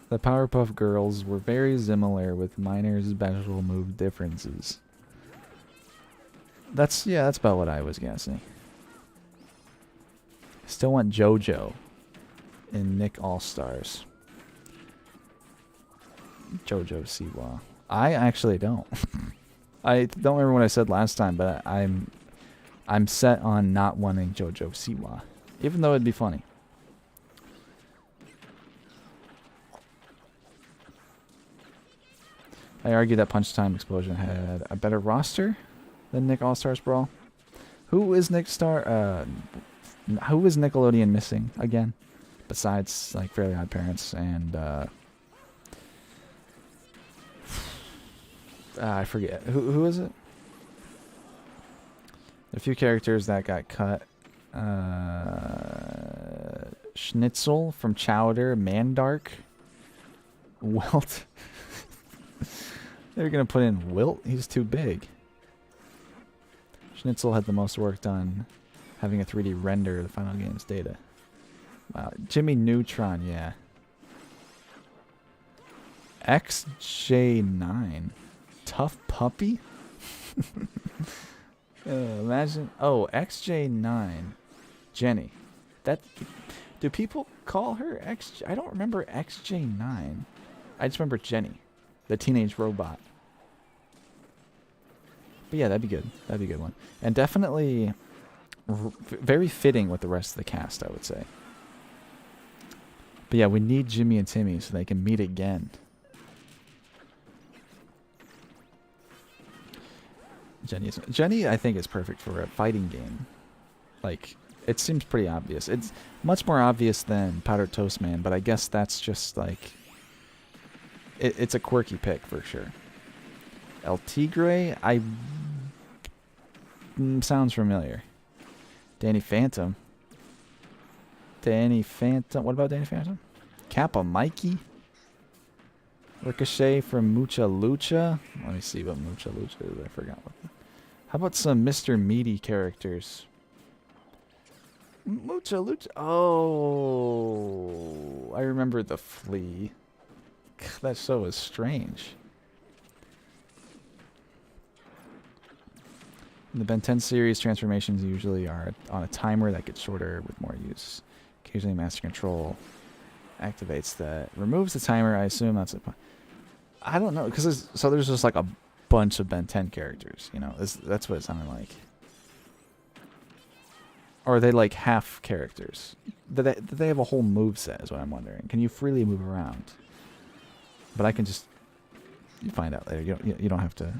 Speaker 1: The Powerpuff Girls were very similar with minor special move differences. That's about what I was guessing. Still want JoJo in Nick All-Stars. JoJo Siwa. I actually don't. I don't remember what I said last time, but I'm set on not wanting JoJo Siwa, even though it'd be funny. I argue that Punch Time Explosion had a better roster than Nick All-Stars Brawl. Who is who is Nickelodeon missing again? Besides like Fairly Odd Parents and I forget. Who is it? A few characters that got cut. Schnitzel from Chowder, Mandark, Wilt. They're gonna put in Wilt. He's too big. Schnitzel had the most work done having a 3D render of the final game's data. Wow. Jimmy Neutron, yeah. XJ9. Tough Puppy? Imagine. Oh, XJ9. Jenny. Do people call her X? I don't remember XJ9. I just remember Jenny, the teenage robot. But yeah, that'd be good. That'd be a good one. And definitely very fitting with the rest of the cast, I would say. But yeah, we need Jimmy and Timmy so they can meet again. Jenny, I think, is perfect for a fighting game. Like, it seems pretty obvious. It's much more obvious than Powdered Toast Man, but I guess that's just like... It's a quirky pick for sure. El Tigre, sounds familiar. Danny Phantom. What about Danny Phantom? Kappa Mikey. Ricochet from Mucha Lucha. Let me see what Mucha Lucha is. I forgot what. How about some Mr. Meaty characters? Mucha Lucha. Oh, I remember the flea. That show is strange. In the Ben 10 series, transformations usually are on a timer that gets shorter with more use. Occasionally, Master Control activates that. Removes the timer. I assume that's a... I don't know, because there's just like a bunch of Ben 10 characters, you know? That's what it sounded like. Or are they like half characters? Do they have a whole moveset is what I'm wondering. Can you freely move around? But I can just... You find out later. You don't have to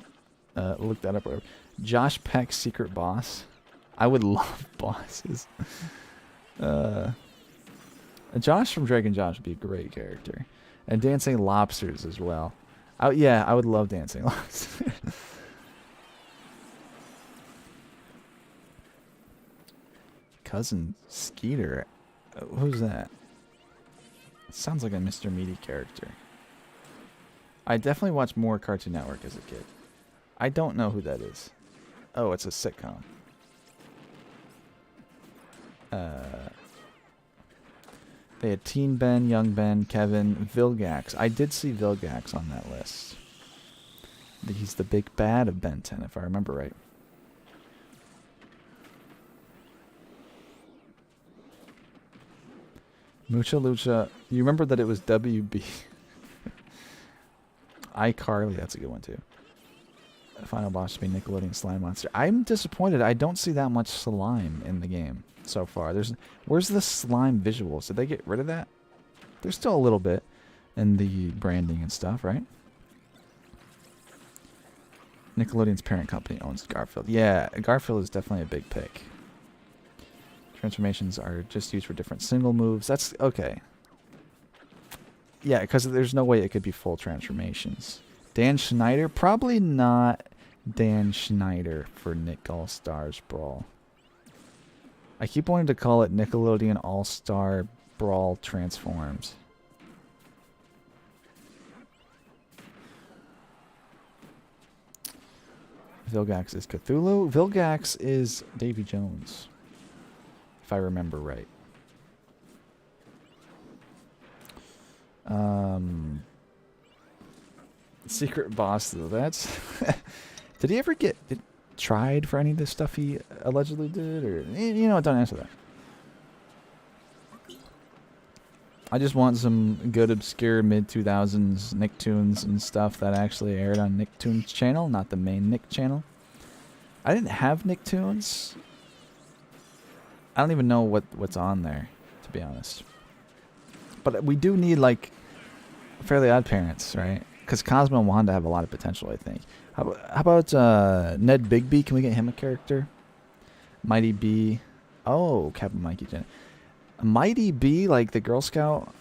Speaker 1: look that up. Or Josh Peck's Secret Boss. I would love bosses. Josh from Drake and Josh would be a great character. And Dancing Lobsters as well. Yeah, I would love Dancing Lobsters. Cousin Skeeter. Who's that? Sounds like a Mr. Meaty character. I definitely watched more Cartoon Network as a kid. I don't know who that is. Oh, it's a sitcom. They had Teen Ben, Young Ben, Kevin, Vilgax. I did see Vilgax on that list. He's the big bad of Ben 10, if I remember right. Mucha Lucha. You remember that it was WB. iCarly, that's a good one too. The final boss should be Nickelodeon Slime Monster. I'm disappointed. I don't see that much slime in the game so far. Where's the slime visuals? Did they get rid of that? There's still a little bit in the branding and stuff, right? Nickelodeon's parent company owns Garfield. Yeah, Garfield is definitely a big pick. Transformations are just used for different single moves. That's okay. Yeah, because there's no way it could be full transformations. Dan Schneider? Probably not Dan Schneider for Nick All-Stars Brawl. I keep wanting to call it Nickelodeon All-Star Brawl Transforms. Vilgax is Cthulhu. Vilgax is Davy Jones, if I remember right. Secret boss, though. That's... Did he ever get tried for any of this stuff he allegedly did? Or, you know what, don't answer that. I just want some good, obscure mid-2000s Nicktoons and stuff that actually aired on Nicktoons channel, not the main Nick channel. I didn't have Nicktoons. I don't even know what's on there, to be honest. But we do need, like, Fairly Odd Parents, right? Because Cosmo and Wanda have a lot of potential, I think. How about Ned Bigby? Can we get him a character? Mighty B. Oh, Captain Mikey Jen. Mighty B, like the Girl Scout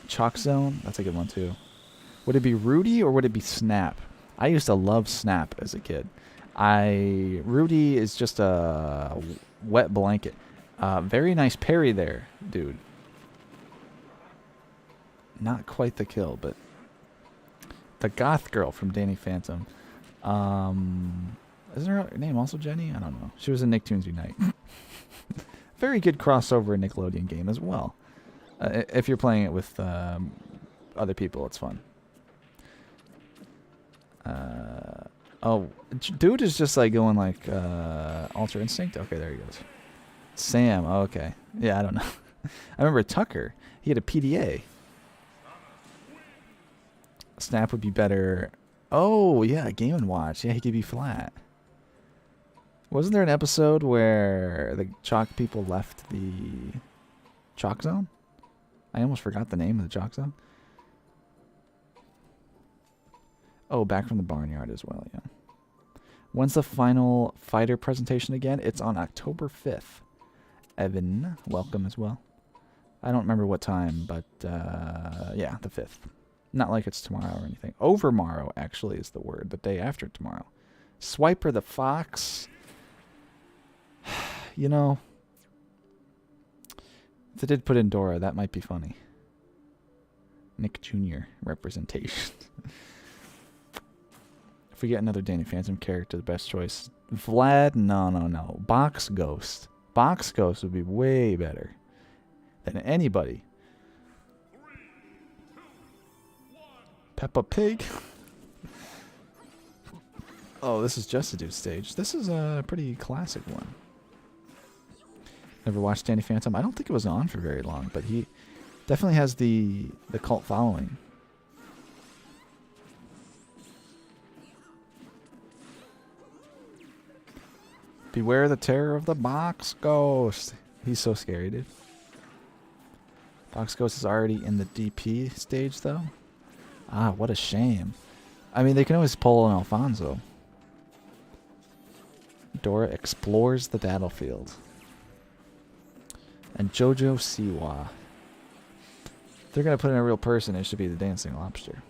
Speaker 1: Chalk Zone. That's a good one, too. Would it be Rudy or would it be Snap? I used to love Snap as a kid. Rudy is just a wet blanket. Very nice parry there, dude. Not quite the kill, but the goth girl from Danny Phantom. Isn't her name also Jenny? I don't know. She was in Nicktoons Unite. Very good crossover Nickelodeon game as well. If you're playing it with other people, it's fun. Oh, dude is just like going like Ultra Instinct. Okay, there he goes. Sam. Oh, okay. Yeah, I don't know. I remember Tucker. He had a PDA. Snap would be better. Oh, yeah, Game & Watch. Yeah, he could be flat. Wasn't there an episode where the Chalk people left the Chalk Zone? I almost forgot the name of the Chalk Zone. Oh, Back from the Barnyard as well, yeah. When's the final fighter presentation again? It's on October 5th. Evan, welcome as well. I don't remember what time, but yeah, the 5th. Not like it's tomorrow or anything. Overmorrow, actually, is the word. The day after tomorrow. Swiper the Fox. You know, if they did put in Dora, that might be funny. Nick Jr. representation. If we get another Danny Phantom character, the best choice. Vlad? No. Box Ghost. Box Ghost would be way better than anybody. Peppa Pig. Oh, this is Just a Dude stage. This is a pretty classic one. Never watched Danny Phantom. I don't think it was on for very long, but he definitely has the cult following. Beware the terror of the Box Ghost. He's so scary, dude. Box Ghost is already in the DP stage, though. Ah, what a shame. I mean, they can always pull an Alfonso. Dora explores the battlefield. And Jojo Siwa. If they're going to put in a real person, it should be the Dancing Lobster.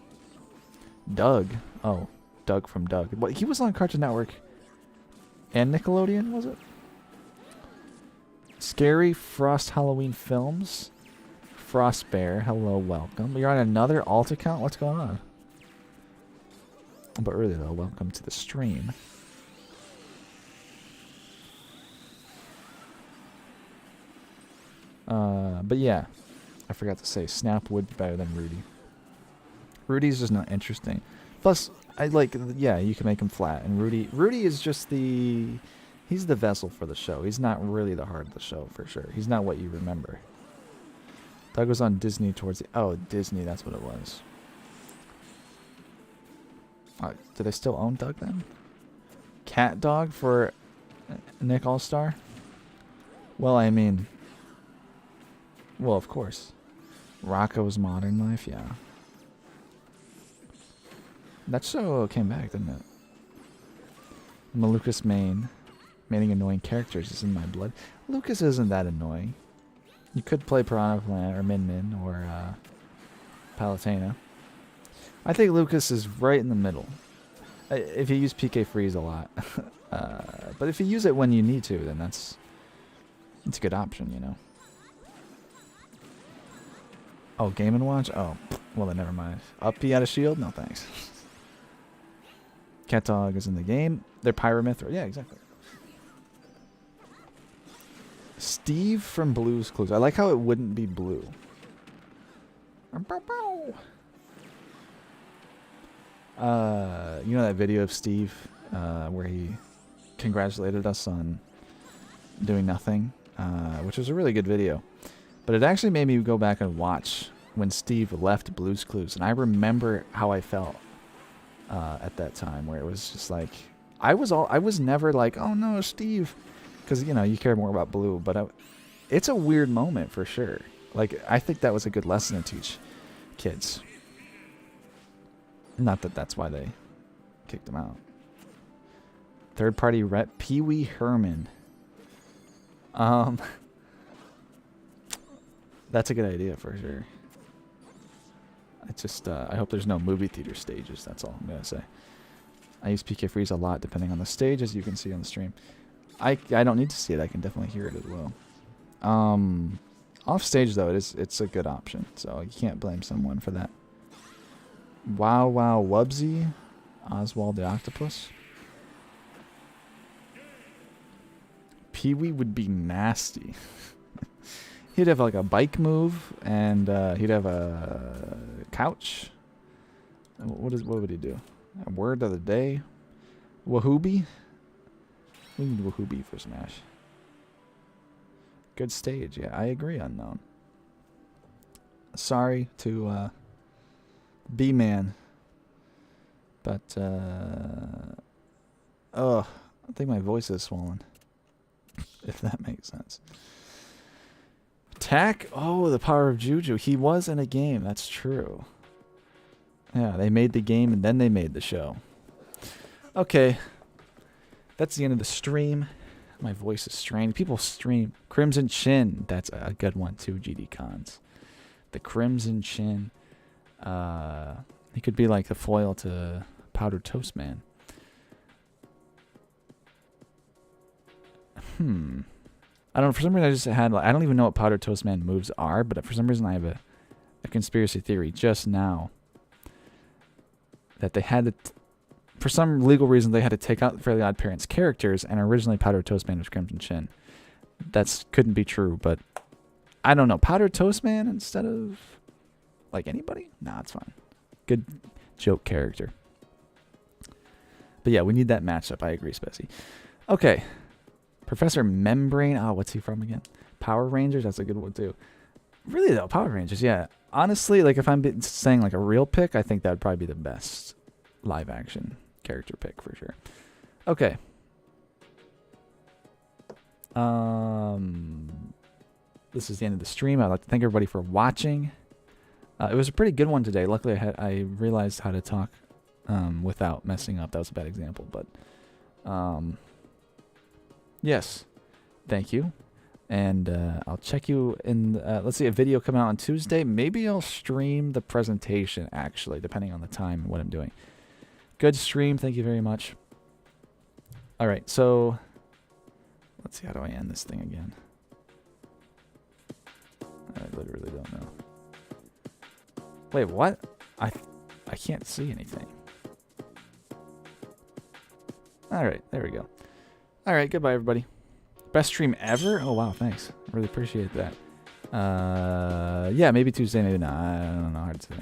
Speaker 1: Doug. Oh, Doug from Doug. What, he was on Cartoon Network and Nickelodeon, was it? Scary Frost Halloween Films. Frost Bear, hello, welcome. You're on another alt account? What's going on? But really, though, welcome to the stream. But yeah, I forgot to say, Snap would be better than Rudy. Rudy's just not interesting. Plus, yeah, you can make him flat. And Rudy is just he's the vessel for the show. He's not really the heart of the show, for sure. He's not what you remember. Doug was on Disney towards the... Oh, Disney, that's what it was. Do they still own Doug then? Cat Dog for Nick All-Star? Well, I mean... Well, of course. Rocco's Modern Life, yeah. That show came back, didn't it? Malukas, Maine. Making annoying characters is in my blood. Lucas isn't that annoying. You could play Piranha Plant or Min Min or Palutena. I think Lucas is right in the middle. If you use PK Freeze a lot. But if you use it when you need to, then it's a good option, you know. Oh, Game & Watch? Oh, well then never mind. Up B out of shield? No thanks. Cat Dog is in the game. They're Pyramith. Yeah, exactly. Steve from Blue's Clues. I like how it wouldn't be blue. You know that video of Steve where he congratulated us on doing nothing, which was a really good video. But it actually made me go back and watch when Steve left Blue's Clues, and I remember how I felt at that time, where it was just like I was never like, oh no, Steve, because you know you care more about Blue, but it's a weird moment for sure. Like I think that was a good lesson to teach kids. Not that that's why they kicked him out. Third party rep Pee Wee Herman. That's a good idea for sure. It's just I hope there's no movie theater stages. That's all I'm gonna say. I use PK Freeze a lot depending on the stage, as you can see on the stream. I don't need to see it. I can definitely hear it as well. Off stage though, it's a good option, so you can't blame someone for that. Wow Wow Wubsy, Oswald the Octopus. Pee-wee would be nasty. He'd have like a bike move, and he'd have a couch. What would he do? A word of the day? Wahooby? We need Wahooby for Smash. Good stage, yeah, I agree, Unknown. Sorry to B-Man. But I think my voice is swollen. If that makes sense. Tack? Oh, the power of Juju. He was in a game, that's true. Yeah, they made the game and then they made the show. Okay. That's the end of the stream. My voice is strained. People stream. Crimson Chin. That's a good one too, GD Cons. The Crimson Chin. He could be like the foil to Powdered Toast Man. I don't know. For some reason, I just had. I don't even know what Powdered Toast Man moves are, but for some reason, I have a conspiracy theory just now that they had to. For some legal reason, they had to take out the Fairly Odd Parents characters, and originally Powdered Toast Man was Crimson Chin. That couldn't be true, but I don't know. Powdered Toast Man instead of like anybody? Nah, it's fine. Good joke character. But yeah, we need that matchup. I agree, Spessy. Okay. Professor Membrane. Oh, what's he from again? Power Rangers? That's a good one, too. Really, though, Power Rangers, yeah. Honestly, like if I'm saying like a real pick, I think that would probably be the best live action character pick for sure. Okay. This is the end of the stream. I'd like to thank everybody for watching. It was a pretty good one today. Luckily, I realized how to talk without messing up. That was a bad example, but yes, thank you. And I'll check you in. Let's see, a video coming out on Tuesday. Maybe I'll stream the presentation, actually, depending on the time and what I'm doing. Good stream. Thank you very much. All right, so let's see. How do I end this thing again? I literally don't know. Wait, what? I can't see anything. All right, there we go. All right, goodbye, everybody. Best stream ever? Oh, wow, thanks. Really appreciate that. Yeah, maybe Tuesday, maybe not. I don't know. Hard to say.